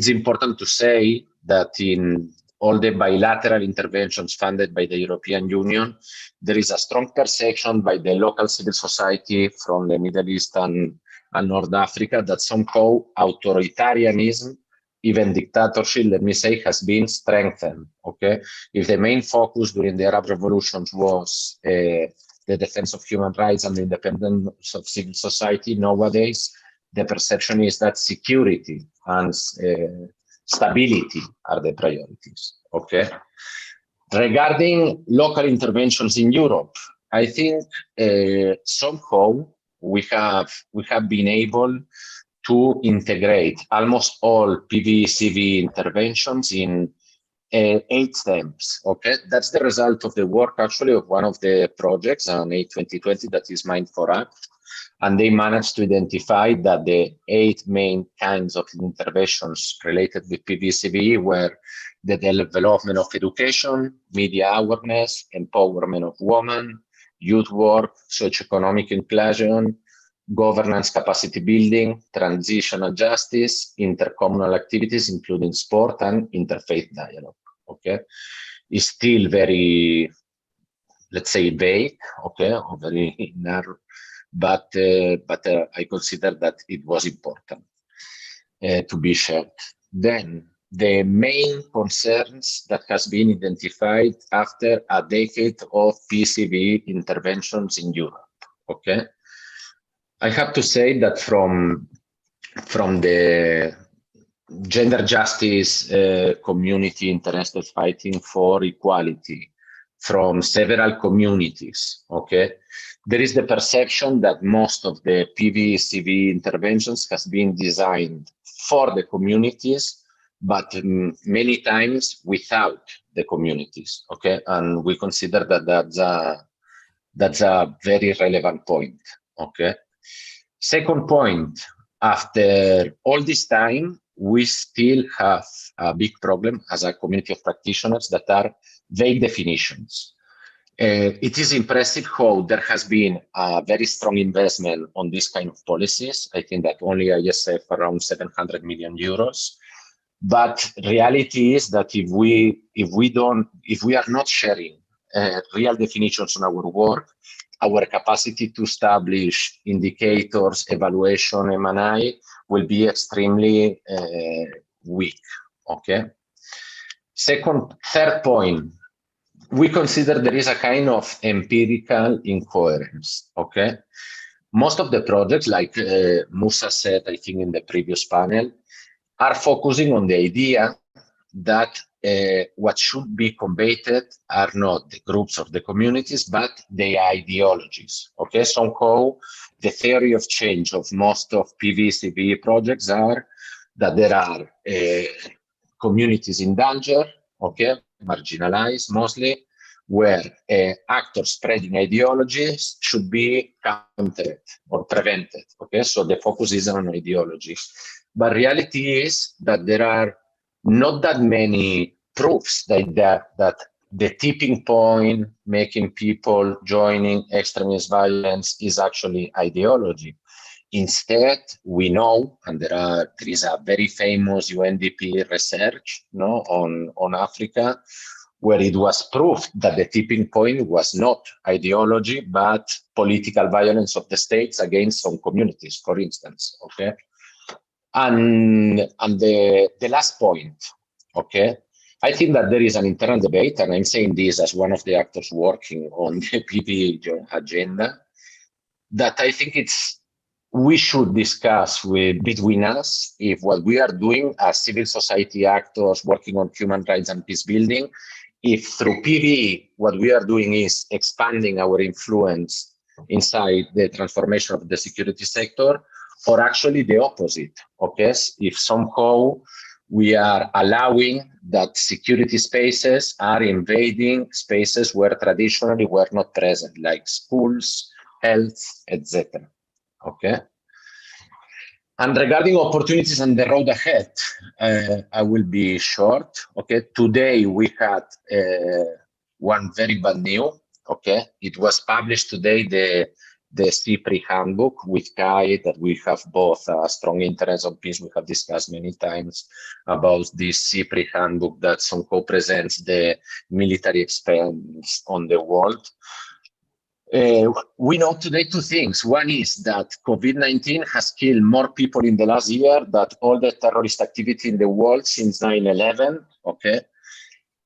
important to say that in all the bilateral interventions funded by the European Union, there is a strong perception by the local civil society from the Middle East and North Africa that somehow authoritarianism, even dictatorship, let me say, has been strengthened, okay? If the main focus during the Arab revolutions was the defense of human rights and the independence of civil society, nowadays, the perception is that security and stability are the priorities, okay? Regarding local interventions in Europe, I think somehow we have been able to integrate almost all PV/CV interventions in 8 steps, okay? That's the result of the work actually of one of the projects on 8/2020 that is Mind for Act. And they managed to identify that the 8 main kinds of interventions related with PV/CV were the development of education, media awareness, empowerment of women, youth work, socioeconomic inclusion, governance capacity building, transitional justice, intercommunal activities, including sport and interfaith dialogue, okay? It's still very, let's say, vague, okay, or very narrow, but I consider that it was important to be shared. Then the main concerns that has been identified after a decade of PCV interventions in Europe. Okay, I have to say that from the gender justice community interested fighting for equality, from several communities, okay, there is the perception that most of the PV/CV interventions has been designed for the communities, but many times without the communities, okay? And we consider that that's a very relevant point, okay? Second point, after all this time, we still have a big problem as a community of practitioners that are vague definitions. It is impressive how there has been a very strong investment on this kind of policies. I think that only ISF around 700 million euros. But reality is that if we are not sharing real definitions on our work, our capacity to establish indicators, evaluation, M&I will be extremely weak. Okay. Third point. We consider there is a kind of empirical incoherence, okay? Most of the projects, like Musa said, I think in the previous panel, are focusing on the idea that what should be combated are not the groups or the communities, but the ideologies, okay? Somehow, the theory of change of most of PV/CV projects are that there are communities in danger, okay, marginalized mostly, where actors spreading ideologies should be countered or prevented, okay? So the focus is on ideology. But reality is that there are not that many proofs that the tipping point making people joining extremist violence is actually ideology. Instead, we know, and there is a very famous UNDP research, no, on Africa, where it was proved that the tipping point was not ideology, but political violence of the states against some communities, for instance, okay? And the last point, okay? I think that there is an internal debate, and I'm saying this as one of the actors working on the PV agenda, that I think we should discuss between us if what we are doing as civil society actors working on human rights and peace building, if through PV, what we are doing is expanding our influence inside the transformation of the security sector, or actually the opposite, okay? If somehow we are allowing that security spaces are invading spaces where traditionally were not present, like schools, health, etc. Okay. And regarding opportunities on the road ahead, I will be short. Okay. Today we had one very bad news. Okay. It was published today, the CIPRI handbook with Kai, that we have both a strong interest on peace. We have discussed many times about this CIPRI handbook that somehow presents the military expense on the world. We know today two things. One is that COVID-19 has killed more people in the last year than all the terrorist activity in the world since 9/11. Okay.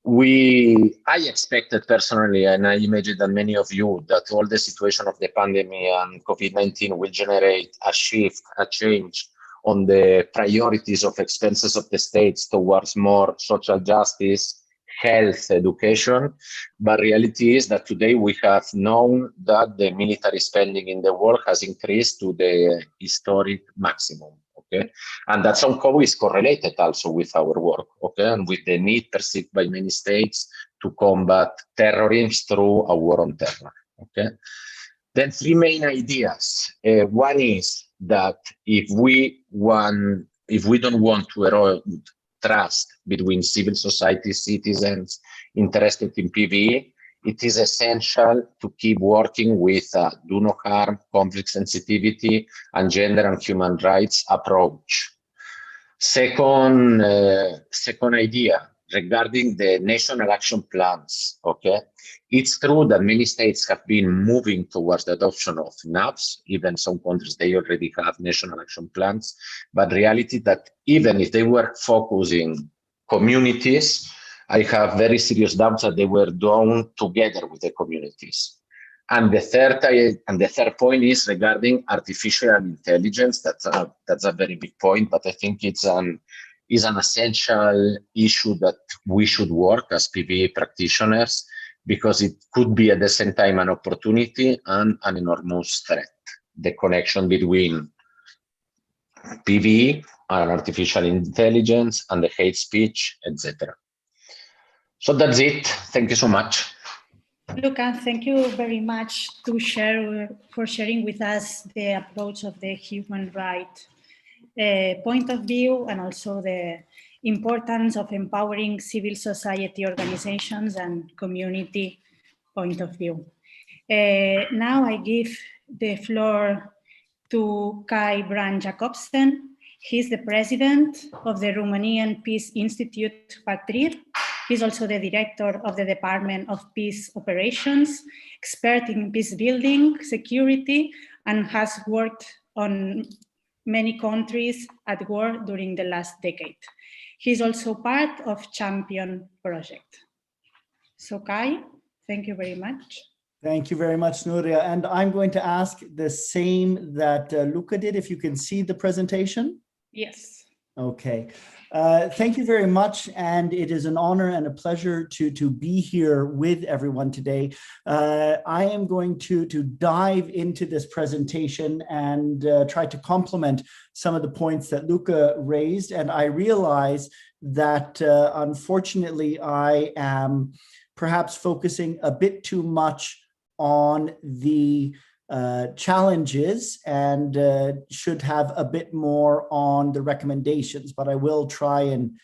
I expected personally, and I imagine that many of you, that all the situation of the pandemic and COVID-19 will generate a shift, a change on the priorities of expenses of the states towards more social justice, health, education. But reality is that today we have known that the military spending in the world has increased to the historic maximum. Okay, and that somehow is correlated also with our work, okay, and with the need perceived by many states to combat terrorism through a war on terror. Okay, then three main ideas. One is that if we don't want to erode trust between civil society citizens interested in PVE, it is essential to keep working with do no harm, conflict sensitivity, and gender and human rights approach. Second idea regarding the national action plans. Okay, it's true that many states have been moving towards the adoption of NAPs. Even some countries, they already have national action plans. But reality that even if they were focusing communities, I have very serious doubts that they were done together with the communities. And the third point is regarding artificial intelligence. That's a very big point, but I think it's an essential issue that we should work as PV practitioners, because it could be at the same time an opportunity and an enormous threat. The connection between PV and artificial intelligence and the hate speech, etc. So that's it. Thank you so much. Luca, thank you very much for sharing with us the approach of the human rights point of view, and also the importance of empowering civil society organizations and community point of view. Now I give the floor to Kai Brand Jacobsen. He's the president of the Romanian Peace Institute, Patrir. He's also the director of the Department of Peace Operations, expert in peace building, security, and has worked on many countries at war during the last decade. He's also part of Champion Project. So Kai, thank you very much. Thank you very much, Nuria. And I'm going to ask the same that Luca did, if you can see the presentation. Yes. Okay. Thank you very much. And it is an honor and a pleasure to be here with everyone today. I am going to dive into this presentation and try to complement some of the points that Luca raised. And I realize that unfortunately, I am perhaps focusing a bit too much on the challenges and should have a bit more on the recommendations, but I will try and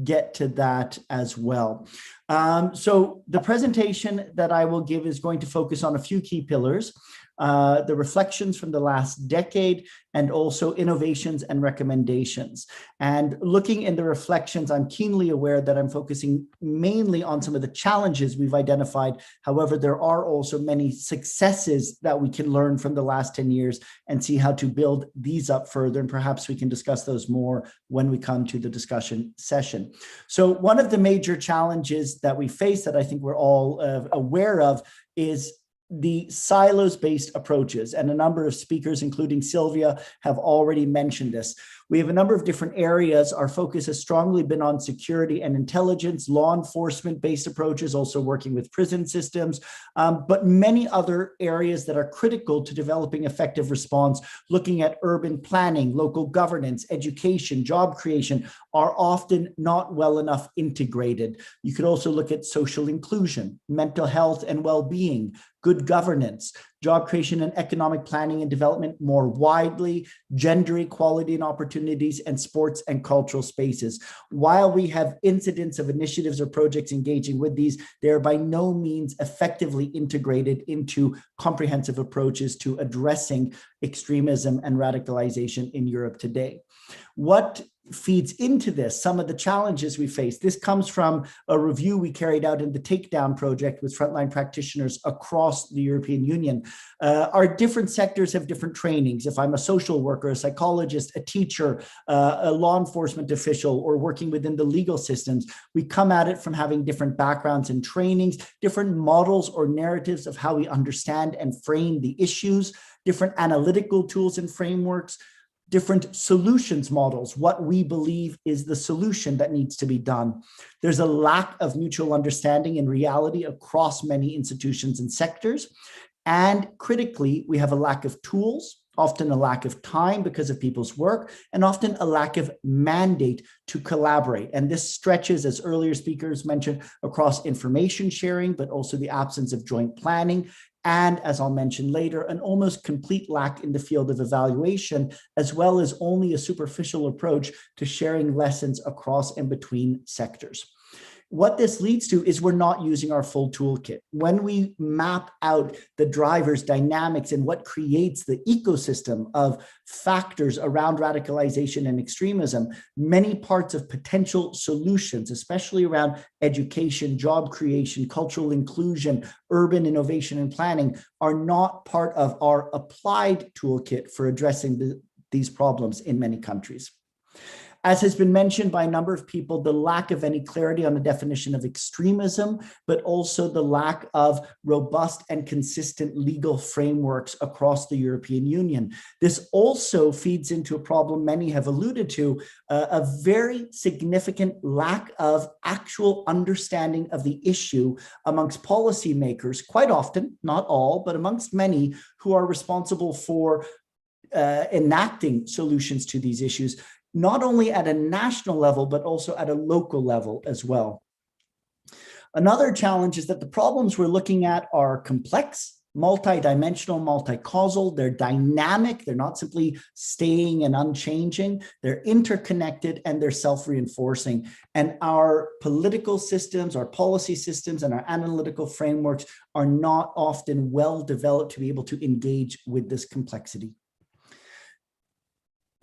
get to that as well. So the presentation that I will give is going to focus on a few key pillars, the reflections from the last decade, and also innovations and recommendations. And looking in the reflections, I'm keenly aware that I'm focusing mainly on some of the challenges we've identified. However, there are also many successes that we can learn from the last 10 years and see how to build these up further. And perhaps we can discuss those more when we come to the discussion session. So one of the major challenges that we face that I think we're all aware of is the silos-based approaches, and a number of speakers, including Sylvia, have already mentioned this. We have a number of different areas. Our focus has strongly been on security and intelligence, law enforcement-based approaches, also working with prison systems, but many other areas that are critical to developing effective response, looking at urban planning, local governance, education, job creation, are often not well enough integrated. You could also look at social inclusion, mental health and well-being, good governance, job creation and economic planning and development more widely, gender equality and opportunities, and sports and cultural spaces. While we have incidents of initiatives or projects engaging with these, they are by no means effectively integrated into comprehensive approaches to addressing extremism and radicalization in Europe today. What feeds into this, some of the challenges we face? This comes from a review we carried out in the Takedown project with frontline practitioners across the European Union. Our different sectors have different trainings. If I'm a social worker, a psychologist, a teacher, a law enforcement official, or working within the legal systems, we come at it from having different backgrounds and trainings, different models or narratives of how we understand and frame the issues, different analytical tools and frameworks, different solutions models, what we believe is the solution that needs to be done. There's a lack of mutual understanding in reality across many institutions and sectors. And critically, we have a lack of tools, often a lack of time because of people's work, and often a lack of mandate to collaborate. And this stretches, as earlier speakers mentioned, across information sharing, but also the absence of joint planning. And as I'll mention later, an almost complete lack in the field of evaluation, as well as only a superficial approach to sharing lessons across and between sectors. What this leads to is we're not using our full toolkit. When we map out the drivers, dynamics, and what creates the ecosystem of factors around radicalization and extremism, many parts of potential solutions, especially around education, job creation, cultural inclusion, urban innovation and planning, are not part of our applied toolkit for addressing these problems in many countries. As has been mentioned by a number of people, the lack of any clarity on the definition of extremism, but also the lack of robust and consistent legal frameworks across the European Union. This also feeds into a problem many have alluded to, a very significant lack of actual understanding of the issue amongst policymakers, quite often, not all, but amongst many who are responsible for enacting solutions to these issues, not only at a national level, but also at a local level as well. Another challenge is that the problems we're looking at are complex, multidimensional, multi-causal, they're dynamic, they're not simply staying and unchanging, they're interconnected and they're self-reinforcing. And our political systems, our policy systems, and our analytical frameworks are not often well developed to be able to engage with this complexity.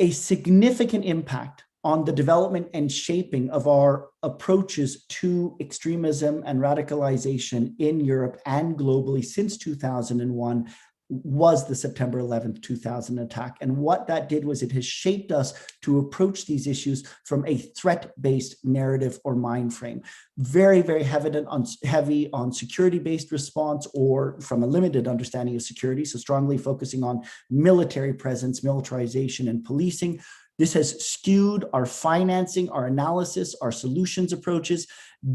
A significant impact on the development and shaping of our approaches to extremism and radicalization in Europe and globally since 2001 was the September 11th, 2000 attack. And what that did was it has shaped us to approach these issues from a threat-based narrative or mind frame. Very, very heavy on security-based response, or from a limited understanding of security, so strongly focusing on military presence, militarization, and policing. This has skewed our financing, our analysis, our solutions approaches,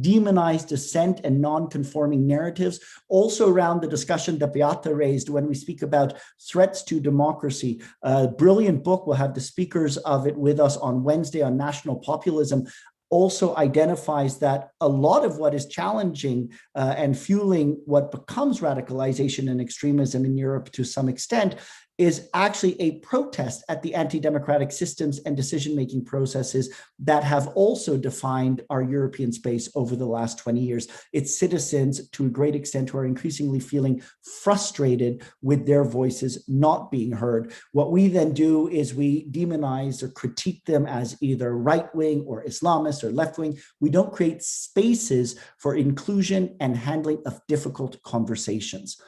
demonized dissent and non-conforming narratives, also around the discussion that Beata raised when we speak about threats to democracy. A brilliant book, we'll have the speakers of it with us on Wednesday on national populism, also identifies that a lot of what is challenging and fueling what becomes radicalization and extremism in Europe to some extent is actually a protest at the anti-democratic systems and decision-making processes that have also defined our European space over the last 20 years. Its citizens, to a great extent, who are increasingly feeling frustrated with their voices not being heard. What we then do is we demonize or critique them as either right-wing or Islamist or left-wing. We don't create spaces for inclusion and handling of difficult conversations.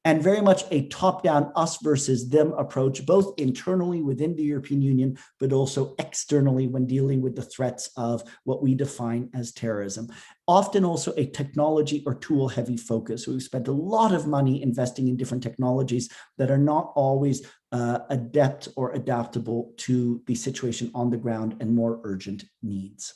And very much a top-down us versus them approach, both internally within the European Union, but also externally when dealing with the threats of what we define as terrorism. Often also a technology or tool-heavy focus. We've spent a lot of money investing in different technologies that are not always adept or adaptable to the situation on the ground and more urgent needs.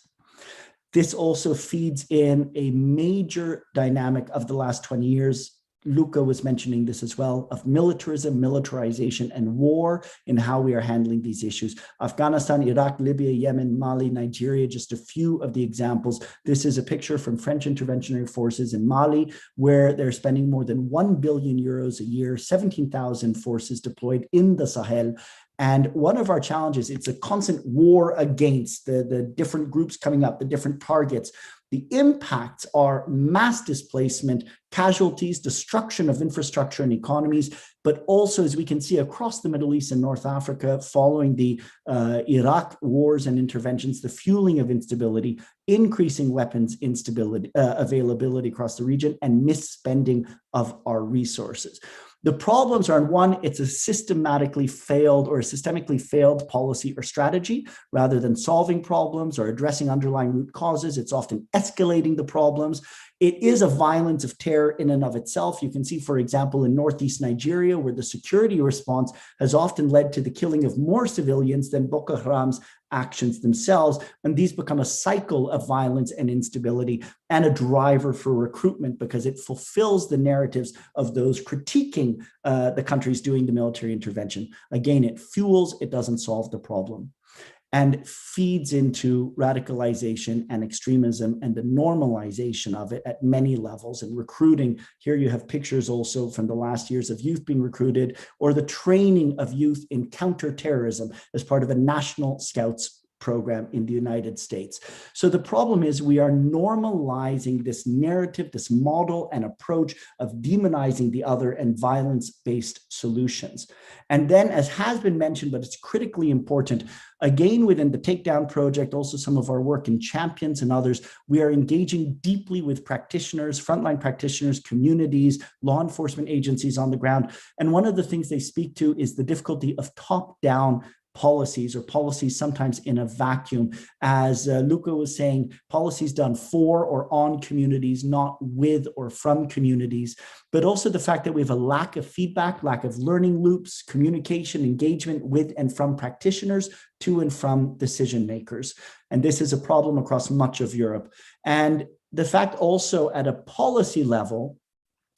This also feeds in a major dynamic of the last 20 years. Luca was mentioning this as well, of militarism, militarization, and war in how we are handling these issues. Afghanistan, Iraq, Libya, Yemen, Mali, Nigeria, just a few of the examples. This is a picture from French interventionary forces in Mali, where they're spending more than 1 billion euros a year, 17,000 forces deployed in the Sahel. And one of our challenges, it's a constant war against the different groups coming up, the different targets. The impacts are mass displacement, casualties, destruction of infrastructure and economies, but also, as we can see across the Middle East and North Africa, following the Iraq wars and interventions, the fueling of instability, increasing weapons instability, availability across the region, and misspending of our resources. The problems are, one, it's a systemically failed policy or strategy. Rather than solving problems or addressing underlying root causes, it's often escalating the problems. It is a violence of terror in and of itself. You can see, for example, in northeast Nigeria, where the security response has often led to the killing of more civilians than Boko Haram's actions themselves. And these become a cycle of violence and instability and a driver for recruitment, because it fulfills the narratives of those critiquing the countries doing the military intervention. Again, it fuels, it doesn't solve the problem, and feeds into radicalization and extremism and the normalization of it at many levels. And recruiting, here you have pictures also from the last years of youth being recruited, or the training of youth in counterterrorism as part of a national scouts program in the United States. So the problem is we are normalizing this narrative, this model and approach of demonizing the other and violence-based solutions. And then, as has been mentioned, but it's critically important, again, within the Takedown Project, also some of our work in Champions and others, we are engaging deeply with practitioners, frontline practitioners, communities, law enforcement agencies on the ground. And one of the things they speak to is the difficulty of top-down policies, or policies sometimes in a vacuum. As Luca was saying, policies done for or on communities, not with or from communities, but also the fact that we have a lack of feedback, lack of learning loops, communication, engagement with and from practitioners to and from decision makers. And this is a problem across much of Europe. And the fact also at a policy level,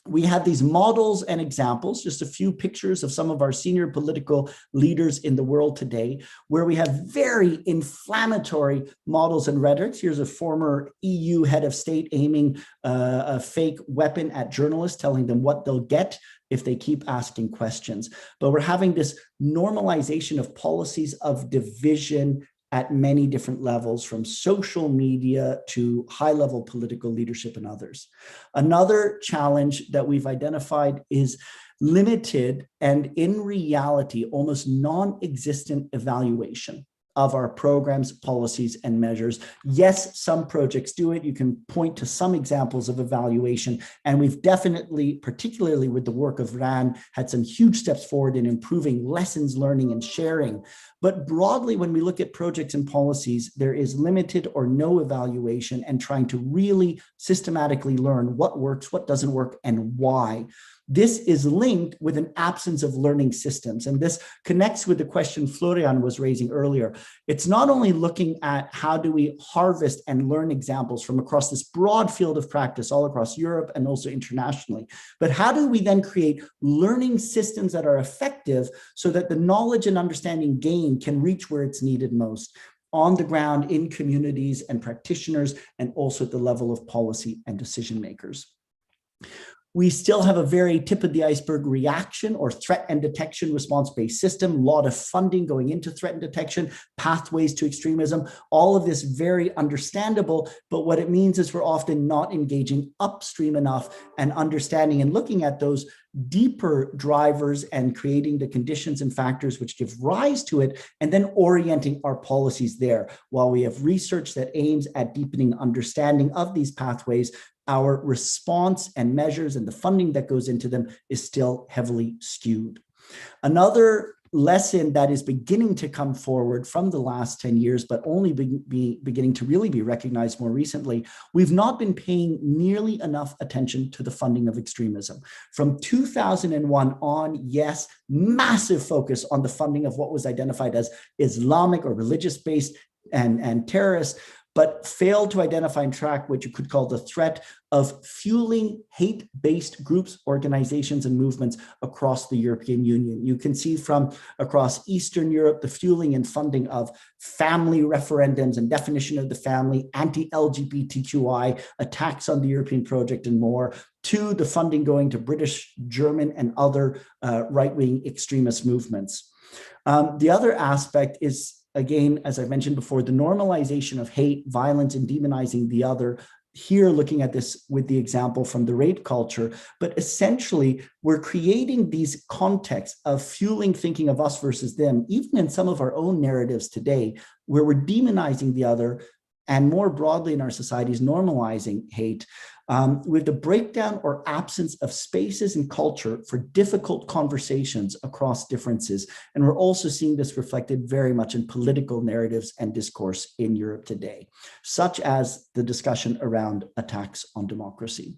we have these models and examples, just a few pictures of some of our senior political leaders in the world today, where we have very inflammatory models and rhetorics. Here's a former EU head of state aiming a fake weapon at journalists, telling them what they'll get if they keep asking questions. But we're having this normalization of policies of division at many different levels, from social media to high-level political leadership and others. Another challenge that we've identified is limited and, in reality, almost non-existent evaluation of our programs, policies, and measures. Yes, some projects do it. You can point to some examples of evaluation, and we've definitely, particularly with the work of RAN, had some huge steps forward in improving lessons learning and sharing. But broadly, when we look at projects and policies, there is limited or no evaluation, and trying to really systematically learn what works, what doesn't work, and why. This is linked with an absence of learning systems. And this connects with the question Florian was raising earlier. It's not only looking at how do we harvest and learn examples from across this broad field of practice all across Europe and also internationally, but how do we then create learning systems that are effective so that the knowledge and understanding gained can reach where it's needed most, on the ground in communities and practitioners, and also at the level of policy and decision makers. We still have a very tip of the iceberg reaction or threat and detection response-based system, a lot of funding going into threat and detection, pathways to extremism, all of this very understandable, but what it means is we're often not engaging upstream enough and understanding and looking at those deeper drivers and creating the conditions and factors which give rise to it, and then orienting our policies there. While we have research that aims at deepening understanding of these pathways, our response and measures and the funding that goes into them is still heavily skewed. Another lesson that is beginning to come forward from the last 10 years, but only beginning to really be recognized more recently, we've not been paying nearly enough attention to the funding of extremism. From 2001 on, yes, massive focus on the funding of what was identified as Islamic or religious-based and terrorists, but failed to identify and track what you could call the threat of fueling hate-based groups, organizations, and movements across the European Union. You can see from across Eastern Europe, the fueling and funding of family referendums and definition of the family, anti-LGBTQI, attacks on the European project, and more, to the funding going to British, German, and other right-wing extremist movements. The other aspect is, again, as I mentioned before, the normalization of hate, violence, and demonizing the other. Here, looking at this with the example from the rape culture, but essentially we're creating these contexts of fueling thinking of us versus them, even in some of our own narratives today, where we're demonizing the other, and more broadly in our societies, normalizing hate, with the breakdown or absence of spaces and culture for difficult conversations across differences. And we're also seeing this reflected very much in political narratives and discourse in Europe today, such as the discussion around attacks on democracy.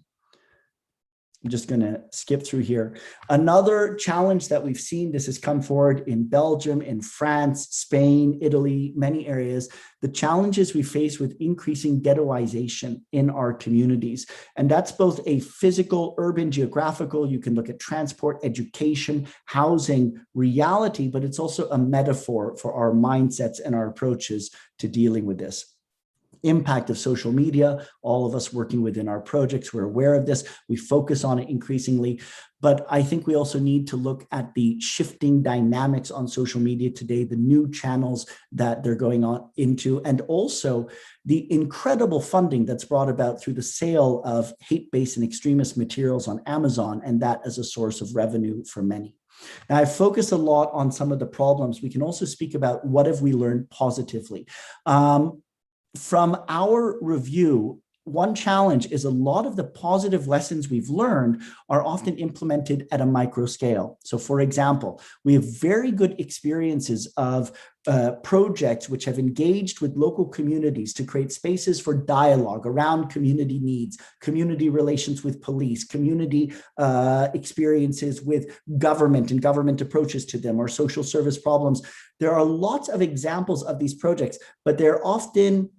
I'm just going to skip through here. Another challenge that we've seen, this has come forward in Belgium, in France, Spain, Italy, many areas, the challenges we face with increasing ghettoization in our communities. And that's both a physical, urban, geographical, you can look at transport, education, housing, reality, but it's also a metaphor for our mindsets and our approaches to dealing with this. Impact of social media, all of us working within our projects, we're aware of this, we focus on it increasingly, but I think we also need to look at the shifting dynamics on social media today, the new channels that they're going on into, and also the incredible funding that's brought about through the sale of hate-based and extremist materials on Amazon, and that as a source of revenue for many. Now, I've focused a lot on some of the problems. We can also speak about what have we learned positively. From our review, one challenge is a lot of the positive lessons we've learned are often implemented at a micro scale. So for example, we have very good experiences of projects which have engaged with local communities to create spaces for dialogue around community needs, community relations with police, community experiences with government and government approaches to them, or social service problems. There are lots of examples of these projects, but they're often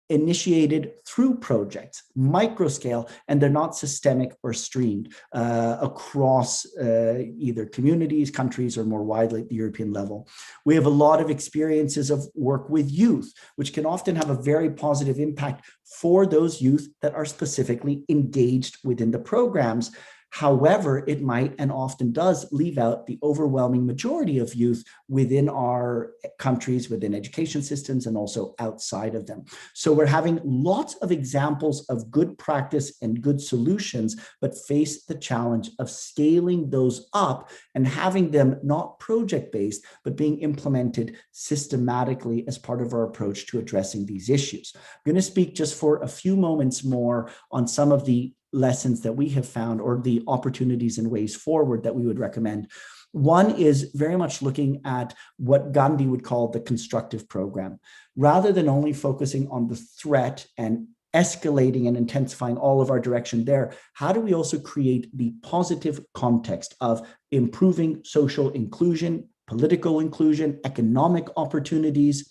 initiated through projects, micro scale, and they're not systemic or streamed across either communities, countries, or more widely at the European level. We have a lot of experiences of work with youth, which can often have a very positive impact for those youth that are specifically engaged within the programs. However, it might and often does leave out the overwhelming majority of youth within our countries, within education systems, and also outside of them. So we're having lots of examples of good practice and good solutions, but face the challenge of scaling those up and having them not project-based, but being implemented systematically as part of our approach to addressing these issues. I'm going to speak just for a few moments more on some of the lessons that we have found, or the opportunities and ways forward that we would recommend. One is very much looking at what Gandhi would call the constructive program. Rather than only focusing on the threat and escalating and intensifying all of our direction there, how do we also create the positive context of improving social inclusion, political inclusion, economic opportunities?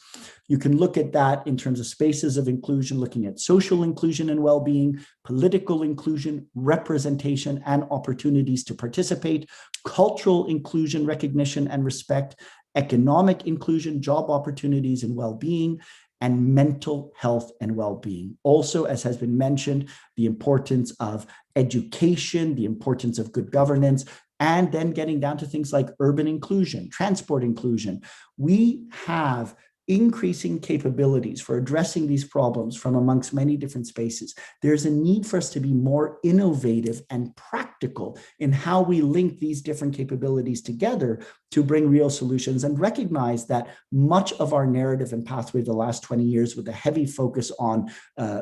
You can look at that in terms of spaces of inclusion, looking at social inclusion and well-being, political inclusion, representation, and opportunities to participate, cultural inclusion, recognition and respect, economic inclusion, job opportunities and well-being, and mental health and well-being. Also, as has been mentioned, the importance of education, the importance of good governance, and then getting down to things like urban inclusion, transport inclusion. We have increasing capabilities for addressing these problems from amongst many different spaces. There's a need for us to be more innovative and practical in how we link these different capabilities together to bring real solutions, and recognize that much of our narrative and pathway the last 20 years, with a heavy focus on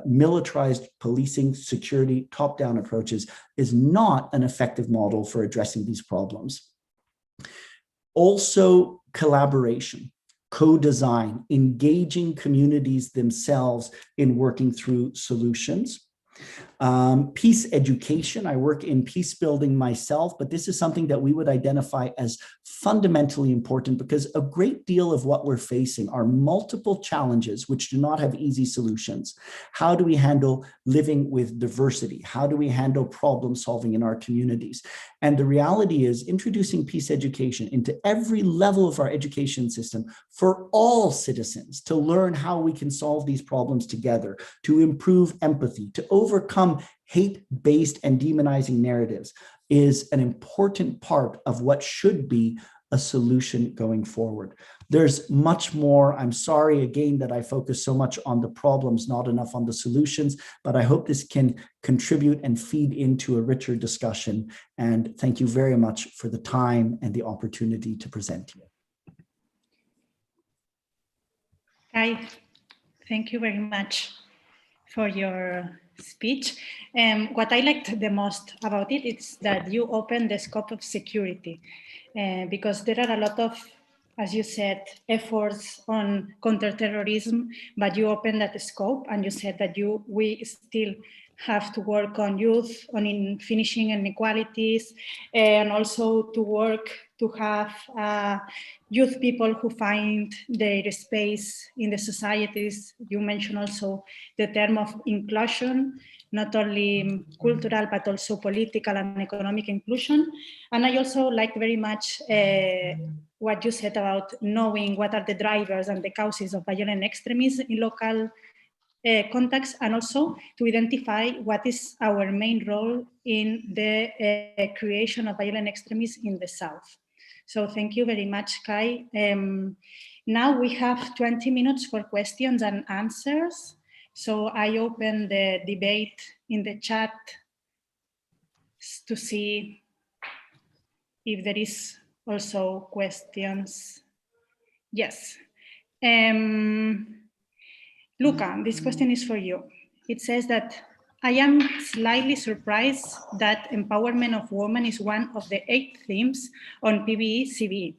militarized policing, security, top-down approaches, is not an effective model for addressing these problems. Also, collaboration, co-design, engaging communities themselves in working through solutions. Peace education. I work in peace building myself, but this is something that we would identify as fundamentally important, because a great deal of what we're facing are multiple challenges which do not have easy solutions. How do we handle living with diversity? How do we handle problem solving in our communities? And the reality is, introducing peace education into every level of our education system for all citizens to learn how we can solve these problems together, to improve empathy, to overcome hate-based and demonizing narratives, is an important part of what should be a solution going forward. There's much more. I'm sorry again that I focus so much on the problems, not enough on the solutions, but I hope this can contribute and feed into a richer discussion. And thank you very much for the time and the opportunity to present here. Kai, thank you very much for your speech. What I liked the most about it is that you open the scope of security, because there are a lot of, as you said, efforts on counterterrorism, but you open that scope, and you said that we still have to work on youth, on finishing inequalities, and also to work to have youth people who find their space in the societies. You mentioned also the term of inclusion, not only cultural, but also political and economic inclusion. And I also liked very much what you said about knowing what are the drivers and the causes of violent extremism in local context, and also to identify what is our main role in the creation of violent extremism in the South. So thank you very much, Kai. Now we have 20 minutes for questions and answers. So I open the debate in the chat to see if there is also questions. Yes. Luca, this question is for you. It says that I am slightly surprised that empowerment of women is one of the 8 themes on PBE-CBE.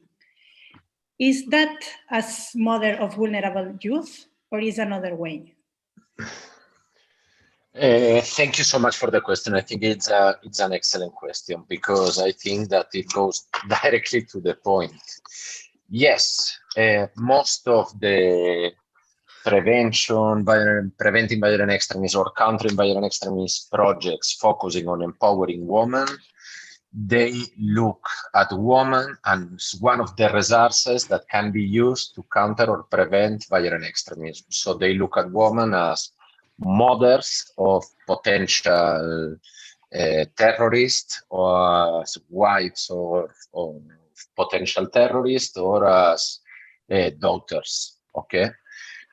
Is that as mother of vulnerable youth, or is another way? Thank you so much for the question. I think it's an excellent question because I think that it goes directly to the point. Yes, most of the preventing violent extremism or countering violent extremism projects focusing on empowering women, they look at women as one of the resources that can be used to counter or prevent violent extremism. So they look at women as mothers of potential terrorists, or as wives or potential terrorists, or as daughters, okay?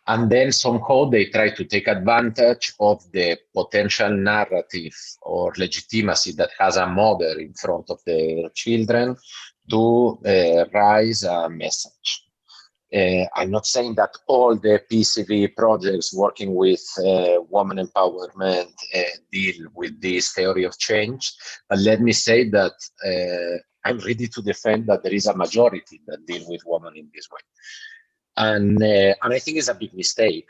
And then somehow they try to take advantage of the potential narrative or legitimacy that has a mother in front of their children to raise a message. I'm not saying that all the PCV projects working with women empowerment deal with this theory of change, but let me say that I'm ready to defend that there is a majority that deal with women in this way. And I think it's a big mistake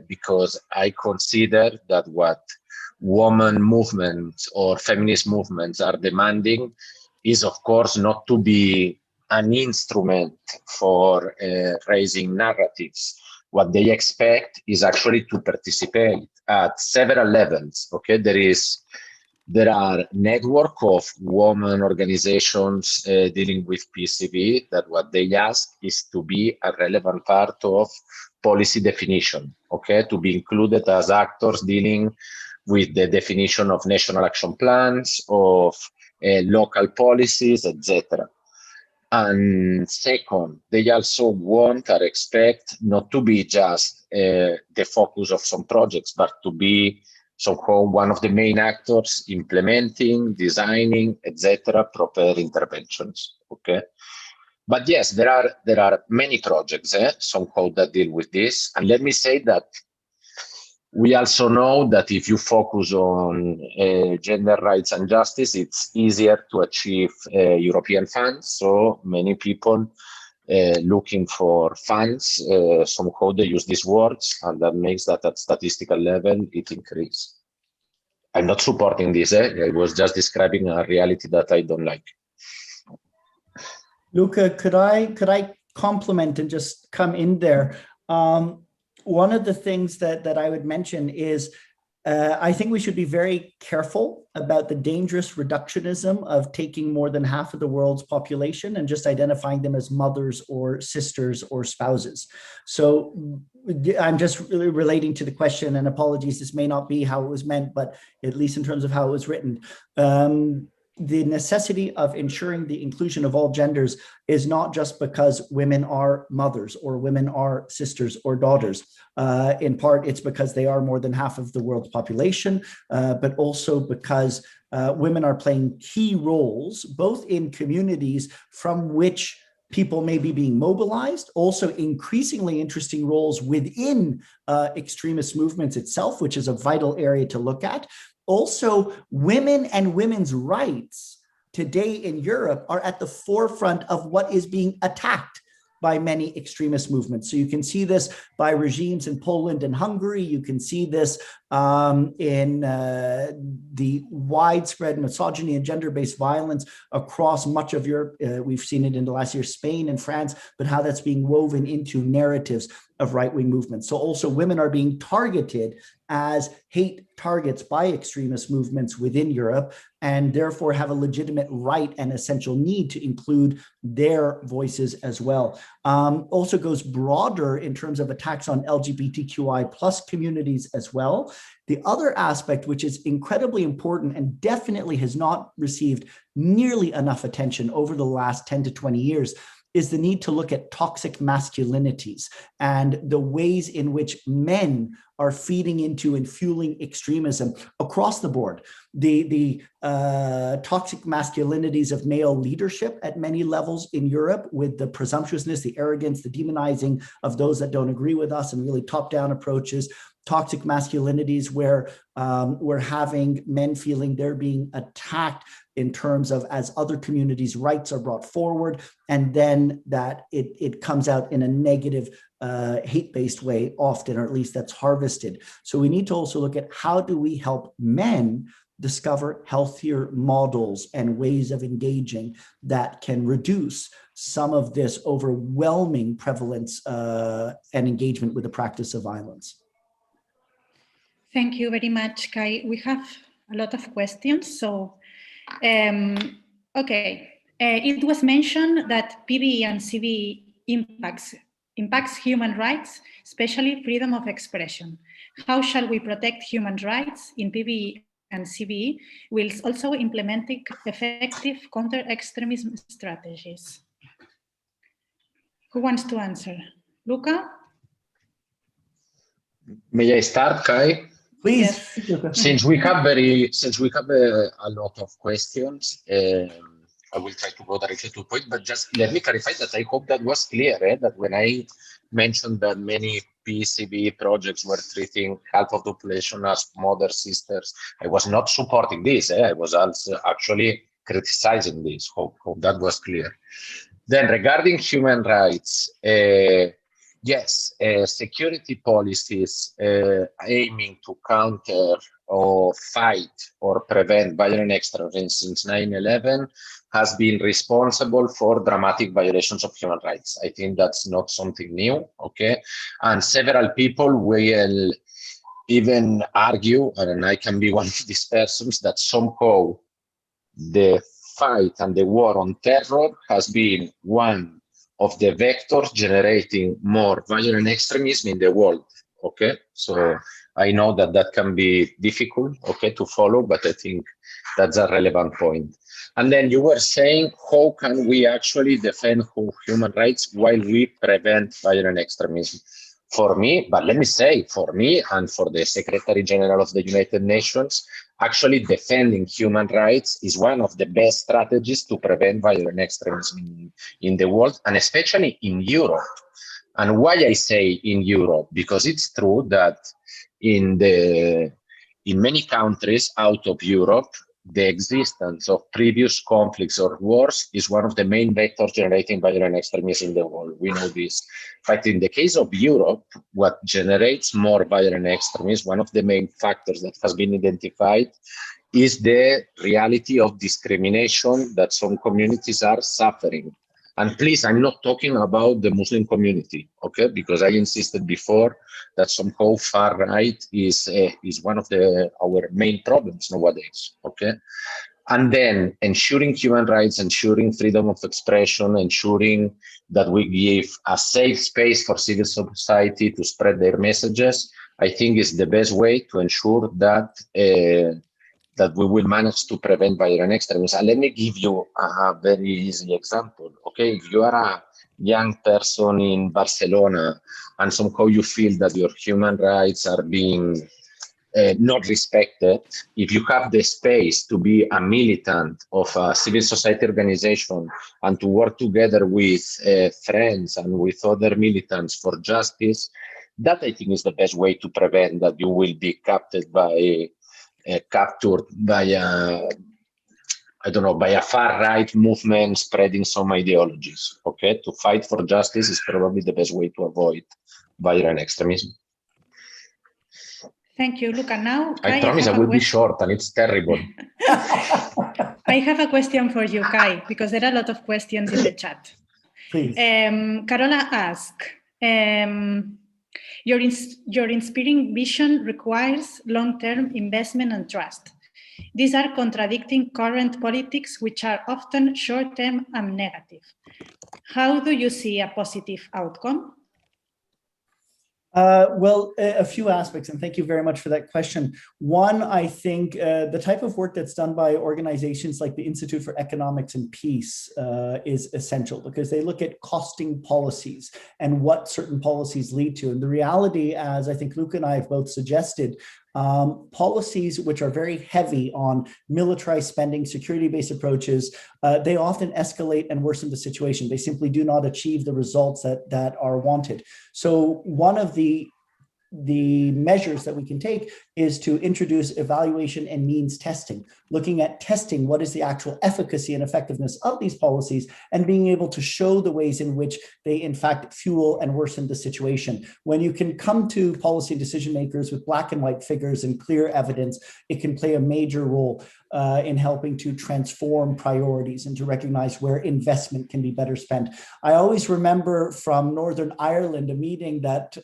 because I consider that what women movements or feminist movements are demanding is, of course, not to be an instrument for raising narratives. What they expect is actually to participate at several levels. Okay, there are network of women organizations dealing with PCV that what they ask is to be a relevant part of policy definition, okay, to be included as actors dealing with the definition of national action plans, of local policies, etc. And second, they also want or expect not to be just the focus of some projects, but to be somehow one of the main actors implementing, designing, etc., proper interventions. Okay, but yes, there are many projects somehow that deal with this, and let me say that we also know that if you focus on gender rights and justice, it's easier to achieve European funds. So many people looking for funds, somehow they use these words, and that makes that at statistical level, it increases. I'm not supporting this. I was just describing a reality that I don't like. Luca, could I compliment and just come in there? One of the things that I would mention is I think we should be very careful about the dangerous reductionism of taking more than half of the world's population and just identifying them as mothers or sisters or spouses. So I'm just really relating to the question, and apologies, this may not be how it was meant, but at least in terms of how it was written. The necessity of ensuring the inclusion of all genders is not just because women are mothers or women are sisters or daughters. In part, it's because they are more than half of the world's population, but also because women are playing key roles, both in communities from which people may be being mobilized, also increasingly interesting roles within extremist movements itself, which is a vital area to look at. Also, women and women's rights today in Europe are at the forefront of what is being attacked by many extremist movements. So you can see this by regimes in Poland and Hungary. You can see this in the widespread misogyny and gender-based violence across much of Europe. We've seen it in the last year, Spain and France, but how that's being woven into narratives of right-wing movements. So also women are being targeted as hate targets by extremist movements within Europe, and therefore have a legitimate right and essential need to include their voices as well. Also goes broader in terms of attacks on LGBTQI plus communities as well. The other aspect, which is incredibly important and definitely has not received nearly enough attention over the last 10 to 20 years, is the need to look at toxic masculinities and the ways in which men are feeding into and fueling extremism across the board. the toxic masculinities of male leadership at many levels in Europe, with the presumptuousness, the arrogance, the demonizing of those that don't agree with us, and really top-down approaches. Toxic masculinities where we're having men feeling they're being attacked in terms of as other communities' rights are brought forward, and then that it comes out in a negative hate-based way often, or at least that's harvested. So we need to also look at how do we help men discover healthier models and ways of engaging that can reduce some of this overwhelming prevalence and engagement with the practice of violence. Thank you very much, Kai. We have a lot of questions. So, okay. It was mentioned that PBE and CBE impacts human rights, especially freedom of expression. How shall we protect human rights in PBE and CBE whilst also implementing effective counter-extremism strategies? Who wants to answer? Luca? May I start, Kai? Please. Yes. Since we have a lot of questions, I will try to go directly to the point, but just let me clarify that I hope that was clear, that when I mentioned that many PCB projects were treating half of the population as mother sisters, I was not supporting this. I was also actually criticizing this. Hope that was clear. Then regarding human rights, yes, security policies aiming to counter or fight or prevent violent extremism since 9/11 has been responsible for dramatic violations of human rights. I think that's not something new, okay? And several people will even argue, and I can be one of these persons, that somehow the fight and the war on terror has been one of the vectors generating more violent extremism in the world, okay? So I know that that can be difficult, okay, to follow, but I think that's a relevant point. And then you were saying, how can we actually defend human rights while we prevent violent extremism? For me, but let me say, for me and for the Secretary General of the United Nations, actually defending human rights is one of the best strategies to prevent violent extremism in the world, and especially in Europe. And why I say in Europe? Because it's true that in many countries out of Europe, the existence of previous conflicts or wars is one of the main vectors generating violent extremism in the world. We know this. But in the case of Europe, what generates more violent extremism, one of the main factors that has been identified, is the reality of discrimination that some communities are suffering. And please, I'm not talking about the Muslim community, okay? Because I insisted before that somehow far right is one of our main problems nowadays, okay? And then ensuring human rights, ensuring freedom of expression, ensuring that we give a safe space for civil society to spread their messages, I think is the best way to ensure that that we will manage to prevent violent extremism. And let me give you a very easy example, okay? If you are a young person in Barcelona and somehow you feel that your human rights are being not respected, if you have the space to be a militant of a civil society organization and to work together with friends and with other militants for justice, that I think is the best way to prevent that you will be captured by a far-right movement spreading some ideologies, okay? To fight for justice is probably the best way to avoid violent extremism. Thank you, Luca. Now, I promise I will be short, and it's terrible. I have a question for you, Kai, because there are a lot of questions in the chat. Please. Carola asked, your inspiring vision requires long-term investment and trust. These are contradicting current politics, which are often short-term and negative. How do you see a positive outcome? Well, a few aspects, and thank you very much for that question. One, I think the type of work that's done by organizations like the Institute for Economics and Peace is essential, because they look at costing policies and what certain policies lead to. And the reality, as I think Luca and I have both suggested, policies which are very heavy on militarized spending, security-based approaches, they often escalate and worsen the situation. They simply do not achieve the results that are wanted. So one of the measures that we can take is to introduce evaluation and means testing, looking at testing what is the actual efficacy and effectiveness of these policies and being able to show the ways in which they in fact fuel and worsen the situation. When you can come to policy decision makers with black and white figures and clear evidence, it can play a major role in helping to transform priorities and to recognize where investment can be better spent. I always remember from Northern Ireland a meeting that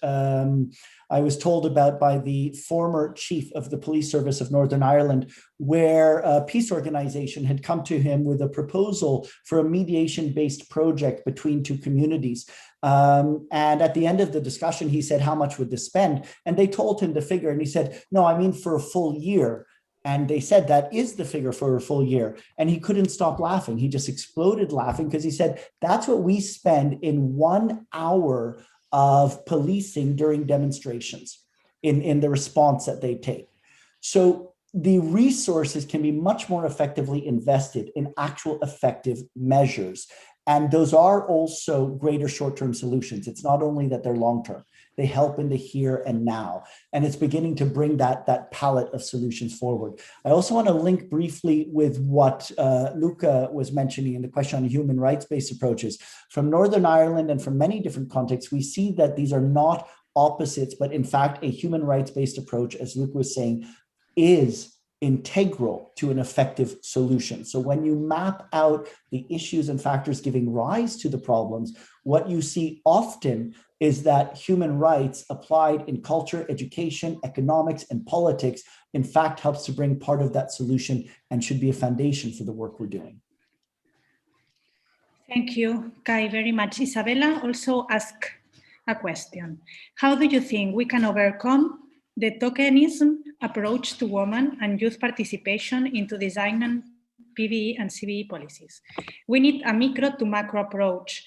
I was told about by the former chief of the police service of Northern Ireland, where a peace organization had come to him with a proposal for a mediation-based project between two communities. And at the end of the discussion, he said, how much would this spend? And they told him the figure, and he said, no, I mean for a full year. And they said, that is the figure for a full year. And he couldn't stop laughing. He just exploded laughing because he said, that's what we spend in 1 hour of policing during demonstrations in the response that they take. So the resources can be much more effectively invested in actual effective measures. And those are also greater short-term solutions. It's not only that they're long-term, they help in the here and now. And it's beginning to bring that palette of solutions forward. I also want to link briefly with what Luca was mentioning in the question on human rights-based approaches. From Northern Ireland and from many different contexts, we see that these are not opposites, but in fact, a human rights-based approach, as Luca was saying, is integral to an effective solution. So when you map out the issues and factors giving rise to the problems, what you see often is that human rights applied in culture, education, economics, and politics, in fact, helps to bring part of that solution and should be a foundation for the work we're doing. Thank you, Kai, very much. Isabella also asked a question. How do you think we can overcome the tokenism approach to women and youth participation into designing PVE and CVE policies? We need a micro to macro approach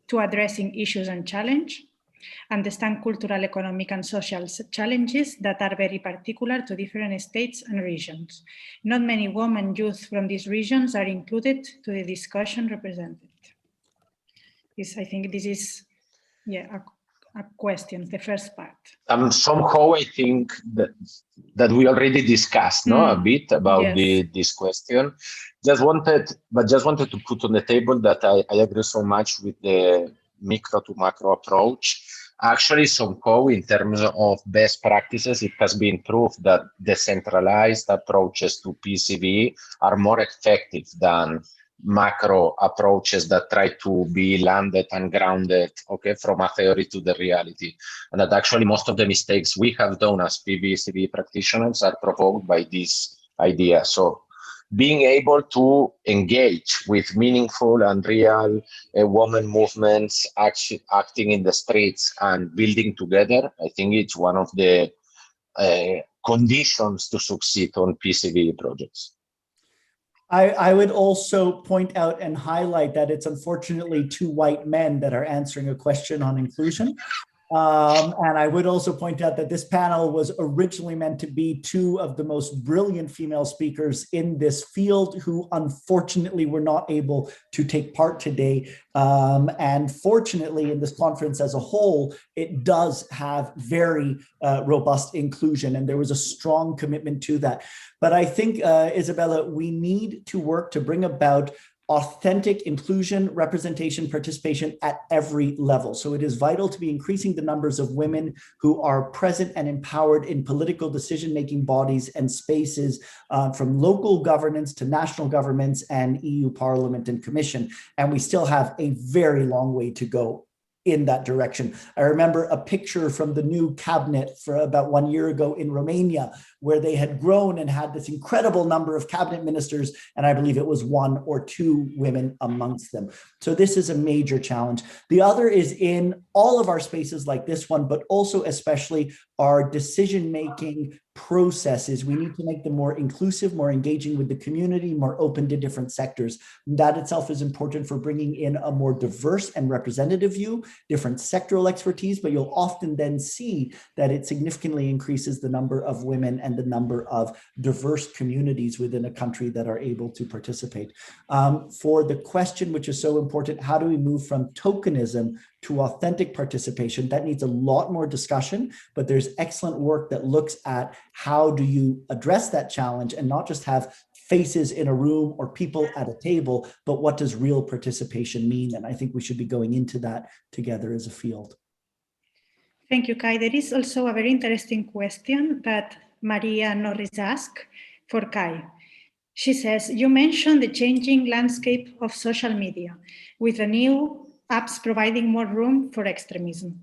to addressing issues and challenge, understand cultural, economic, and social challenges that are very particular to different states and regions. Not many women and youth from these regions are included to the discussion represented. I think this is a question, the first part. Somehow I think that we already discussed a bit about this question. Just wanted to put on the table that I agree so much with the micro to macro approach. Actually, somehow in terms of best practices, it has been proved that decentralized approaches to PCV are more effective than macro approaches that try to be landed and grounded, from a theory to the reality. And that actually most of the mistakes we have done as PV/CV practitioners are provoked by this idea. So being able to engage with meaningful and real women movements acting in the streets and building together, I think it's one of the conditions to succeed on PCV projects. I would also point out and highlight that it's unfortunately two white men that are answering a question on inclusion. And I would also point out that this panel was originally meant to be two of the most brilliant female speakers in this field who unfortunately were not able to take part today. And fortunately in this conference as a whole, it does have very robust inclusion, and there was a strong commitment to that. But I think, Isabella, we need to work to bring about authentic inclusion, representation, participation at every level. So it is vital to be increasing the numbers of women who are present and empowered in political decision-making bodies and spaces, from local governance to national governments and EU Parliament and Commission. And we still have a very long way to go in that direction. I remember a picture from the new cabinet for about 1 year ago in Romania, where they had grown and had this incredible number of cabinet ministers, and I believe it was 1 or 2 women amongst them. So this is a major challenge. The other is in all of our spaces like this one, but also especially our decision-making processes. We need to make them more inclusive, more engaging with the community, more open to different sectors. That itself is important for bringing in a more diverse and representative view, different sectoral expertise, but you'll often then see that it significantly increases the number of women and the number of diverse communities within a country that are able to participate. For the question, which is so important, how do we move from tokenism to authentic participation? That needs a lot more discussion, but there's excellent work that looks at how do you address that challenge and not just have faces in a room or people at a table, but what does real participation mean? And I think we should be going into that together as a field. Thank you, Kai. There is also a very interesting question that Maria Norris asked for Kai. She says, you mentioned the changing landscape of social media with the new apps providing more room for extremism.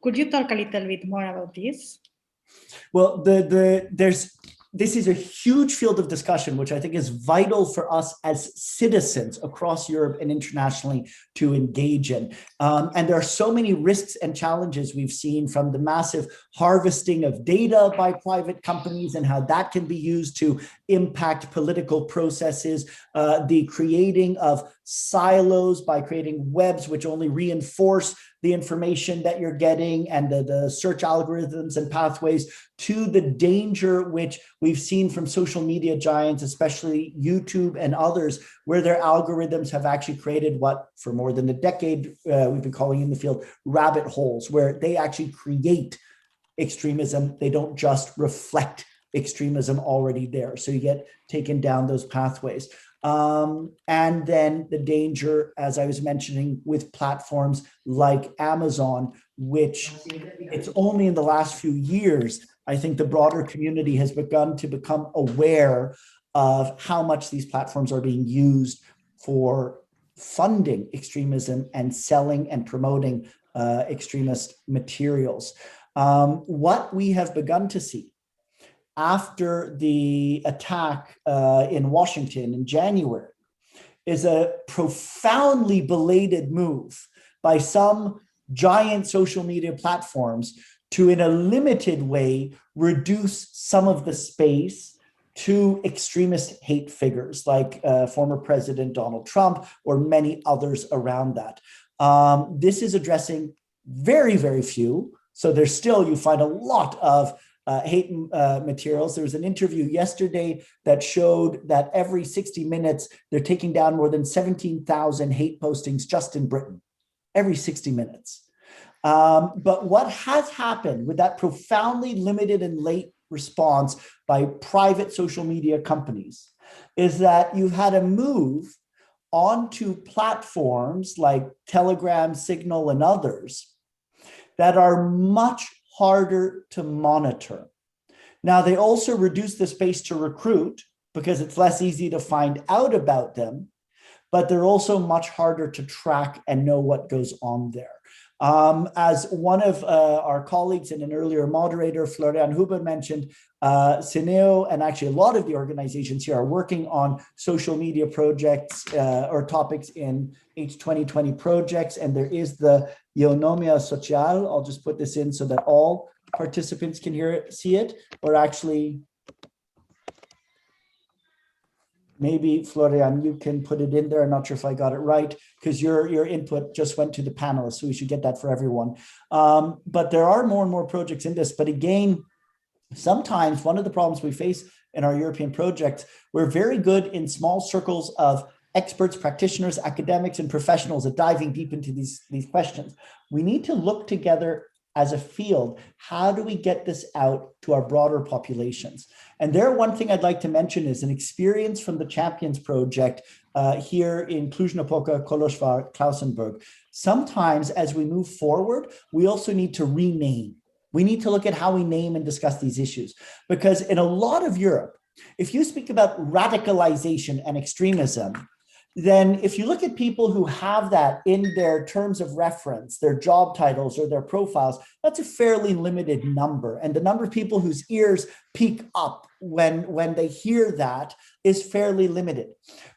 Could you talk a little bit more about this? Well, this is a huge field of discussion, which I think is vital for us as citizens across Europe and internationally to engage in. And there are so many risks and challenges we've seen, from the massive harvesting of data by private companies and how that can be used to impact political processes, the creating of silos by creating webs which only reinforce the information that you're getting and the search algorithms and pathways, to the danger which we've seen from social media giants, especially YouTube and others, where their algorithms have actually created what for more than a decade we've been calling in the field rabbit holes, where they actually create extremism. They don't just reflect extremism already there. So you get taken down those pathways. And then the danger, as I was mentioning, with platforms like Amazon, which it's only in the last few years, I think the broader community has begun to become aware of how much these platforms are being used for funding extremism and selling and promoting extremist materials. What we have begun to see after the attack in Washington in January is a profoundly belated move by some giant social media platforms to, in a limited way, reduce some of the space to extremist hate figures like former President Donald Trump or many others around that. This is addressing very, very few. So there's still, you find a lot of hate materials. There was an interview yesterday that showed that every 60 minutes, they're taking down more than 17,000 hate postings just in Britain, every 60 minutes. But what has happened with that profoundly limited and late response by private social media companies is that you've had a move onto platforms like Telegram, Signal, and others that are much harder to monitor. Now, they also reduce the space to recruit because it's less easy to find out about them, but they're also much harder to track and know what goes on there. As one of our colleagues and an earlier moderator, Florian Huber, mentioned, Cineo and actually a lot of the organizations here are working on social media projects or topics in H2020 projects. And there is the Economia Social. I'll just put this in so that all participants can hear it, see it, or actually, maybe Florian, you can put it in there. I'm not sure if I got it right because your input just went to the panelists, so we should get that for everyone. But there are more and more projects in this. But again, sometimes one of the problems we face in our European projects, we're very good in small circles of experts, practitioners, academics, and professionals at diving deep into these questions. We need to look together as a field. How do we get this out to our broader populations? And there, one thing I'd like to mention is an experience from the Champions Project here in Cluj-Napoca, Kolozsvár, Klausenburg. Sometimes as we move forward, we also need to rename. We need to look at how we name and discuss these issues. Because in a lot of Europe, if you speak about radicalization and extremism, then if you look at people who have that in their terms of reference, their job titles or their profiles, that's a fairly limited number. And the number of people whose ears peak up when they hear that is fairly limited.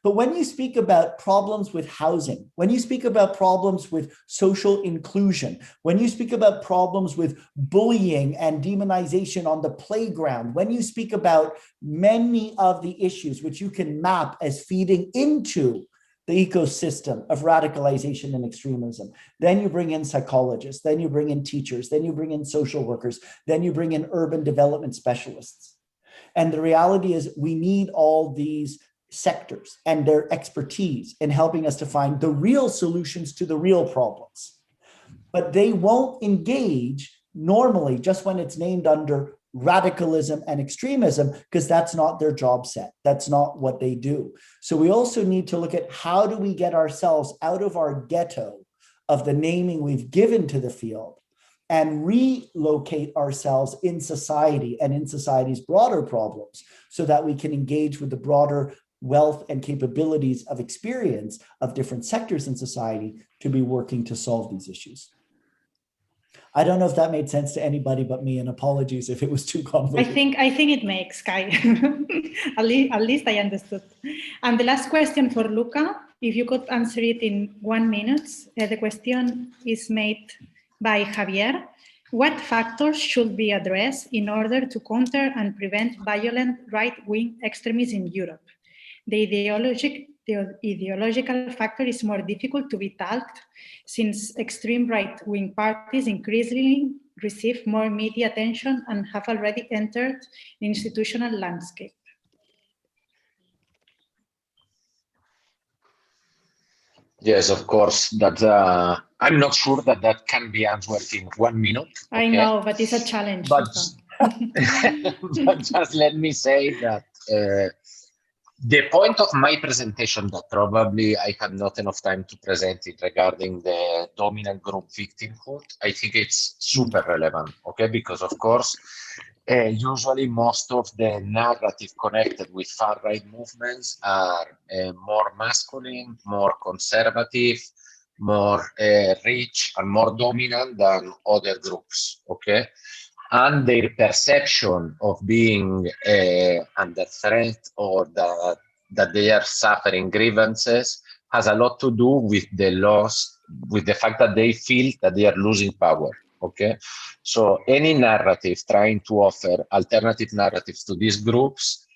But when you speak about problems with housing, when you speak about problems with social inclusion, when you speak about problems with bullying and demonization on the playground, when you speak about many of the issues which you can map as feeding into the ecosystem of radicalization and extremism, then you bring in psychologists, then you bring in teachers, then you bring in social workers, then you bring in urban development specialists. And the reality is we need all these sectors and their expertise in helping us to find the real solutions to the real problems. But they won't engage normally just when it's named under radicalism and extremism, because that's not their job set. That's not what they do. So we also need to look at how do we get ourselves out of our ghetto of the naming we've given to the field and relocate ourselves in society and in society's broader problems so that we can engage with the broader wealth and capabilities of experience of different sectors in society to be working to solve these issues. I don't know if that made sense to anybody but me, and apologies if it was too convoluted. I think it makes, Kai. at least I understood. And the last question for Luca, if you could answer it in 1 minute. The question is made by Javier. What factors should be addressed in order to counter and prevent violent right-wing extremism in Europe? The ideological factor is more difficult to be tackled since extreme right-wing parties increasingly receive more media attention and have already entered the institutional landscape. Yes, of course. That I'm not sure that can be answered in 1 minute. Okay? I know, but it's a challenge. But, but just let me say that the point of my presentation, that probably I had not enough time to present it regarding the dominant group victimhood, I think it's super relevant, okay? Because of course, usually most of the narrative connected with far-right movements are more masculine, more conservative, more rich and more dominant than other groups, okay? And their perception of being under threat or that they are suffering grievances has a lot to do with the loss, with the fact that they feel that they are losing power. Okay, so any narrative trying to offer alternative narratives to these groups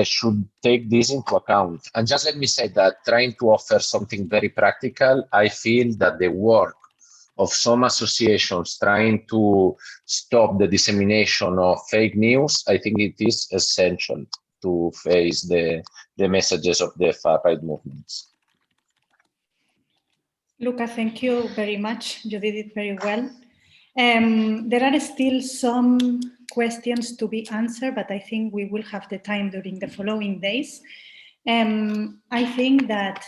should take this into account. And just let me say that trying to offer something very practical, I feel that the work of some associations trying to stop the dissemination of fake news, I think it is essential to face the messages of the far-right movements. Luca, thank you very much. You did it very well. There are still some questions to be answered, but I think we will have the time during the following days. I think that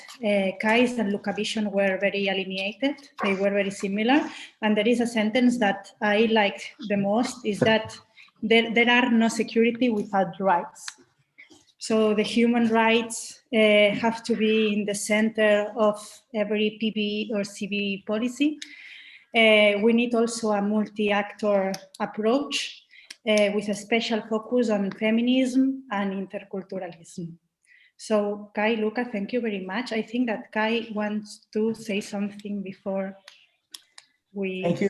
Kai's and Luca vision were very alienated. They were very similar. And there is a sentence that I like the most is that there are no security without rights. So the human rights have to be in the center of every PB or CB policy. We need also a multi-actor approach with a special focus on feminism and interculturalism. So Kai, Luca, thank you very much. I think that Kai wants to say something before we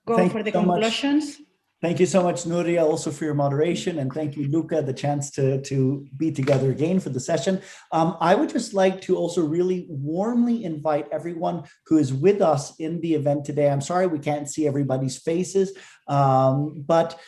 go for the conclusions. Thank you so much, Nuria, also for your moderation, and thank you, Luca, the chance to be together again for the session. I would just like to also really warmly invite everyone who is with us in the event today. I'm sorry we can't see everybody's faces, but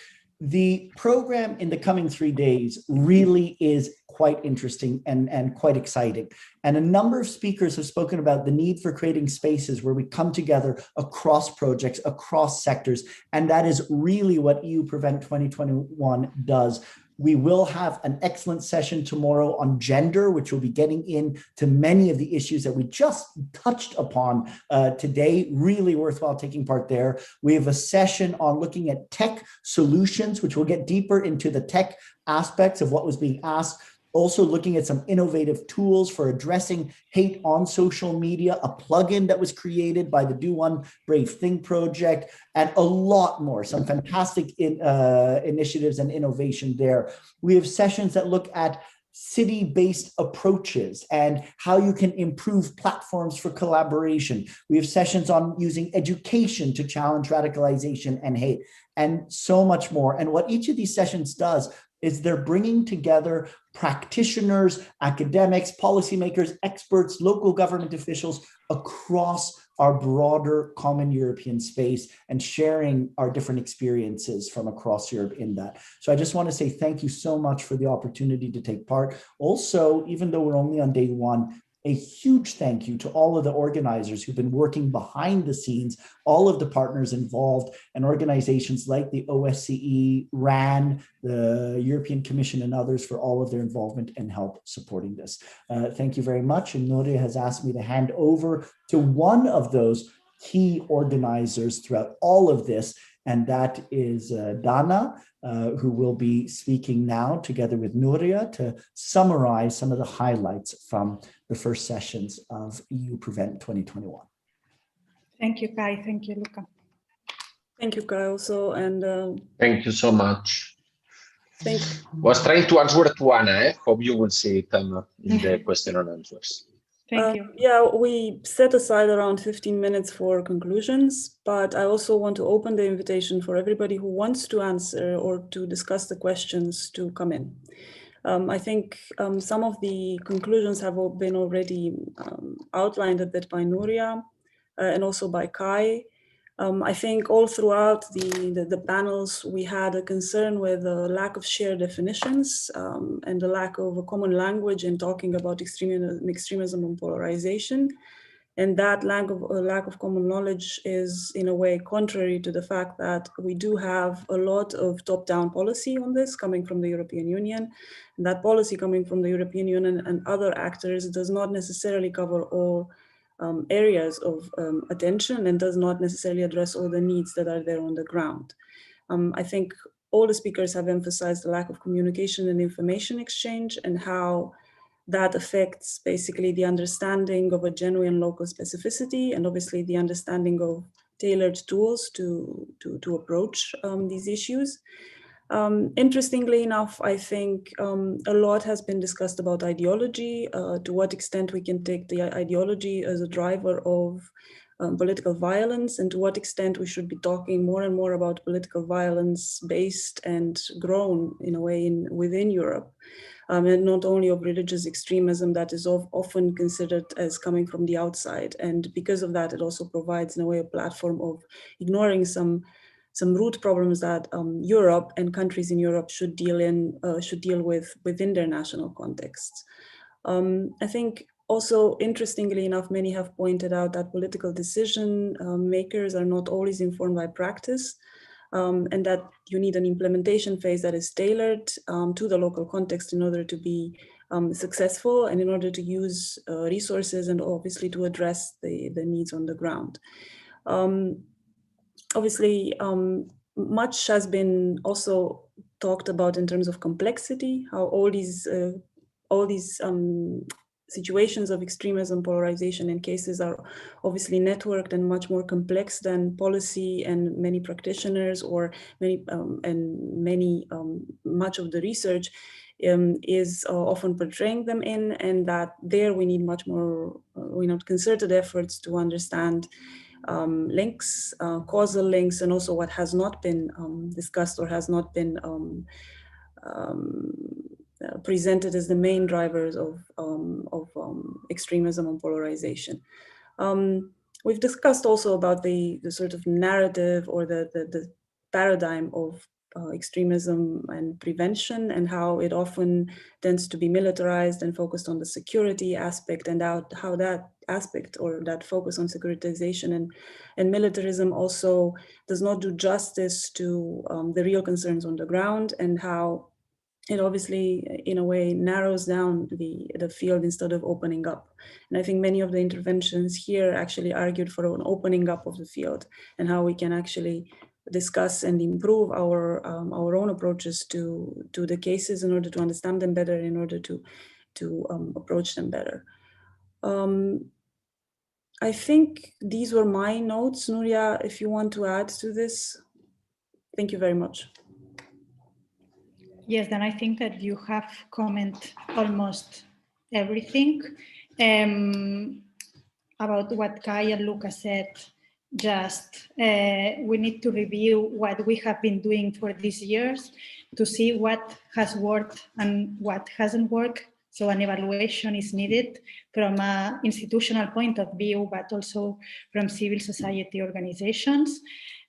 the program in the coming 3 days really is quite interesting and quite exciting. And a number of speakers have spoken about the need for creating spaces where we come together across projects, across sectors. And that is really what EUPrevent 2021 does. We will have an excellent session tomorrow on gender, which will be getting into many of the issues that we just touched upon today. Really worthwhile taking part there. We have a session on looking at tech solutions, which will get deeper into the tech aspects of what was being asked. also looking at some innovative tools for addressing hate on social media, a plugin that was created by the Do One Brave Thing project, and a lot more, some fantastic initiatives and innovation there. We have sessions that look at city-based approaches and how you can improve platforms for collaboration. We have sessions on using education to challenge radicalization and hate, and so much more. And what each of these sessions does is they're bringing together practitioners, academics, policymakers, experts, local government officials across our broader common European space and sharing our different experiences from across Europe in that. So I just want to say thank you so much for the opportunity to take part. Also, even though we're only on day one, a huge thank you to all of the organizers who've been working behind the scenes, all of the partners involved, and organizations like the OSCE, RAN, the European Commission, and others for all of their involvement and help supporting this. Thank you very much. And Nuria has asked me to hand over to one of those key organizers throughout all of this, and that is Dana, who will be speaking now together with Nuria to summarize some of the highlights from the first sessions of EUPrevent 2021. Thank you, Kai. Thank you, Luca. Thank you, Kai, also. And thank you so much. Thank you. Was trying to answer to Anna. Hope you will see it in the question and answers. Thank you. Yeah, we set aside around 15 minutes for conclusions, but I also want to open the invitation for everybody who wants to answer or to discuss the questions to come in. I think some of the conclusions have been already outlined a bit by Nuria and also by Kai. I think all throughout the panels, we had a concern with the lack of shared definitions and the lack of a common language in talking about extremism and polarization. And that lack of common knowledge is in a way contrary to the fact that we do have a lot of top-down policy on this coming from the European Union. And that policy coming from the European Union and other actors does not necessarily cover all areas of attention and does not necessarily address all the needs that are there on the ground. I think all the speakers have emphasized the lack of communication and information exchange and how that affects basically the understanding of a genuine local specificity and obviously the understanding of tailored tools to approach these issues. Interestingly enough, I think a lot has been discussed about ideology, to what extent we can take the ideology as a driver of political violence, and to what extent we should be talking more and more about political violence based and grown in a way within Europe. And not only of religious extremism that is often considered as coming from the outside. And because of that, it also provides in a way a platform of ignoring some root problems that Europe and countries in Europe should deal with within their national contexts. I think also, interestingly enough, many have pointed out that political decision makers are not always informed by practice, and that you need an implementation phase that is tailored to the local context in order to be successful and in order to use resources and obviously to address the needs on the ground. Obviously, much has been also talked about in terms of complexity, how all these situations of extremism, polarization, and cases are obviously networked and much more complex than policy and many practitioners or much of the research is often portraying them in, and that there we need much more concerted efforts to understand links, causal links, and also what has not been discussed or has not been presented as the main drivers of extremism and polarization. We've discussed also about the sort of narrative or the paradigm of extremism and prevention, and how it often tends to be militarized and focused on the security aspect, and how that aspect or that focus on securitization and militarism also does not do justice to the real concerns on the ground, and how it obviously, in a way, narrows down the field instead of opening up. And I think many of the interventions here actually argued for an opening up of the field and how we can actually discuss and improve our own approaches to the cases in order to understand them better, in order to approach them better. I think these were my notes. Nuria, if you want to add to this, thank you very much. Yes, then I think that you have commented almost everything. About what Kai and Luca said, just we need to review what we have been doing for these years to see what has worked and what hasn't worked. So an evaluation is needed from an institutional point of view, but also from civil society organizations.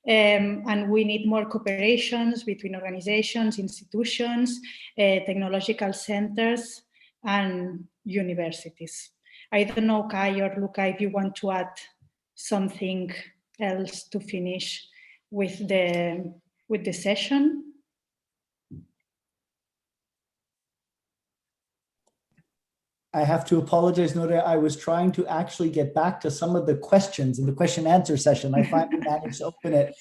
And we need more cooperations between organizations, institutions, technological centers, and universities. I don't know, Kai or Luca, if you want to add something else to finish with the session. I have to apologize, Nuria. I was trying to actually get back to some of the questions in the question answer session. I finally managed to open it.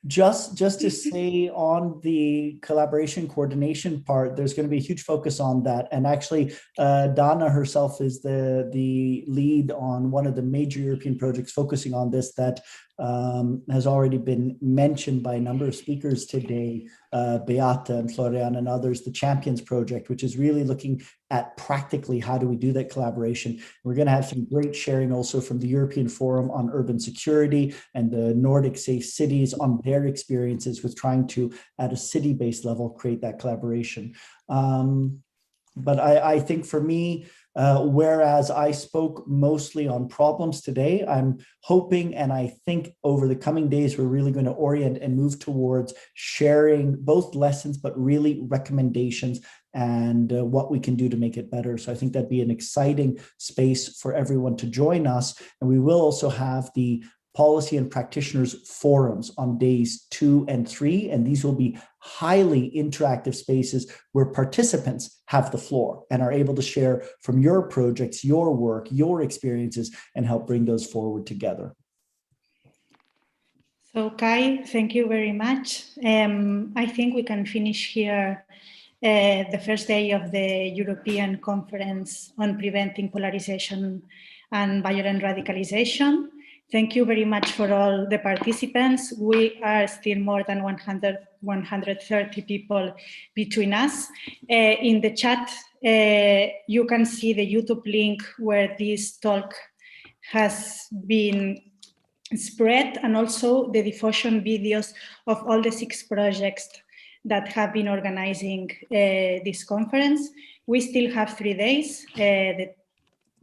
Just to say on the collaboration coordination part, there's going to be a huge focus on that. And actually, Dana herself is the lead on one of the major European projects focusing on this that has already been mentioned by a number of speakers today, Beata and Florian and others, the Champions Project, which is really looking at practically how do we do that collaboration. We're going to have some great sharing also from the European Forum on Urban Security and the Nordic Safe Cities on their experiences with trying to, at a city-based level, create that collaboration. But I think for me, whereas I spoke mostly on problems today, I'm hoping, and I think over the coming days, we're really going to orient and move towards sharing both lessons, but really recommendations and what we can do to make it better. So I think that'd be an exciting space for everyone to join us. And we will also have the policy and practitioners forums on days 2 and 3, and these will be highly interactive spaces where participants have the floor and are able to share from your projects, your work, your experiences, and help bring those forward together. So Kai, thank you very much. I think we can finish here the first day of the European Conference on Preventing Polarization and Violent Radicalization. Thank you very much for all the participants. We are still more than 130 people between us. In the chat, you can see the YouTube link where this talk has been spread, and also the diffusion videos of all the 6 projects that have been organizing this conference. We still have 3 days.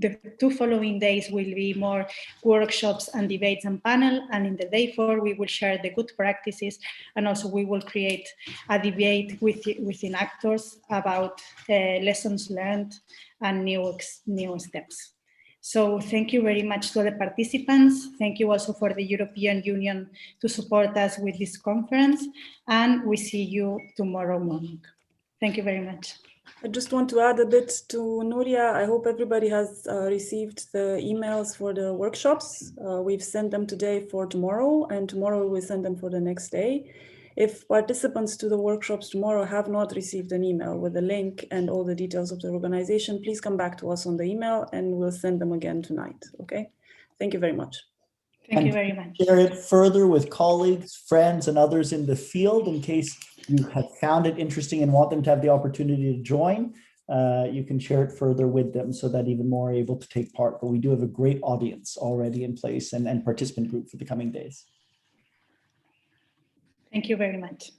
The 2 following days will be more workshops and debates and panel, and in the day 4 we will share the good practices, and also we will create a debate within actors about lessons learned and new steps. So thank you very much to the participants. Thank you also for the European Union to support us with this conference, and we see you tomorrow morning. Thank you very much. I just want to add a bit to Nuria. I hope everybody has received the emails for the workshops. We've sent them today for tomorrow, and tomorrow we'll send them for the next day. If participants to the workshops tomorrow have not received an email with the link and all the details of the organization, please come back to us on the email and we'll send them again tonight, okay? Thank you very much. Thank you very much. Share it further with colleagues, friends, and others in the field in case you have found it interesting and want them to have the opportunity to join. You can share it further with them so that even more are able to take part. But we do have a great audience already in place and participant group for the coming days. Thank you very much.